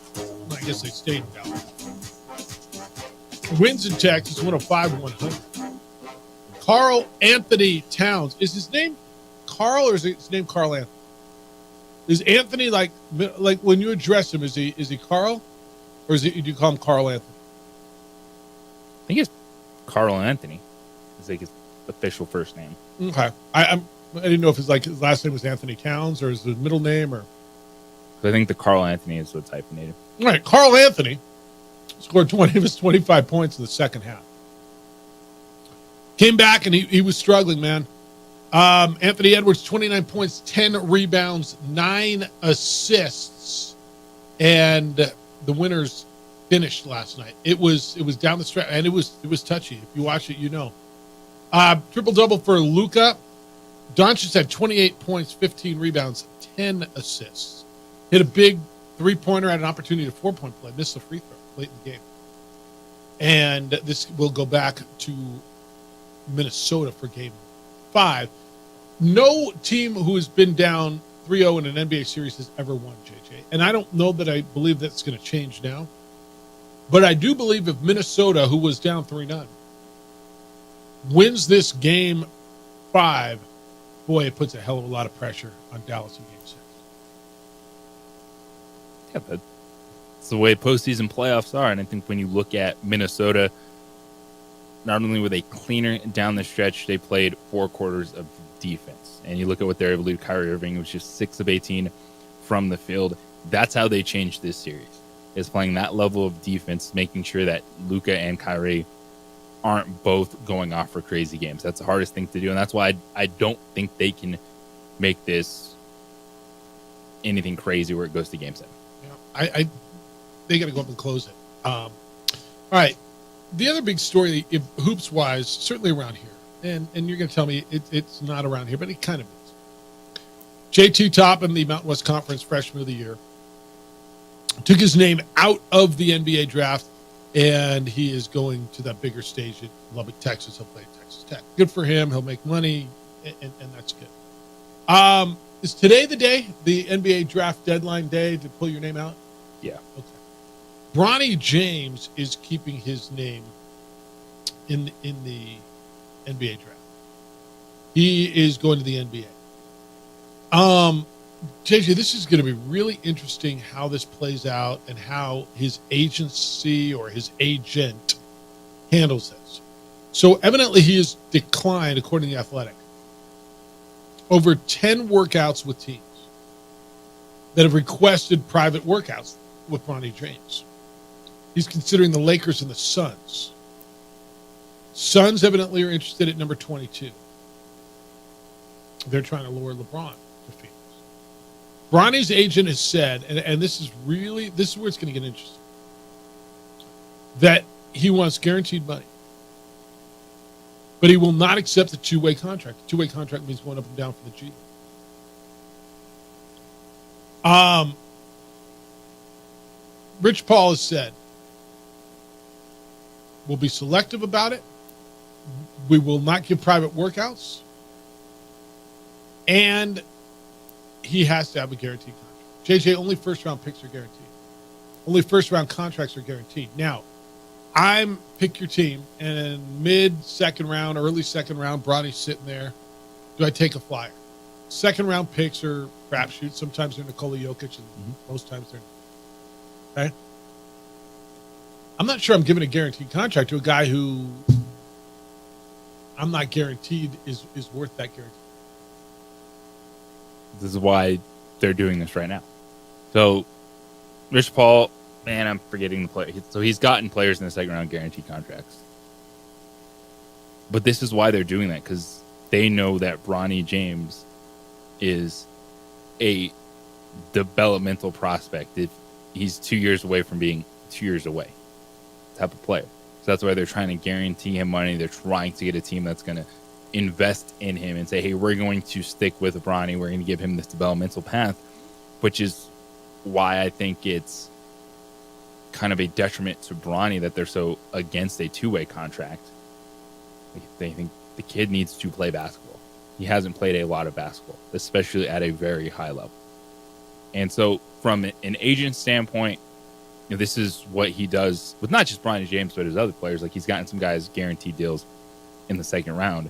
I guess they stayed in Dallas. Wins in Texas, 105-100. Carl Anthony Towns. Is his name Carl, or is his name Carl Anthony? Is Anthony like when you address him, is he Carl, or do you call him Carl Anthony? I think it's Carl Anthony. It's like his official first name. Okay, I didn't know if his last name was Anthony Towns or his middle name, or. I think the Carl Anthony is what's hyphenated. All right, Carl Anthony scored 20 of his 25 points in the second half. Came back and he was struggling, man. Anthony Edwards, 29 points, 10 rebounds, 9 assists, and the Winners finished last night. It was down the stretch, and it was touchy. If you watch it, you know. Triple double for Luka. Doncic had 28 points, 15 rebounds, 10 assists. Hit a big three-pointer, had an opportunity to 4-point play, missed the free throw late in the game. And this will go back to Minnesota for game 5. No team who has been down 3-0 in an NBA series has ever won, JJ. And I don't know that I believe that's going to change now. But I do believe if Minnesota, who was down 3-0, wins this game 5, boy, it puts a hell of a lot of pressure on Dallas in game 6. Yeah, but it's the way postseason playoffs are. And I think when you look at Minnesota, not only were they cleaner down the stretch, they played 4 quarters of defense. And you look at what they're able to do. Kyrie Irving was just 6 of 18 from the field. That's how they changed this series, is playing that level of defense, making sure that Luka and Kyrie aren't both going off for crazy games. That's the hardest thing to do. And that's why I don't think they can make this anything crazy where it goes to game 7. Yeah, they got to go up and close it. All right. The other big story, if hoops-wise, certainly around here, and you're going to tell me it's not around here, but it kind of is. JT Toppin, the Mountain West Conference Freshman of the Year, took his name out of the NBA draft, and he is going to that bigger stage in Lubbock, Texas. He'll play at Texas Tech. Good for him. He'll make money, and that's good. Is today the day, the NBA draft deadline day, to pull your name out? Yeah. Okay. Bronny James is keeping his name in the NBA draft. He is going to the NBA. JJ, this is going to be really interesting how this plays out and how his agency or his agent handles this. So evidently he has declined, according to The Athletic, over 10 workouts with teams that have requested private workouts with Bronny James. He's considering the Lakers and the Suns. Suns evidently are interested at number 22. They're trying to lure LeBron to Phoenix. Bronny's agent has said, and this is where it's going to get interesting, that he wants guaranteed money. But he will not accept a two-way contract. A two-way contract means going up and down for the G. Rich Paul has said, we'll be selective about it. We will not give private workouts. And he has to have a guaranteed contract. JJ, only first-round picks are guaranteed. Only first-round contracts are guaranteed. Now, I'm pick your team, and mid-second round, early second round, Bronny's sitting there. Do I take a flyer? Second-round picks are crapshoots. Sometimes they're Nikola Jokic, and most times they're not. I'm not sure I'm giving a guaranteed contract to a guy who I'm not guaranteed is worth that guarantee. This is why they're doing this right now. So, Rich Paul, man, I'm forgetting the player. So he's gotten players in the second round guaranteed contracts. But this is why they're doing that, because they know that Bronny James is a developmental prospect. If he's 2 years away from being 2 years away type of player. So that's why they're trying to guarantee him money. They're trying to get a team that's going to invest in him and say, hey, we're going to stick with Bronny. We're going to give him this developmental path, which is why I think it's kind of a detriment to Bronny that they're so against a two-way contract. They think the kid needs to play basketball. He hasn't played a lot of basketball, especially at a very high level. And so from an agent standpoint, this is what he does with not just Bronny James, but his other players. Like, he's gotten some guys guaranteed deals in the second round.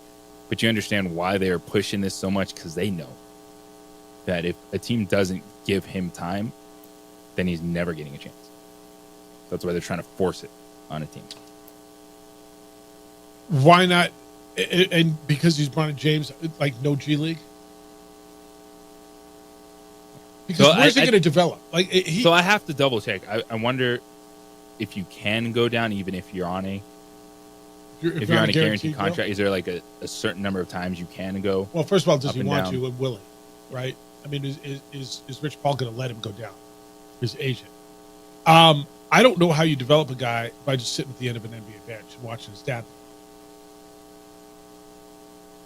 But you understand why they are pushing this so much, because they know that if a team doesn't give him time, then he's never getting a chance. That's why they're trying to force it on a team. Why not? And because he's Bronny James, like, no G League? Because So where's he going to develop? So I have to double check. I wonder if you can go down even if you're on a if you're on a guaranteed contract. Is there like a certain number of times you can go? Well, first of all, does he want down? to and will he? Right? I mean, is Rich Paul going to let him go down? His agent. I don't know how you develop a guy by just sitting at the end of an NBA bench and watching his dad.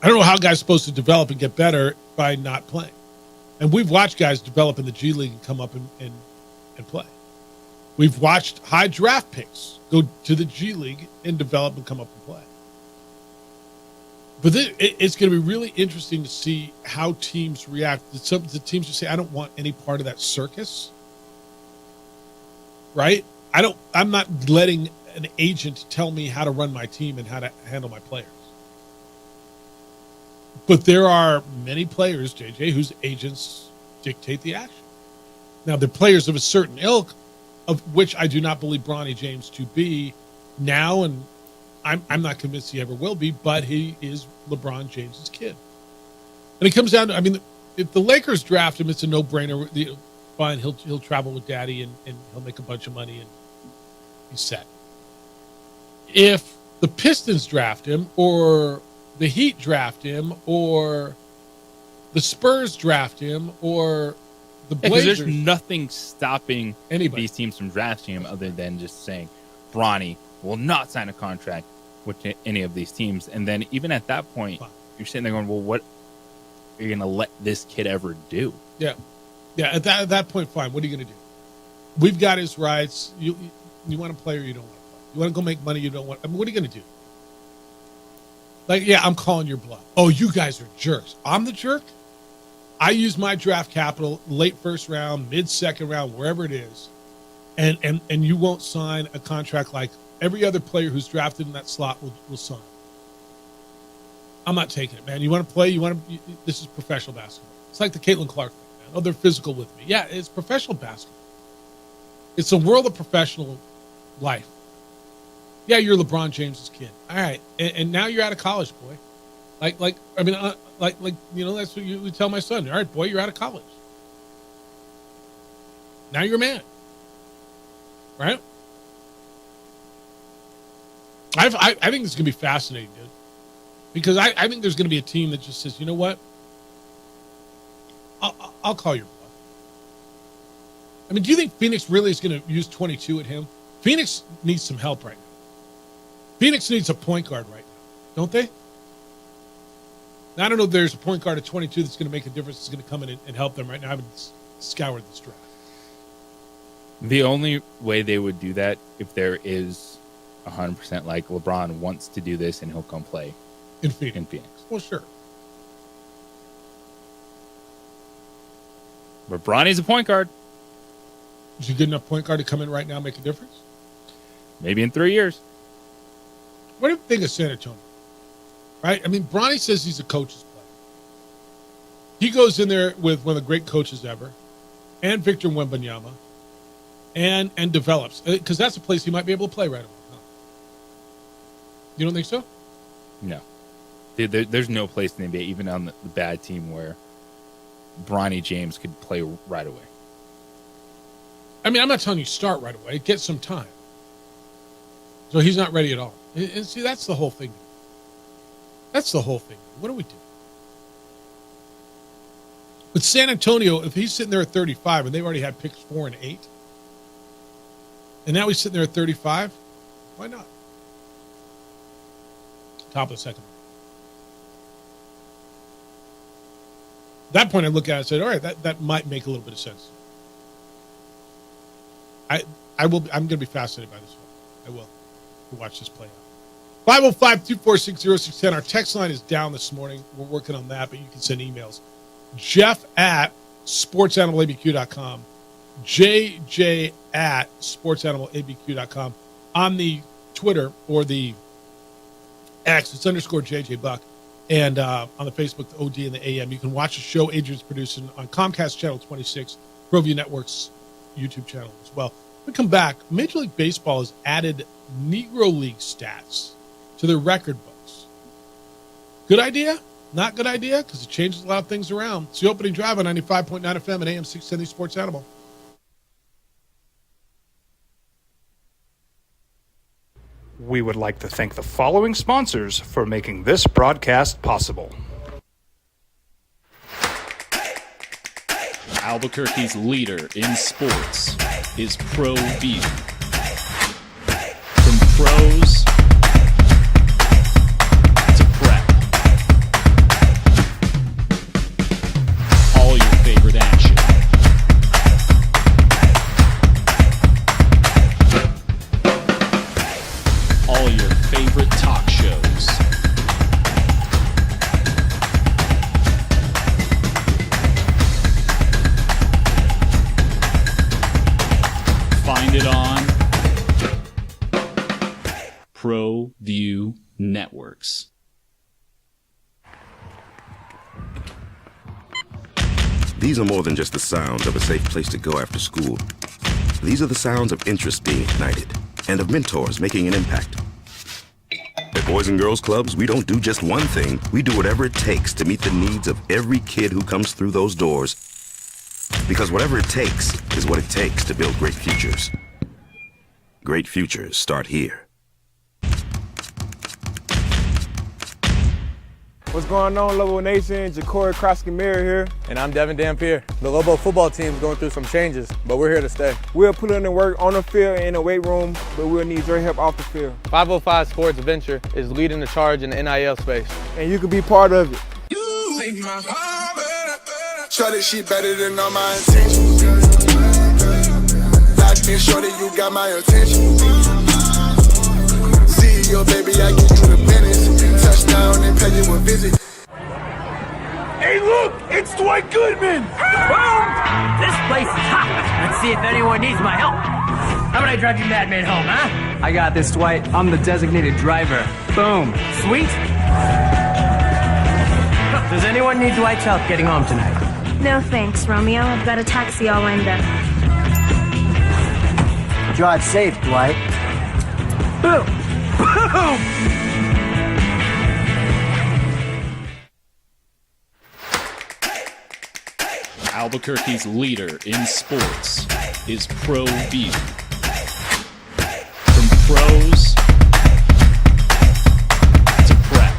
I don't know how a guy's supposed to develop and get better by not playing. And we've watched guys develop in the G League and come up and play. We've watched high draft picks go to the G League and develop and come up and play. But it's going to be really interesting to see how teams react. Some of the teams just say, I don't want any part of that circus. Right? I'm not letting an agent tell me how to run my team and how to handle my players. But there are many players, JJ, whose agents dictate the action. Now, they're players of a certain ilk, of which I do not believe Bronny James to be now, and I'm not convinced he ever will be, but he is LeBron James's kid. And it comes down to, I mean, if the Lakers draft him, it's a no-brainer. Fine, he'll travel with daddy and he'll make a bunch of money and he's set. If the Pistons draft him, or the Heat draft him, or the Spurs draft him, or the Blazers. There's nothing stopping anybody, these teams from drafting him other than just saying Bronny will not sign a contract with any of these teams. And then even at that point, you're sitting there going, well, what are you going to let this kid ever do? Yeah. Yeah, at that point, fine. What are you going to do? We've got his rights. You want to play or you don't want to play. You want to go make money, you don't want. I mean, what are you going to do? Like, yeah, I'm calling your bluff. Oh, you guys are jerks. I'm the jerk? I use my draft capital, late first round, mid-second round, wherever it is, and you won't sign a contract like every other player who's drafted in that slot will sign. I'm not taking it, man. You want to play? This is professional basketball. It's like the Caitlin Clark thing, man. Oh, they're physical with me. Yeah, it's professional basketball. It's a world of professional life. Yeah, you're LeBron James's kid. All right, and now you're out of college, boy. Like that's what you would tell my son. All right, boy, you're out of college. Now you're a man, right? I think this is gonna be fascinating, dude, because I think there's gonna be a team that just says, you know what, I'll call your bluff. I mean, do you think Phoenix really is gonna use 22 at him? Phoenix needs some help right now. Phoenix needs a point guard right now, don't they? Now, I don't know if there's a point guard at 22 that's going to make a difference, that's going to come in and help them right now. I haven't scoured this draft. The only way they would do that if there is 100% like LeBron wants to do this and he'll come play in Phoenix. Well, sure. But Bronny's a point guard. Is he a good enough point guard to come in right now and make a difference? Maybe in 3 years. What do you think of San Antonio? Right? I mean, Bronny says he's a coach's player. He goes in there with one of the great coaches ever, and Victor Wembanyama, and develops, because that's a place he might be able to play right away. Huh? You don't think so? No. There's no place in the NBA, even on the bad team, where Bronny James could play right away. I mean, I'm not telling you start right away. Get some time. So he's not ready at all. And see, that's the whole thing. That's the whole thing. What do we do? With San Antonio, if he's sitting there at 35 and they've already had picks 4 and 8, and now he's sitting there at 35, why not? Top of the second. At that point, I look at it and say, all right, that might make a little bit of sense. I'm going to be fascinated by this one. I will. We'll watch this play out. 505-246-0610. Our text line is down this morning. We're working on that, but you can send emails. Jeff@sportsanimalabq.com. JJ@sportsanimalabq.com. On the Twitter or the X, it's _JJ Buck. And on the Facebook, the OD and the AM. You can watch the show Adrian's producing on Comcast Channel 26, ProView Network's YouTube channel as well. When we come back, Major League Baseball has added Negro League stats to their record books. Good idea? Not good idea? Because it changes a lot of things around. It's the opening drive on 95.9 FM and AM 670 Sports Animal. We would like to thank the following sponsors for making this broadcast possible. Albuquerque's leader in sports is ProView. From pros to prep, all your favorite action. All your favorite talk shows. Find it on ProView Networks. These are more than just the sounds of a safe place to go after school. These are the sounds of interest being ignited and of mentors making an impact. At Boys and Girls Clubs, we don't do just one thing. We do whatever it takes to meet the needs of every kid who comes through those doors. Because whatever it takes is what it takes to build great futures. Great futures start here. What's going on, Lobo Nation? Ja'Cory Krosky-Miller here. And I'm Devin Dampier. The Lobo football team is going through some changes, but we're here to stay. We'll put in the work on the field and in the weight room, but we'll need your help off the field. 505 Sports Venture is leading the charge in the NIL space. And you can be part of it. Shorty, she better than all my intentions. Locked in, shorty, you got my attention. CEO, baby, I give you the business. Touchdown and pay you a visit. Hey, look, it's Dwight Goodman. Boom! This place is hot. Let's see if anyone needs my help. How about I drive you madman home, huh? I got this, Dwight. I'm the designated driver. Boom. Sweet. Does anyone need Dwight's help getting home tonight? No thanks, Romeo. I've got a taxi all lined up. Drive safe, Dwight. Boom! Boom! Albuquerque's leader in sports is ProView. From pros to prep,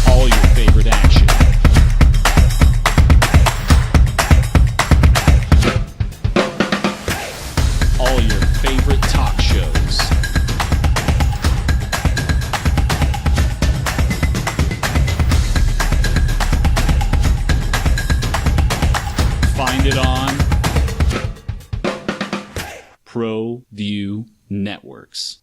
all your favorite action. All your favorite talk shows. Find it on ProView Networks.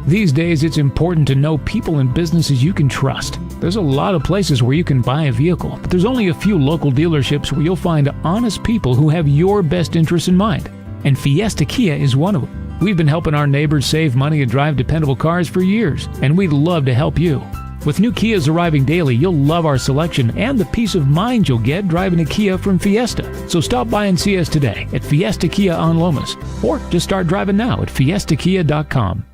These days, it's important to know people and businesses you can trust. There's a lot of places where you can buy a vehicle, but there's only a few local dealerships where you'll find honest people who have your best interests in mind. And Fiesta Kia is one of them. We've been helping our neighbors save money and drive dependable cars for years, and we'd love to help you. With new Kias arriving daily, you'll love our selection and the peace of mind you'll get driving a Kia from Fiesta. So stop by and see us today at Fiesta Kia on Lomas, or just start driving now at fiestakia.com.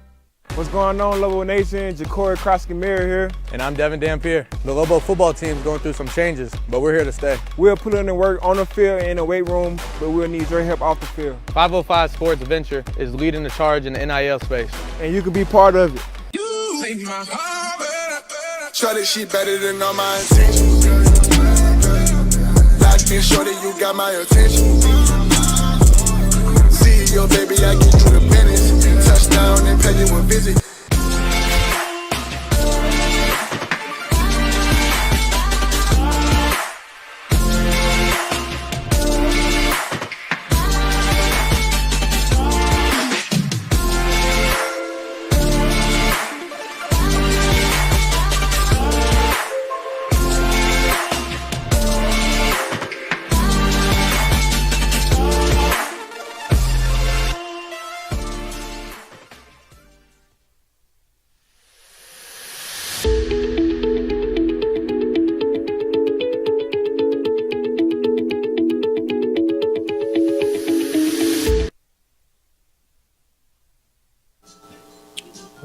What's going on, Lobo Nation? Ja'Cory Krosky-Miller here. And I'm Devin Dampier. The Lobo football team's going through some changes, but we're here to stay. We'll put in the work on the field and in the weight room, but we'll need your help off the field. 505 Sports Venture is leading the charge in the NIL space. And you can be part of it. Shorty, she better than all my intentions. Locked in, shorty, you got my attention. CEO, baby, I get you the business. Touchdown and pay you a visit.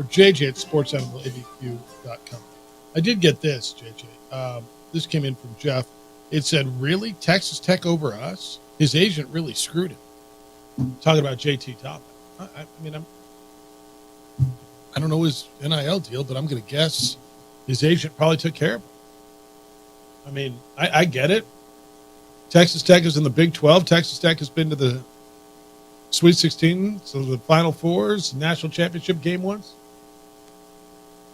JJ at sportsanimalabq.com. I did get this, JJ. This came in from Jeff. It said, really? Texas Tech over us? His agent really screwed him. Talking about JT Toppin. I don't know his NIL deal, but I'm going to guess his agent probably took care of him. I mean, I get it. Texas Tech is in the Big 12. Texas Tech has been to the Sweet 16, so the Final Fours, National Championship game once.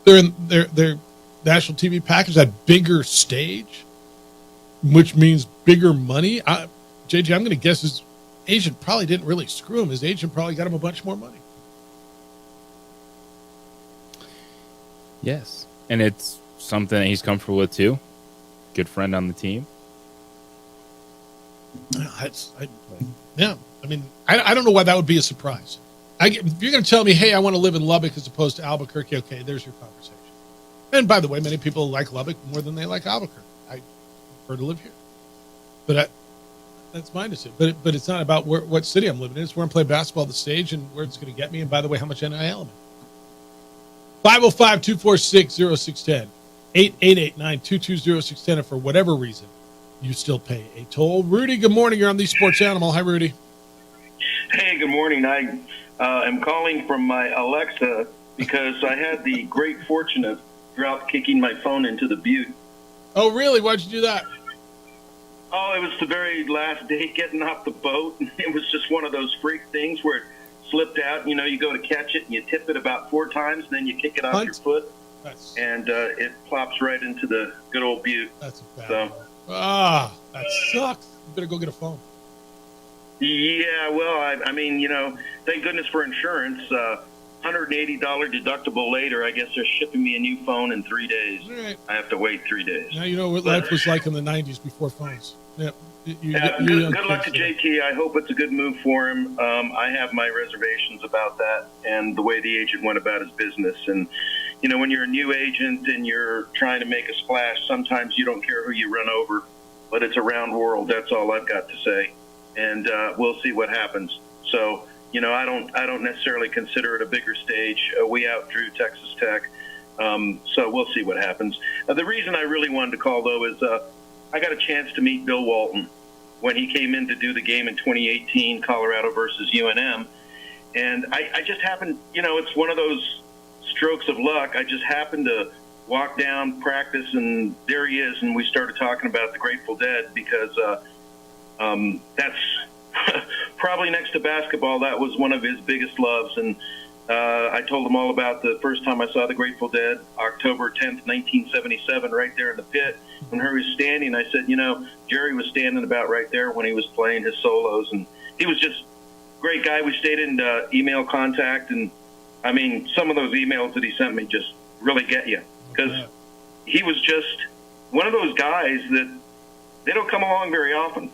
They're in their national TV package, that bigger stage, which means bigger money. JJ, I'm going to guess his agent probably didn't really screw him. His agent probably got him a bunch more money. Yes, and it's something that he's comfortable with too. Good friend on the team. Yeah, I mean, I don't know why that would be a surprise. If you're going to tell me, hey, I want to live in Lubbock as opposed to Albuquerque, okay, there's your conversation. And by the way, many people like Lubbock more than they like Albuquerque. I prefer to live here. But that's my decision. But it's not about what city I'm living in. It's where I'm playing basketball, the stage, and where it's going to get me. And by the way, how much NIL I'm in. 505-246-0610. 888-922-0610. If for whatever reason you still pay a toll. Rudy, good morning. You're on the Sports Animal. Hi, Rudy. Hey, good morning. I am calling from my Alexa because I had the great fortune of drop kicking my phone into the butte. Oh, really? Why'd you do that? Oh, it was the very last day getting off the boat. It was just one of those freak things where it slipped out. You know, you go to catch it and you tip it about 4 times, and then you kick it off your foot, and it plops right into the good old butte. That's a bad one. That sucks. You better go get a phone. Yeah, well, I mean, you know, thank goodness for insurance. $180 deductible later, I guess they're shipping me a new phone in 3 days. Right. I have to wait 3 days. Now you know what life was like in the 90s before phones. Yeah. Good luck to JT. I hope it's a good move for him. I have my reservations about that and the way the agent went about his business. And, you know, when you're a new agent and you're trying to make a splash, sometimes you don't care who you run over, but it's a round world. That's all I've got to say. And we'll see what happens. So, you know, I don't necessarily consider it a bigger stage. We outdrew Texas Tech, so we'll see what happens. The reason I really wanted to call, though, is I got a chance to meet Bill Walton when he came in to do the game in 2018, Colorado versus UNM. And I just happened, you know, it's one of those strokes of luck. I just happened to walk down, practice, and there he is, and we started talking about the Grateful Dead because that's probably next to basketball, that was one of his biggest loves. And I told him all about the first time I saw the Grateful Dead, October 10th, 1977, right there in the pit. When he was standing, I said, you know, Jerry was standing about right there when he was playing his solos. And he was just a great guy. We stayed in email contact. And, I mean, some of those emails that he sent me just really get you. Because he was just one of those guys that they don't come along very often.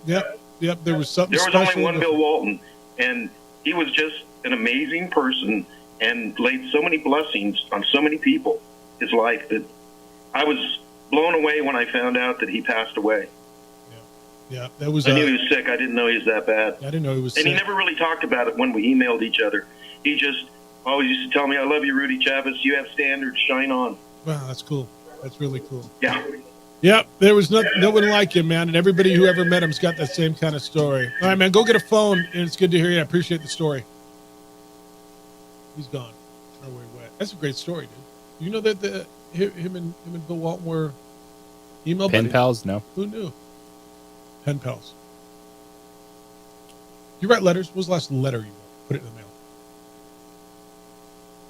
Yep. There was something. There was only one Bill Walton, and he was just an amazing person and laid so many blessings on so many people. his life. That I was blown away when I found out that he passed away. Yeah, that was. I knew he was sick. I didn't know he was that bad. I didn't know he was and sick. He never really talked about it when we emailed each other. He just always used to tell me, "I love you, Rudy Chavez. You have standards. Shine on." Wow, that's cool. That's really cool. Yeah. Yep, there was no one like him, man, and everybody who ever met him's got that same kind of story. All right, man, go get a phone, and it's good to hear you. I appreciate the story. He's gone. No way wet. That's a great story, dude. You know that him and Bill Walton were email Pen buddies? pals? No. Who knew? Pen pals. You write letters? What was the last letter you wrote? Put it in the mail.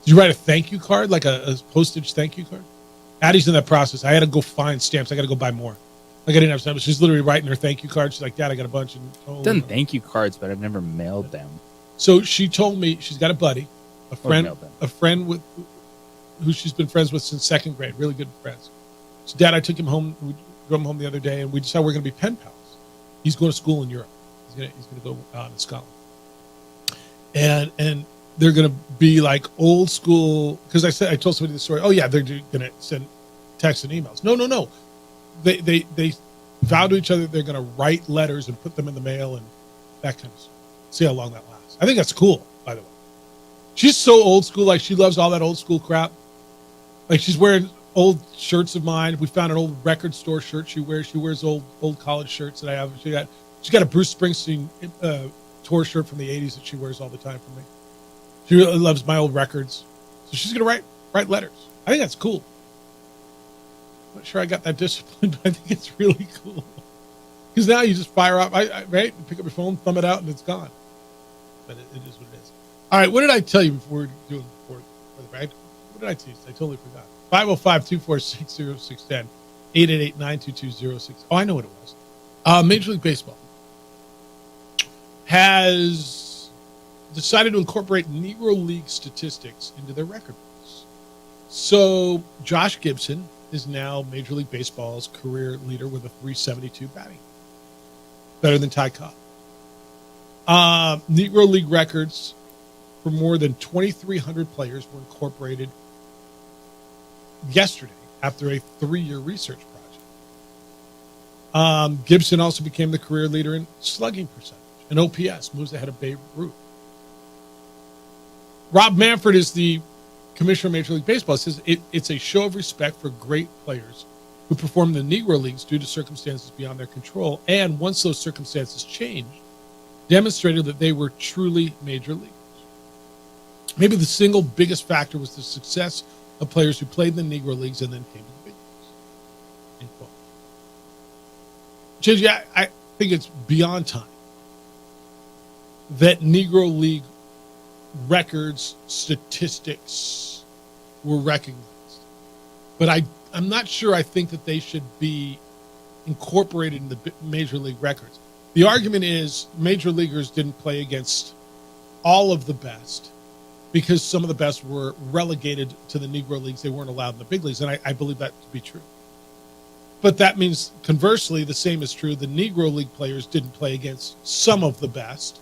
Did you write a thank you card, like a postage thank you card? Addie's in that process. I had to go find stamps. I got to go buy more. Like I didn't have stamps. She's literally writing her thank you card. She's like, Dad, I got a bunch. And Done thank you cards, but I've never mailed them. So she told me she's got a buddy, a friend with who she's been friends with since second grade. Really good friends. So Dad, I took him home. We drove him home the other day, and we decided we're going to be pen pals. He's going to school in Europe. He's going to go out in Scotland, and they're going to be like old school. Because I told somebody the story. Oh yeah, they're going to send texts and emails. No. They vow to each other they're going to write letters and put them in the mail and that kind of stuff. See how long that lasts. I think that's cool, by the way. She's so old school. Like she loves all that old school crap. Like she's wearing old shirts of mine. We found an old record store shirt she wears. She wears old college shirts that I have. She got a Bruce Springsteen tour shirt from the 80s that she wears all the time for me. She really loves my old records. So she's going to write letters. I think that's cool. I'm not sure I got that discipline, but I think it's really cool. Because now you just fire up, right? You pick up your phone, thumb it out, and it's gone. But it is what it is. All right, what did I tell you before we were doing what did I tease? I totally forgot. 505-246-0610, 888-922-06. Oh, I know what it was. Major League Baseball has decided to incorporate Negro League statistics into their record books. So Josh Gibson is now Major League Baseball's career leader with a 372 batting. Better than Ty Cobb. Negro League records for more than 2,300 players were incorporated yesterday after a 3-year research project. Gibson also became the career leader in slugging percentage, and OPS moves ahead of Babe Ruth. Rob Manfred is the commissioner of Major League Baseball. Says it's a show of respect for great players who perform in the Negro Leagues due to circumstances beyond their control, and once those circumstances changed, demonstrated that they were truly major leaguers. Maybe the single biggest factor was the success of players who played in the Negro Leagues and then came to the big leagues. End quote. JJ, I think it's beyond time that Negro League records, statistics were recognized. But I'm not sure I think that they should be incorporated into Major League records. The argument is major leaguers didn't play against all of the best because some of the best were relegated to the Negro Leagues. They weren't allowed in the big leagues, and I believe that to be true. But that means, conversely, the same is true. The Negro League players didn't play against some of the best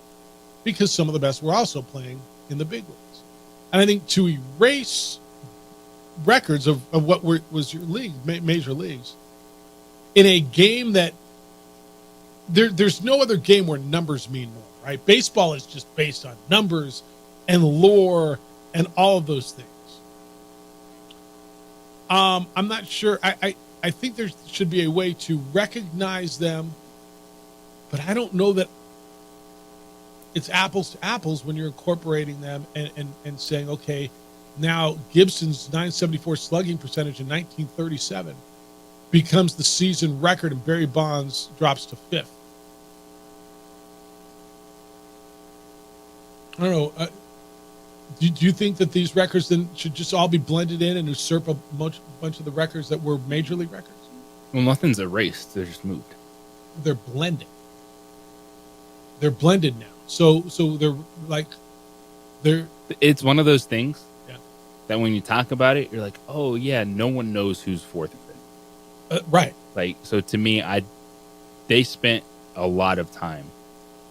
because some of the best were also playing in the big leagues. And I think to erase records of what was your league, major leagues, in a game that there's no other game where numbers mean more, right? Baseball is just based on numbers and lore and all of those things. I'm not sure. I think there should be a way to recognize them, but I don't know that it's apples to apples when you're incorporating them and saying, okay, now Gibson's 974 slugging percentage in 1937 becomes the season record and Barry Bonds drops to 5th. I don't know. Do you think that these records then should just all be blended in and usurp a bunch of the records that were major league records? Well, nothing's erased. They're just moved. They're blending. They're blended now. So they're like, it's one of those things that when you talk about it, you're like, oh yeah, no one knows who's 4th or 5th. Right. Like, so to me, they spent a lot of time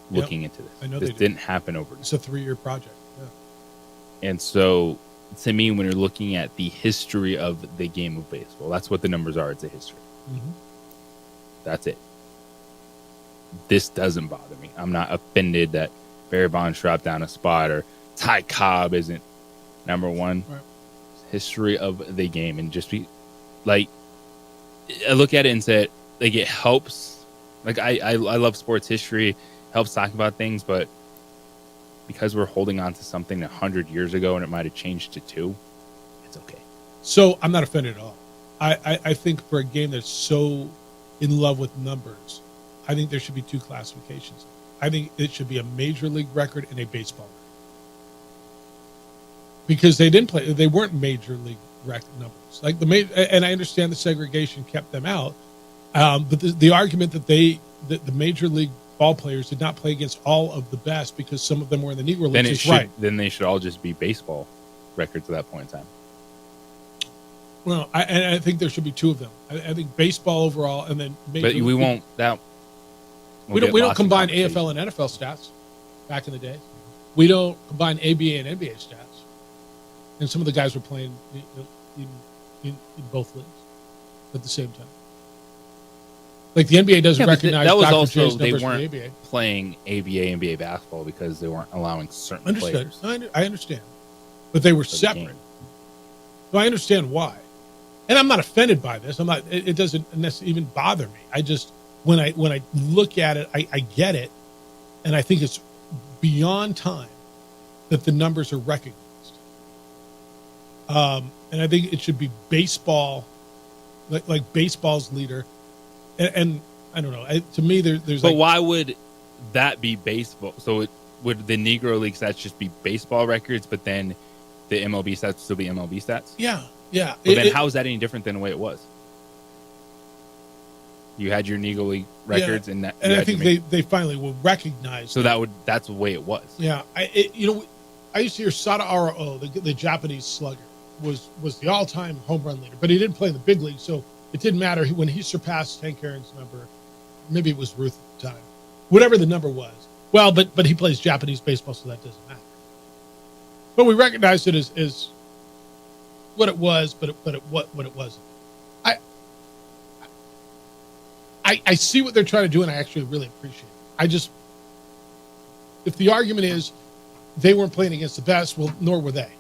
looking into this. I know this didn't happen overnight. It's a 3-year project. Yeah. And so to me, when you're looking at the history of the game of baseball, that's what the numbers are. It's a history. Mm-hmm. That's it. This doesn't bother me. I'm not offended that Barry Bonds dropped down a spot or Ty Cobb isn't number one. Right. History of the game, and just be like, I look at it and say, like, it helps. Like, I love sports history, helps talk about things, but because we're holding on to something 100 years ago and it might have changed to 2, it's okay. So I'm not offended at all. I think for a game that's so in love with numbers, I think there should be 2 classifications. I think it should be a major league record and a baseball record. Because they weren't major league record numbers. Like and I understand the segregation kept them out. But the argument that the major league ball players did not play against all of the best because some of them were in the Negro Leagues is right. Then they should all just be baseball records at that point in time. Well, I think there should be 2 of them. I think baseball overall, and then but we won't. We don't combine AFL and NFL stats. Back in the day, we don't combine ABA and NBA stats. And some of the guys were playing in both leagues at the same time. Like the NBA doesn't recognize that was Dr. also J's they numbers weren't for the ABA. playing ABA, NBA basketball because they weren't allowing certain Understood. players. I understand, but they were separate. So I understand why, and I'm not offended by this. I'm not. It doesn't necessarily even bother me. I just when I look at it, I get it, and I think it's beyond time that the numbers are recognized. And I think it should be baseball, like baseball's leader. And I don't know. To me, there's. But why would that be baseball? So would the Negro League stats just be baseball records, but then the MLB stats still be MLB stats? Yeah. But then how is that any different than the way it was? You had your Negro League records, and I think they finally will recognize. So that's the way it was. Yeah. I used to hear Sada Aro, the Japanese slugger, was the all-time home run leader, but he didn't play in the big league, so it didn't matter. When he surpassed Hank Aaron's number, maybe it was Ruth at the time, whatever the number was. Well, but he plays Japanese baseball, so that doesn't matter. But we recognized it as what it was, but what it wasn't. I see what they're trying to do, and I actually really appreciate it. If the argument is they weren't playing against the best, well, nor were they.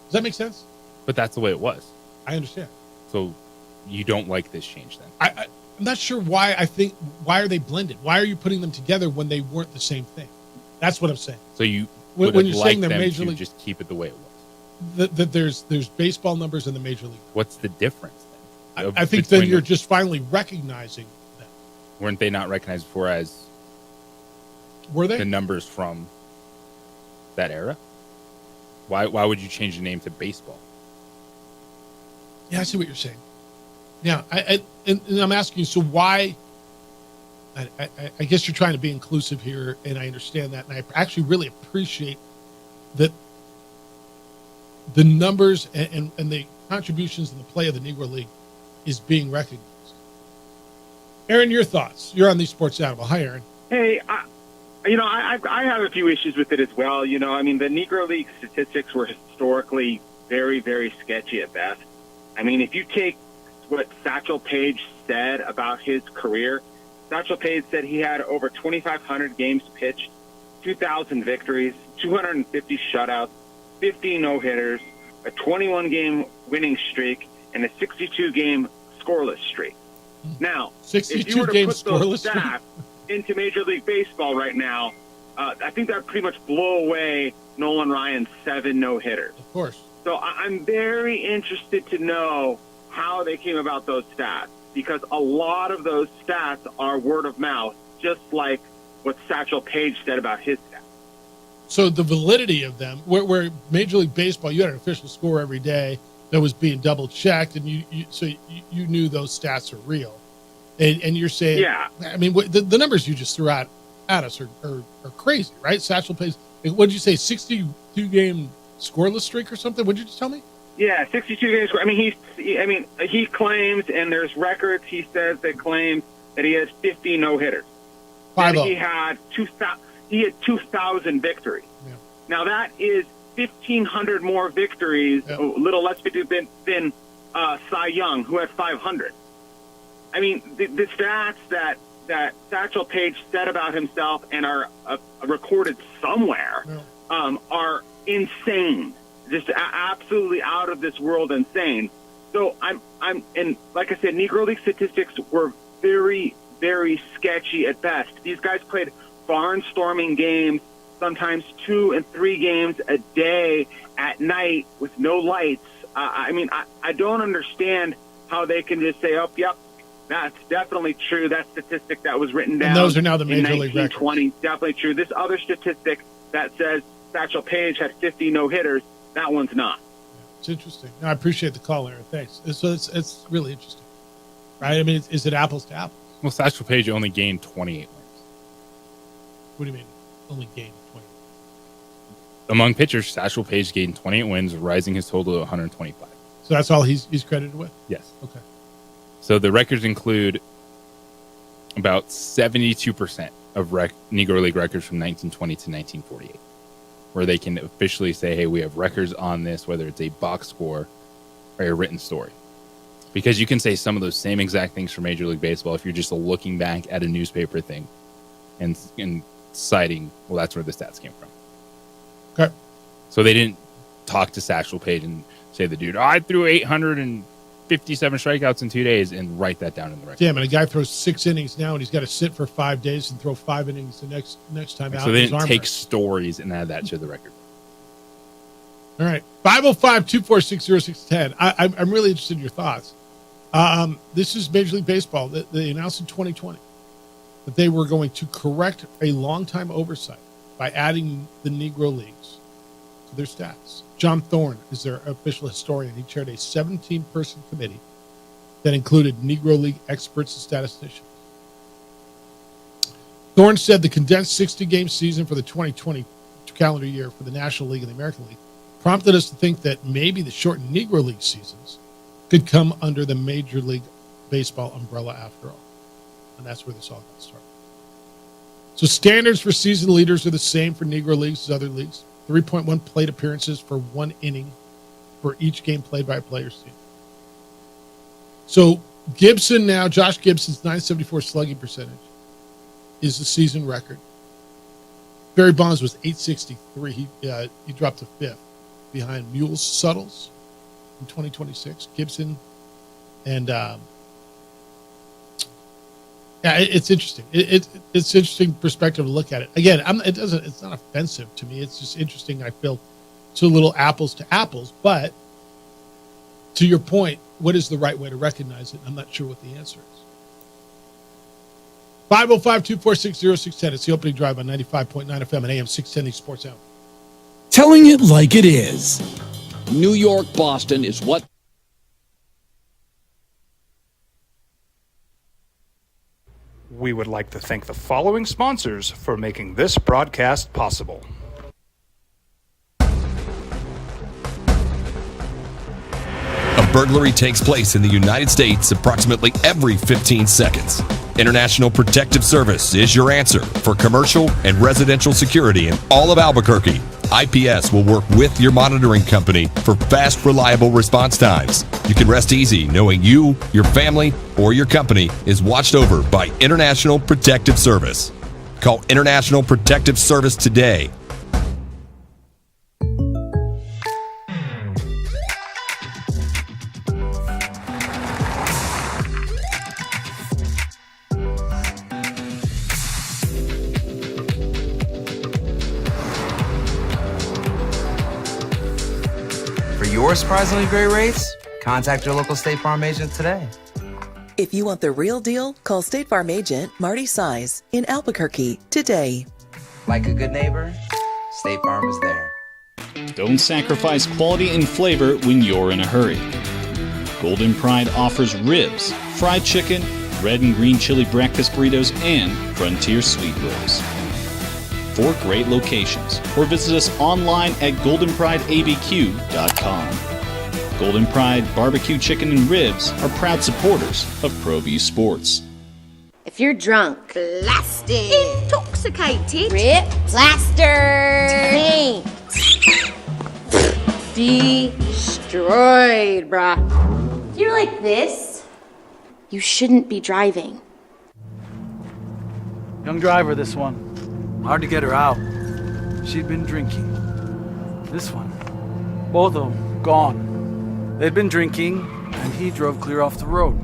Does that make sense? But that's the way it was. I understand. So you don't like this change then? I'm not sure why. Why are they blended? Why are you putting them together when they weren't the same thing? That's what I'm saying. So you when you're saying they're major league, just keep it the way it was. That there's baseball numbers in the major league. What's the difference then? I think then you're just finally recognizing them. Weren't they not recognized before as? Were they? The numbers from that era? Why would you change the name to baseball? Yeah, I see what you're saying. Yeah, and I'm asking you, so why? I guess you're trying to be inclusive here, and I understand that, and I actually really appreciate that the numbers and the contributions and the play of the Negro League is being recognized. Aaron, your thoughts? You're on the Sports Animal. Hi, Aaron. Hey, I have a few issues with it as well. The Negro League statistics were historically very, very sketchy at best. If you take what Satchel Paige said about his career, Satchel Paige said he had over 2,500 games pitched, 2,000 victories, 250 shutouts, 50 no-hitters, a 21-game winning streak, and a 62-game scoreless streak. Now, if you were to put those stats into Major League Baseball right now, I think that would pretty much blow away Nolan Ryan's 7 no-hitters. Of course. So I'm very interested to know how they came about those stats, because a lot of those stats are word of mouth, just like what Satchel Paige said about his stats. So the validity of them, where Major League Baseball, you had an official score every day that was being double checked, and you knew those stats are real. And you're saying, yeah. The numbers you just threw out at us are crazy, right? Satchel Paige, what did you say, 62-game scoreless streak or something? What did you just tell me? Yeah, 62 games. He claims, and there's records he says that claim that he has 50 no-hitters. And he had 2,000 victories. Yeah. Now that is 1,500 more victories, a little less victories than Cy Young, who had 500. I mean, the stats that Satchel Paige said about himself and are recorded somewhere are insane, just absolutely out of this world insane. So and like I said, Negro League statistics were very, very sketchy at best. These guys played barnstorming games, sometimes 2 and 3 games a day at night with no lights. I mean, I don't understand how they can just say, oh, yep, that's definitely true. That statistic that was written down. And those are now the Major League records. Definitely true. This other statistic that says Satchel Paige had 50 no-hitters, that one's not. It's interesting. No, I appreciate the call, Aaron. Thanks. So it's really interesting, right? I mean, is it apples to apples? Well, Satchel Paige only gained 28 wins. What do you mean, only gained 28? Among pitchers, Satchel Paige gained 28 wins, rising his total to 125. So that's all he's credited with? Yes. Okay. So the records include about 72% of Negro League records from 1920 to 1948, where they can officially say, hey, we have records on this, whether it's a box score or a written story. Because you can say some of those same exact things for Major League Baseball if you're just looking back at a newspaper thing and citing, well, that's where the stats came from. Okay. So they didn't talk to Satchel Paige and say the dude, I threw 857 strikeouts in 2 days and write that down in the record. Damn, and a guy throws 6 innings now and he's got to sit for 5 days and throw 5 innings the next time out. So they didn't take stories and add that to the record. All right. 505-246-0610. I'm really interested in your thoughts. This is Major League Baseball. They announced in 2020 that they were going to correct a long-time oversight by adding the Negro Leagues to their stats. John Thorne is their official historian. He chaired a 17-person committee that included Negro League experts and statisticians. Thorne said the condensed 60-game season for the 2020 calendar year for the National League and the American League prompted us to think that maybe the shortened Negro League seasons could come under the Major League Baseball umbrella after all. And that's where this all got started. So standards for season leaders are the same for Negro Leagues as other leagues. 3.1 plate appearances for 1 inning for each game played by a player's team. So Gibson now, Josh Gibson's 974 slugging percentage is the season record. Barry Bonds was 863. He dropped to 5th behind Mules Suttles in 2026. Gibson and it's interesting. It's interesting perspective to look at it. Again, it's not offensive to me. It's just interesting. I feel it's a little apples to apples. But to your point, what is the right way to recognize it? I'm not sure what the answer is. 505-246-0610. It's the opening drive on 95.9 FM and AM 610 Sports Out. Telling it like it is. New York, Boston is what? We would like to thank the following sponsors for making this broadcast possible. A burglary takes place in the United States approximately every 15 seconds. International Protective Service is your answer for commercial and residential security in all of Albuquerque. IPS will work with your monitoring company for fast, reliable response times. You can rest easy knowing you, your family, or your company is watched over by International Protective Service. Call International Protective Service today. For your surprisingly great rates, contact your local State Farm agent today. If you want the real deal, call State Farm agent Marty Size in Albuquerque today. Like a good neighbor, State Farm is there. Don't sacrifice quality and flavor when you're in a hurry. Golden Pride offers ribs, fried chicken, red and green chili breakfast burritos, and Frontier sweet rolls. 4 great locations, or visit us online at goldenprideabq.com. Golden Pride Barbecue Chicken and Ribs are proud supporters of ProView Sports. If you're drunk, blasted, intoxicated, ripped, plastered, taint, destroyed, bruh. If you're like this, you shouldn't be driving. Young driver, this one. Hard to get her out. She'd been drinking. This one. Both of them, gone. They'd been drinking, and he drove clear off the road.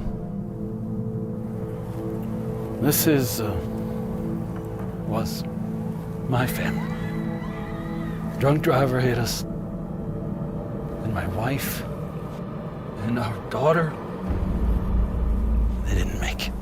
This was my family. Drunk driver hit us. And my wife and our daughter, they didn't make it.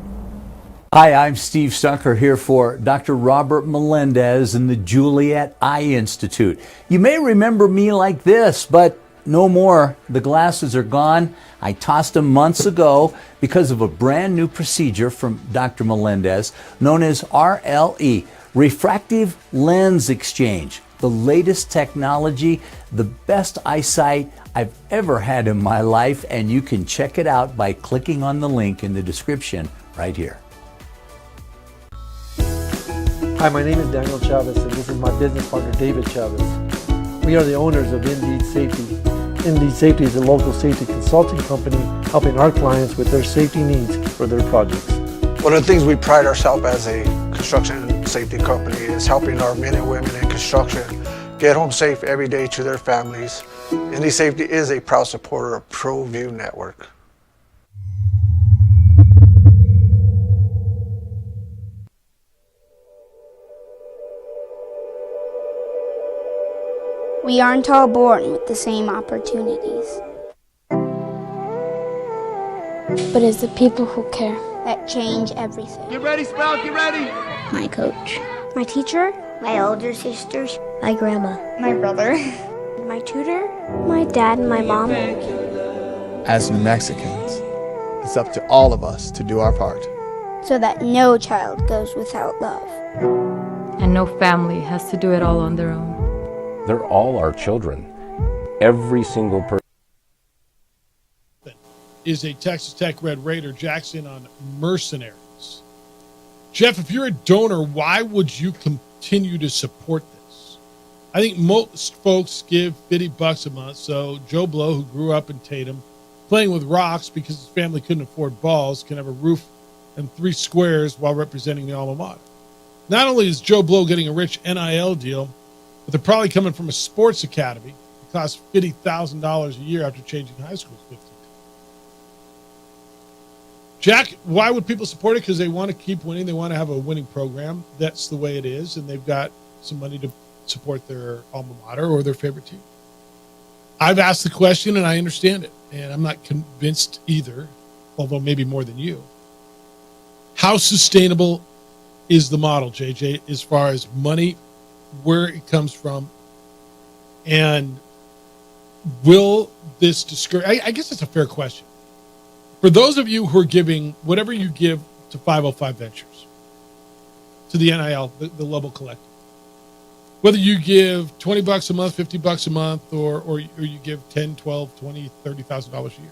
Hi, I'm Steve Stucker here for Dr. Robert Melendez and the Juliet Eye Institute. You may remember me like this, but no more. The glasses are gone. I tossed them months ago because of a brand new procedure from Dr. Melendez known as RLE, Refractive Lens Exchange. The latest technology, the best eyesight I've ever had in my life, and you can check it out by clicking on the link in the description right here. Hi, my name is Daniel Chavez, and this is my business partner, David Chavez. We are the owners of Indeed Safety. Indeed Safety is a local safety consulting company helping our clients with their safety needs for their projects. One of the things we pride ourselves as a construction safety company is helping our men and women in construction get home safe every day to their families. Indeed Safety is a proud supporter of ProView Network. We aren't all born with the same opportunities. But it's the people who care that change everything. Get ready, Spell, get ready! My coach, my teacher, my older sisters, my grandma, my brother, my tutor, my dad, and my mom. As New Mexicans, it's up to all of us to do our part. So that no child goes without love. And no family has to do it all on their own. They're all our children. Every single person is a Texas Tech Red Raider. Jackson on Mercenaries. Jeff, if you're a donor, why would you continue to support this? I think most folks give $50 a month. So Joe Blow, who grew up in Tatum, playing with rocks because his family couldn't afford balls, can have a roof and 3 squares while representing the alma mater. Not only is Joe Blow getting a rich NIL deal, but they're probably coming from a sports academy. It costs $50,000 a year after changing high schools 15 times. Jack, why would people support it? Because they want to keep winning. They want to have a winning program. That's the way it is. And they've got some money to support their alma mater or their favorite team. I've asked the question and I understand it. And I'm not convinced either, although maybe more than you. How sustainable is the model, JJ, as far as money, where it comes from, and will this discourage? I guess it's a fair question. For those of you who are giving whatever you give to 505 Ventures, to the NIL, the Level Collective, whether you give $20 a month, $50 a month, or you give $10, $12, $20, $30,000 a year.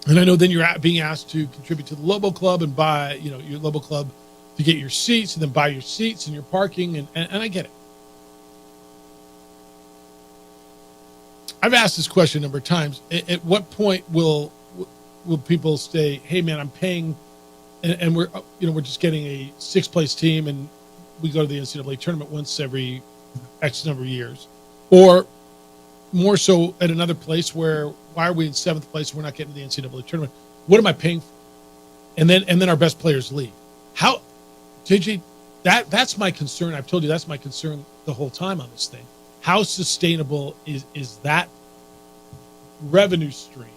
And I know then you're being asked to contribute to the Lobo Club and buy, your Lobo Club to get your seats, and then buy your seats and your parking, and I get it. I've asked this question a number of times. At what point will people say, "Hey, man, I'm paying, and we're just getting a 6th place team, and we go to the NCAA tournament once every X number of years," or more so at another place where why are we in 7th place? We're not getting to the NCAA tournament. What am I paying for? And then our best players leave. How? JJ, that's my concern. I've told you that's my concern the whole time on this thing. How sustainable is that revenue stream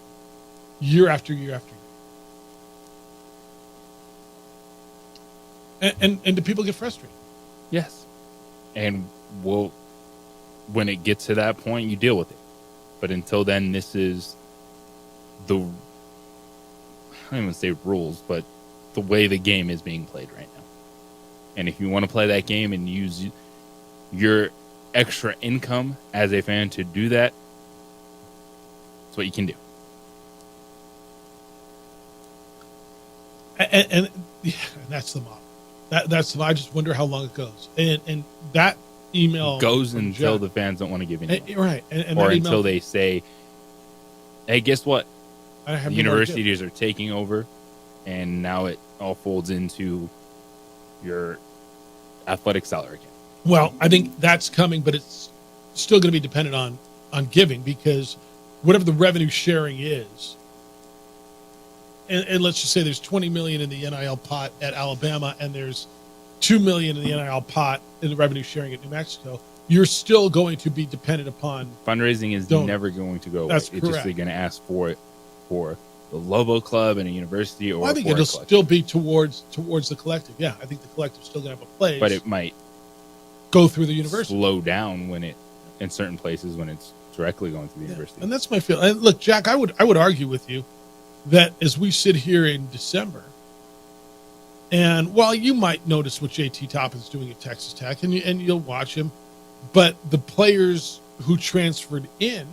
year after year after year? And do people get frustrated? Yes. And when it gets to that point, you deal with it. But until then, this is I don't even say rules, but the way the game is being played right now. And if you want to play that game and use your extra income as a fan to do that, that's what you can do. And that's the model. That's I just wonder how long it goes. And that email goes until the fans don't want to give in. Right. And or that until they say, hey, guess what? I have The universities are taking over, and now it all folds into your athletic salary cap. Well, I think that's coming, but it's still going to be dependent on giving, because whatever the revenue sharing is, and let's just say there's $20 million in the NIL pot at Alabama, and there's $2 million in the NIL pot in the revenue sharing at New Mexico, you're still going to be dependent upon fundraising is never going to go away. That's it's correct. just they're going to ask for it for the Lobo Club and a university, or I think for it'll a collective. still be towards the collective. Yeah, I think the collective's still going to have a place, But it might go through the university. slow down when it in certain places when it's directly going to the university. And that's my feeling. And look, Jack, I would argue with you that as we sit here in December, and while you might notice what JT Toppin's doing at Texas Tech, and you'll watch him, but the players who transferred in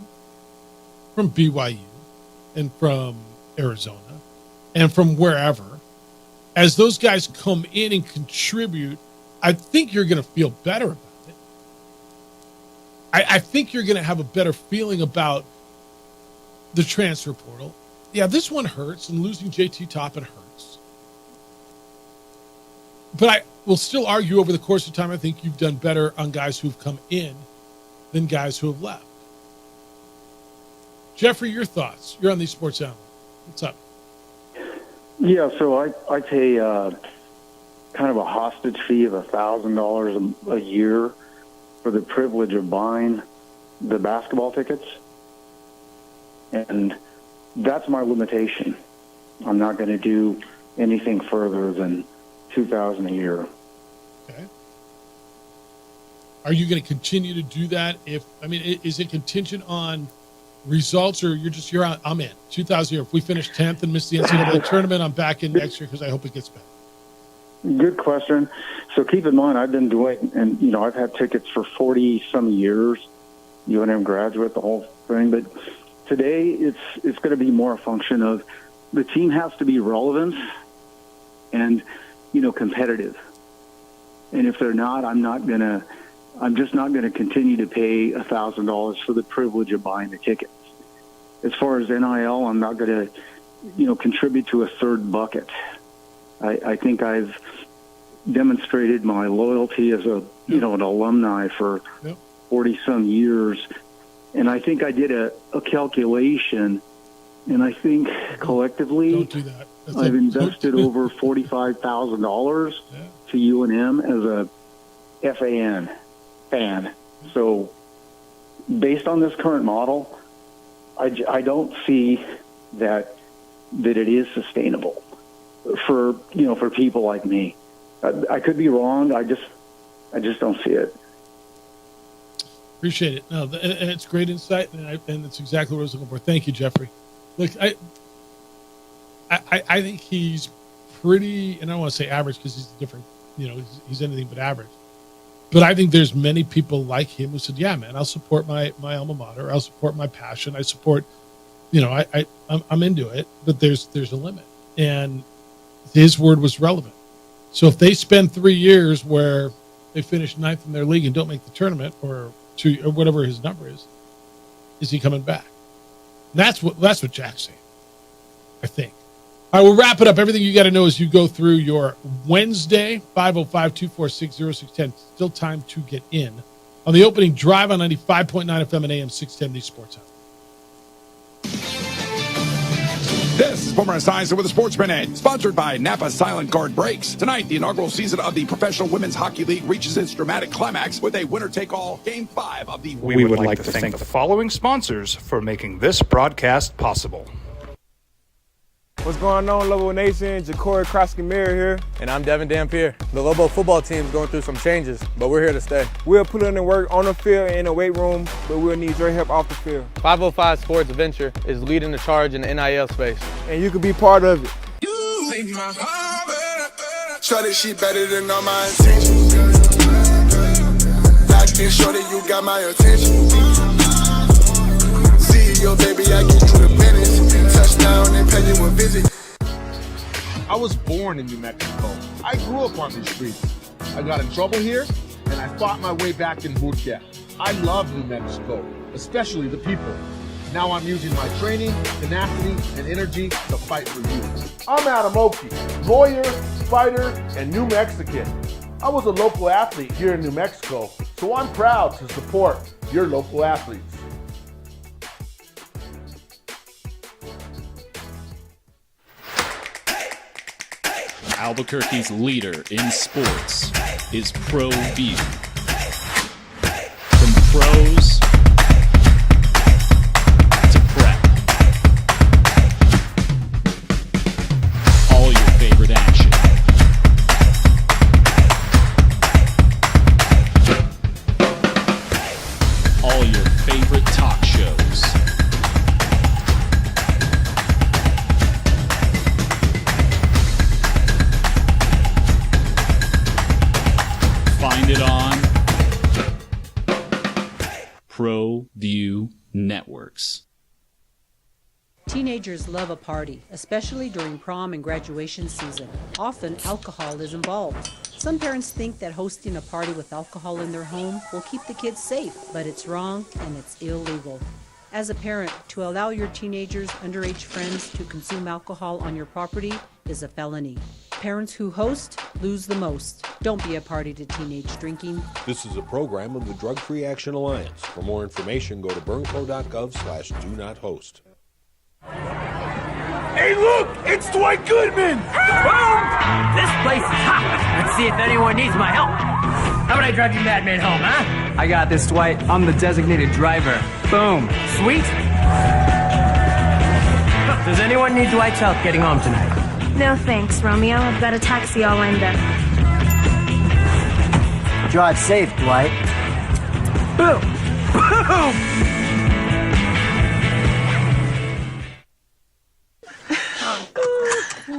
from BYU and from Arizona and from wherever, as those guys come in and contribute, I think you're going to feel better about it. I think you're going to have a better feeling about the transfer portal. Yeah, this one hurts, and losing JT Toppin hurts. But I will still argue over the course of time, I think you've done better on guys who've come in than guys who have left. Jeffrey, your thoughts? You're on these Sports Animal. What's up? Yeah, so I pay kind of a hostage fee of $1,000 a year for the privilege of buying the basketball tickets. And that's my limitation. I'm not going to do anything further than $2,000 a year. Okay. Are you going to continue to do that? Is it contingent on results, or you're on? I'm in 2,000 a year. If we finish 10th and miss the NCAA tournament, I'm back in next year because I hope it gets better. Good question. So keep in mind, I've been doing, and I've had tickets for 40 some years, UNM graduate, the whole thing. But today, it's going to be more a function of the team has to be relevant and competitive. And if they're not, I'm just not going to continue to pay $1,000 for the privilege of buying the tickets. As far as NIL, I'm not going to, contribute to a third bucket. I think I've demonstrated my loyalty as an alumni for 40 some years. And I think I did a calculation, and I think collectively Don't do that. I've invested over $45,000 to UNM as a fan. So based on this current model, I don't see that it is sustainable for people like me. I could be wrong. I just don't see it. Appreciate it. No, and it's great insight, and it's exactly what I was looking for. Thank you, Jeffrey. Look, I think he's pretty, and I don't want to say average because he's different. He's anything but average. But I think there's many people like him who said, "Yeah, man, I'll support my alma mater. I'll support my passion. I support, I'm into it." But there's a limit, and his word was relevant. So if they spend 3 years where they finish 9th in their league and don't make the tournament, or whatever his number is he coming back? And that's what Jack's saying, I think. All right, we'll wrap it up. Everything you got to know as you go through your Wednesday, 505-246-0610. Still time to get in on the opening drive on 95.9 FM and AM 610, the Sports Hour. This is Boomer Esiason with a Sports Minute, sponsored by Napa Silent Guard Brakes. Tonight, the inaugural season of the Professional Women's Hockey League reaches its dramatic climax with a winner-take-all Game 5 of the... We would like to thank the following sponsors for making this broadcast possible. What's going on, Lobo Nation? Ja'Cory Krosky-Mirror here. And I'm Devin Dampier. The Lobo football team is going through some changes, but we're here to stay. We'll put in the work on the field and in the weight room, but we'll need your help off the field. 505 Sports Venture is leading the charge in the NIL space. And you can be part of it. You make my heart better. Shorty, she better than all my intentions. Locked in, shorty, you got my attention. See your baby, I get you the minutes. Touchdown and pay you a visit. I was born in New Mexico. I grew up on these streets. I got in trouble here, and I fought my way back in Murcia. I love New Mexico, especially the people. Now I'm using my training, tenacity, and energy to fight for you. I'm Adam Oki, lawyer, fighter, and New Mexican. I was a local athlete here in New Mexico, so I'm proud to support your local athletes. Albuquerque's leader in sports is ProView. From pros to prep. All your favorite action. All your favorite talk shows. Find it on ProView Networks. Teenagers love a party, especially during prom and graduation season. Often, alcohol is involved. Some parents think that hosting a party with alcohol in their home will keep the kids safe, but it's wrong and it's illegal. As a parent, to allow your teenagers' underage friends to consume alcohol on your property is a felony. Parents who host lose the most. Don't be a party to teenage drinking. This is a program of the Drug Free Action Alliance. For more information, go to burnco.gov/do-not-host. Hey, look! It's Dwight Goodman! Boom! This place is hot. Let's see if anyone needs my help. How about I drive you madman home, huh? I got this, Dwight. I'm the designated driver. Boom. Sweet. Does anyone need Dwight's help getting home tonight? No thanks, Romeo. I've got a taxi all lined up. Drive safe, Dwight. Boom! Boom!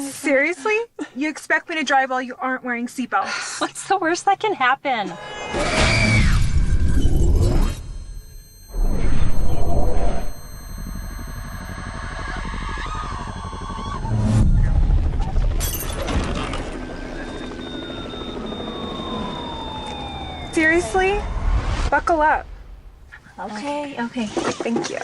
Seriously? You expect me to drive while you aren't wearing seatbelts? What's the worst that can happen? Seriously? Buckle up. Okay. Thank you.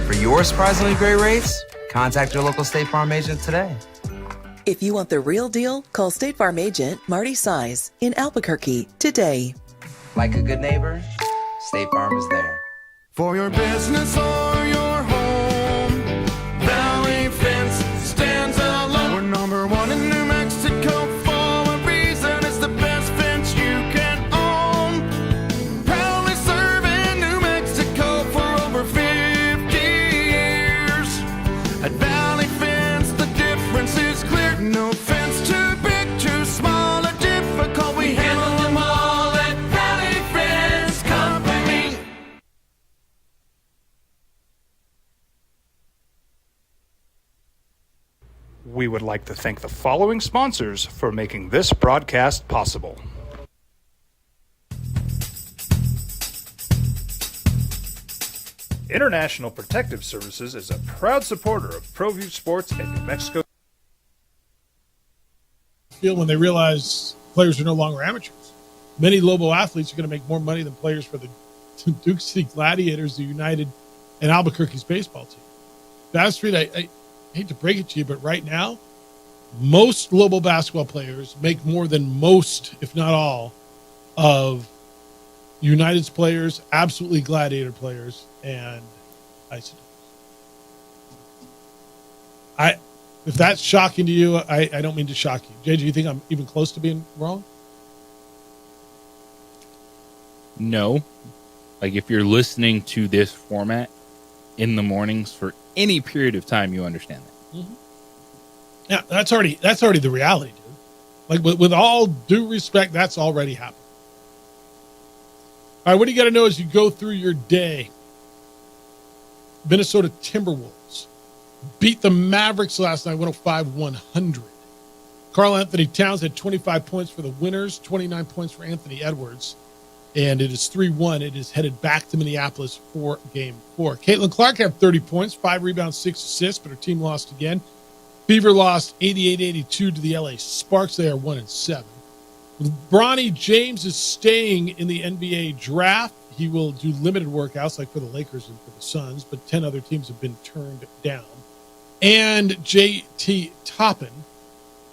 For your surprisingly great rates, contact your local State Farm agent today. If you want the real deal, call State Farm agent Marty Size in Albuquerque today. Like a good neighbor, State Farm is there. For your business or your home, Valley Fence stands alone. We're number one in New Mexico for a reason. It's the best fence you can own. Proudly serving New Mexico for over 50 years. At Valley Fence, the difference is clear. No fence too big, too small, or difficult. We handle them all at Valley Fence Company. We would like to thank the following sponsors for making this broadcast possible. International Protective Services is a proud supporter of ProView Sports in New Mexico. Feel when they realize players are no longer amateurs. Many Lobo athletes are going to make more money than players for the Duke City Gladiators, the United, and Albuquerque's baseball team. Bass Street, I hate to break it to you, but right now, most Lobo basketball players make more than most, if not all, of United's players, absolutely Gladiator players, and Isotopes. If that's shocking to you, I don't mean to shock you. Jay, do you think I'm even close to being wrong? No. Like, if you're listening to this format in the mornings for any period of time, you understand that. Mm-hmm. Yeah, that's already the reality, dude. Like, with all due respect, that's already happened. All right, what do you got to know as you go through your day? Minnesota Timberwolves beat the Mavericks last night, 105-100. Karl Anthony Towns had 25 points for the winners, 29 points for Anthony Edwards. And it is 3-1. It is headed back to Minneapolis for Game 4. Caitlin Clark had 30 points, 5 rebounds, 6 assists, but her team lost again. Beaver lost 88-82 to the LA Sparks. They are 1-7. Bronny James is staying in the NBA draft. He will do limited workouts like for the Lakers and for the Suns, but 10 other teams have been turned down. And JT Toppin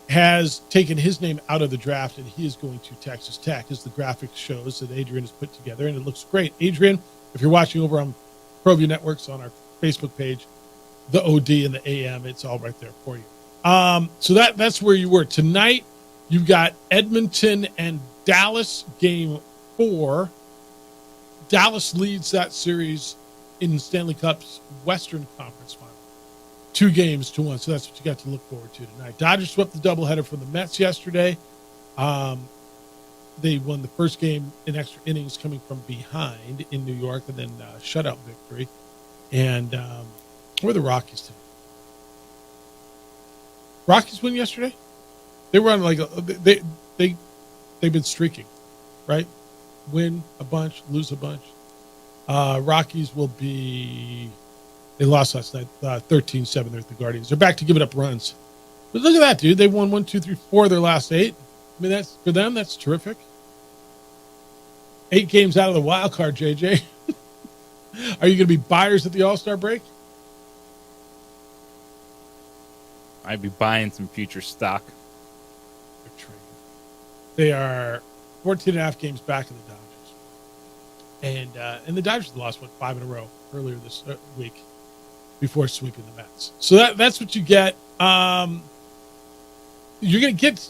has taken his name out of the draft, and he is going to Texas Tech, as the graphic shows that Adrian has put together, and it looks great. Adrian, if you're watching over on ProView Networks on our Facebook page, the OD and the AM, it's all right there for you. So that's where you were. Tonight, you've got Edmonton and Dallas, Game 4. Dallas leads that series in Stanley Cup's Western Conference Final. 2-1, so that's what you got to look forward to tonight. Dodgers swept the doubleheader from the Mets yesterday. They won the first game in extra innings coming from behind in New York, and then shutout victory. And where are the Rockies today? Rockies win yesterday? They were on they've been streaking, right? Win a bunch, lose a bunch. Rockies will be... They lost last night, 13-7. They're at the Guardians. They're back to giving up runs. But look at that, dude. They won 1, 2, 3, 4 of their last 8. I mean, that's for them. That's terrific. 8 games out of the wild card, JJ. Are you going to be buyers at the All-Star break? I'd be buying some future stock. They are 14.5 games back in the Dodgers. And the Dodgers lost, 5 in a row earlier this week before sweeping the Mets. So that's what you get. You're going to get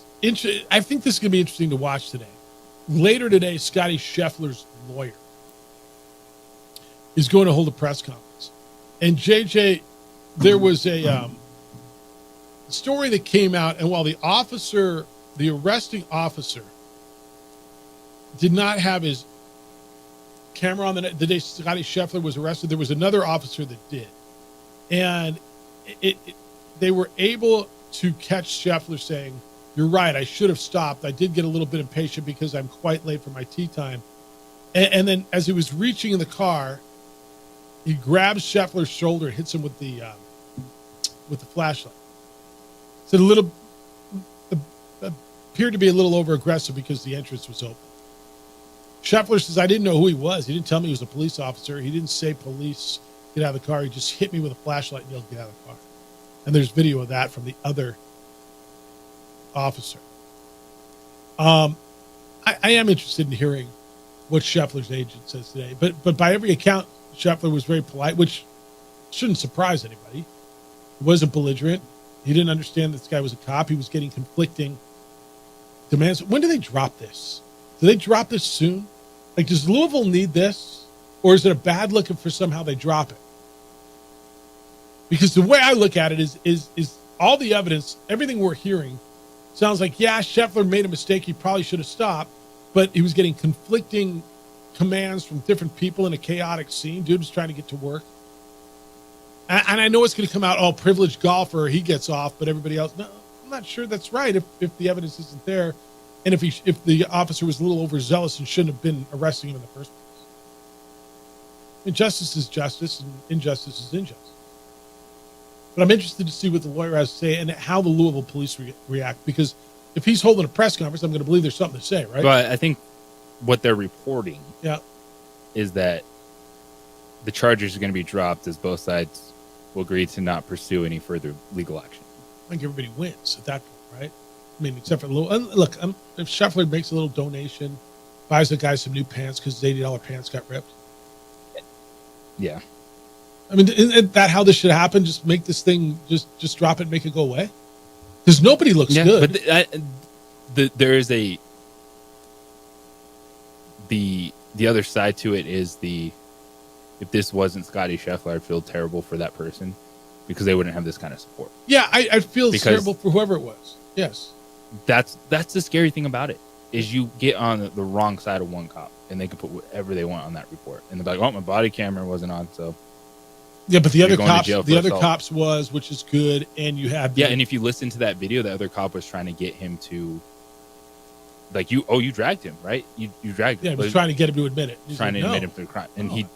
I think this is going to be interesting to watch today. Later today, Scotty Scheffler's lawyer is going to hold a press conference. And JJ, there was a story that came out, and while the arresting officer did not have his camera on the day Scotty Scheffler was arrested, there was another officer that did. And they were able to catch Scheffler saying, "You're right, I should have stopped. I did get a little bit impatient because I'm quite late for my tee time." And then as he was reaching in the car, he grabs Scheffler's shoulder, hits him with the flashlight. It's appeared to be a little over aggressive because the entrance was open. Scheffler says, "I didn't know who he was. He didn't tell me he was a police officer. He didn't say police, get out of the car. He just hit me with a flashlight and yelled, get out of the car." And there's video of that from the other officer. I am interested in hearing what Scheffler's agent says today. But by every account, Scheffler was very polite, which shouldn't surprise anybody. He wasn't belligerent. He didn't understand this guy was a cop. He was getting conflicting demands. When do they drop this? Do they drop this soon? Like, does Louisville need this? Or is it a bad look for somehow they drop it? Because the way I look at it is all the evidence, everything we're hearing, sounds like, yeah, Scheffler made a mistake. He probably should have stopped. But he was getting conflicting commands from different people in a chaotic scene. Dude was trying to get to work. And I know it's going to come out, privileged golfer, he gets off, but everybody else. No, I'm not sure that's right if the evidence isn't there. And if the officer was a little overzealous and shouldn't have been arresting him in the first place. I mean, justice is justice and injustice is injustice. But I'm interested to see what the lawyer has to say and how the Louisville police react. Because if he's holding a press conference, I'm going to believe there's something to say, right? But I think what they're reporting is that the charges are going to be dropped as both sides will agree to not pursue any further legal action. I think everybody wins at that point, right? I mean, except for the little... Look, if Scheffler makes a little donation, buys the guy some new pants because his $80 pants got ripped. Yeah. I mean, isn't that how this should happen? Just make this thing, just drop it and make it go away? Because nobody looks good. But there is the other side to it is if this wasn't Scotty Scheffler, I'd feel terrible for that person because they wouldn't have this kind of support. Yeah, I feel terrible for whoever it was. Yes. That's the scary thing about it is you get on the wrong side of one cop and they can put whatever they want on that report. And they're like, my body camera wasn't on, so... Yeah, but the You're other going to cops, jail for the other assault. cops was, which is good, and you have Yeah, and if you listen to that video, the other cop was trying to get him to, like, you dragged him, right? You dragged him. Yeah, he was trying to get him to admit it. He's Trying like, to no. admit him to the crime, and he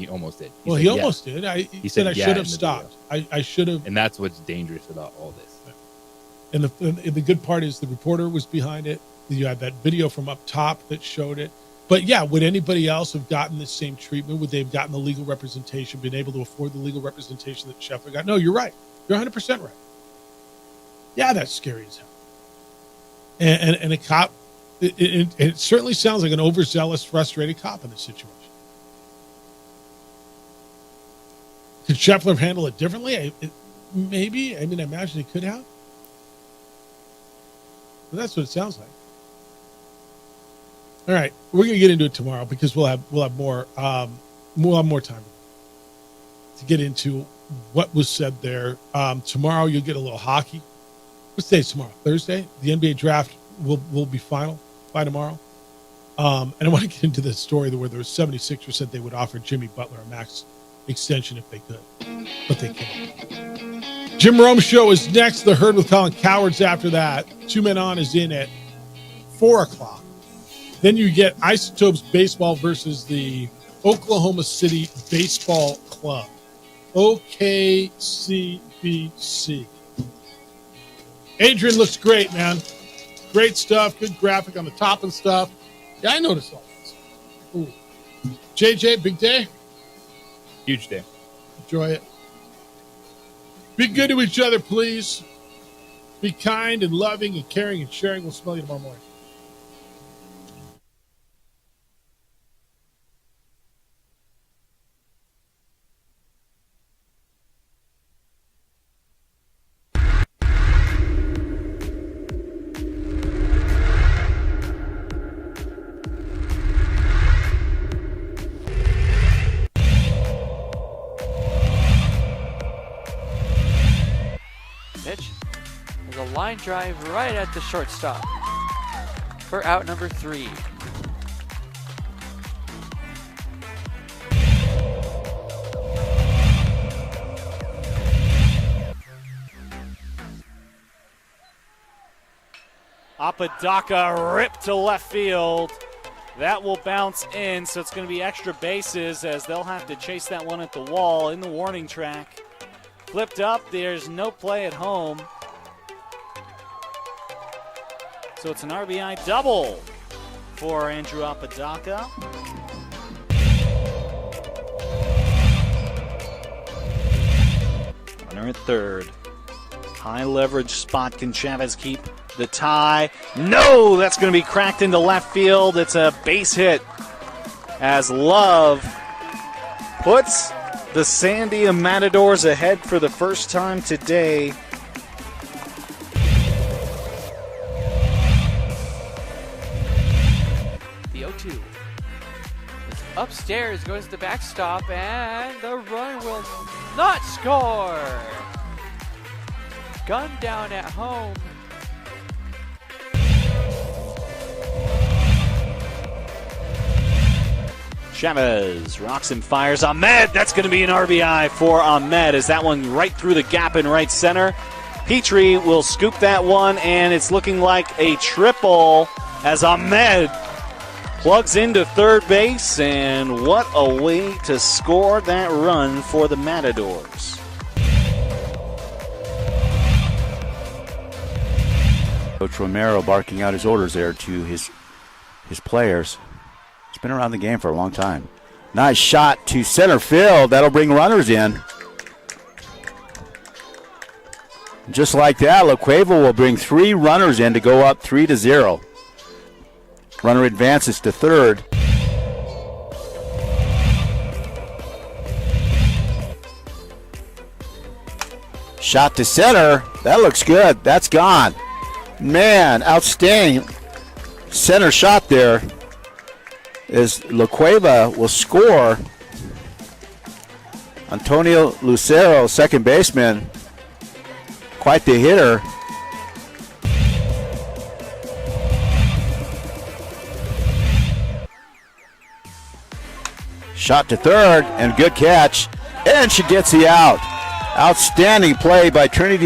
almost did. Well, said he yeah. almost did. He said I yeah should in have the stopped. video. I should have. And that's what's dangerous about all this. And the good part is the reporter was behind it. You had that video from up top that showed it. But yeah, would anybody else have gotten the same treatment? Would they have gotten the legal representation, been able to afford the legal representation that Scheffler got? No, you're right. You're 100% right. Yeah, that's scary as hell. And a cop, it certainly sounds like an overzealous, frustrated cop in this situation. Could Scheffler have handled it differently? Maybe. I mean, I imagine he could have. But that's what it sounds like. All right, we're going to get into it tomorrow because we'll have more time to get into what was said there. Tomorrow you'll get a little hockey. What day is tomorrow? Thursday. The NBA draft will be final by tomorrow. And I want to get into this story where the 76ers said they would offer Jimmy Butler a max extension if they could, but they can't. Jim Rome Show is next. The Herd with Colin Cowards after that. 2 Men On is in at 4 o'clock. Then you get Isotopes Baseball versus the Oklahoma City Baseball Club. OKCBC. Adrian looks great, man. Great stuff. Good graphic on the top and stuff. Yeah, I noticed all this. Ooh. JJ, big day? Huge day. Enjoy it. Be good to each other, please. Be kind and loving and caring and sharing. We'll smell you tomorrow morning. Mitch, there's a line drive right at the shortstop for out number 3. Apodaca ripped to left field. That will bounce in, so it's going to be extra bases as they'll have to chase that one at the wall in the warning track. Flipped up, there's no play at home. So it's an RBI double for Andrew Apodaca. Runner at third. High leverage spot. Can Chavez keep the tie? No, that's going to be cracked into left field. It's a base hit as Love puts the Sandia Matadors ahead for the first time today. The 0-2. Upstairs goes the backstop, and the run will not score. Gun down at home. Chavez rocks and fires. Ahmed, that's going to be an RBI for Ahmed as that one right through the gap in right center. Petrie will scoop that one, and it's looking like a triple as Ahmed plugs into third base, and what a way to score that run for the Matadors. Coach Romero barking out his orders there to his players. He's been around the game for a long time. Nice shot to center field. That'll bring runners in. Just like that, La Cueva will bring 3 runners in to go up 3-0. Runner advances to third. Shot to center. That looks good. That's gone. Man, outstanding center shot there. As La Cueva will score. Antonio Lucero, second baseman, quite the hitter. Shot to third, and good catch. And she gets the out. Outstanding play by Trinity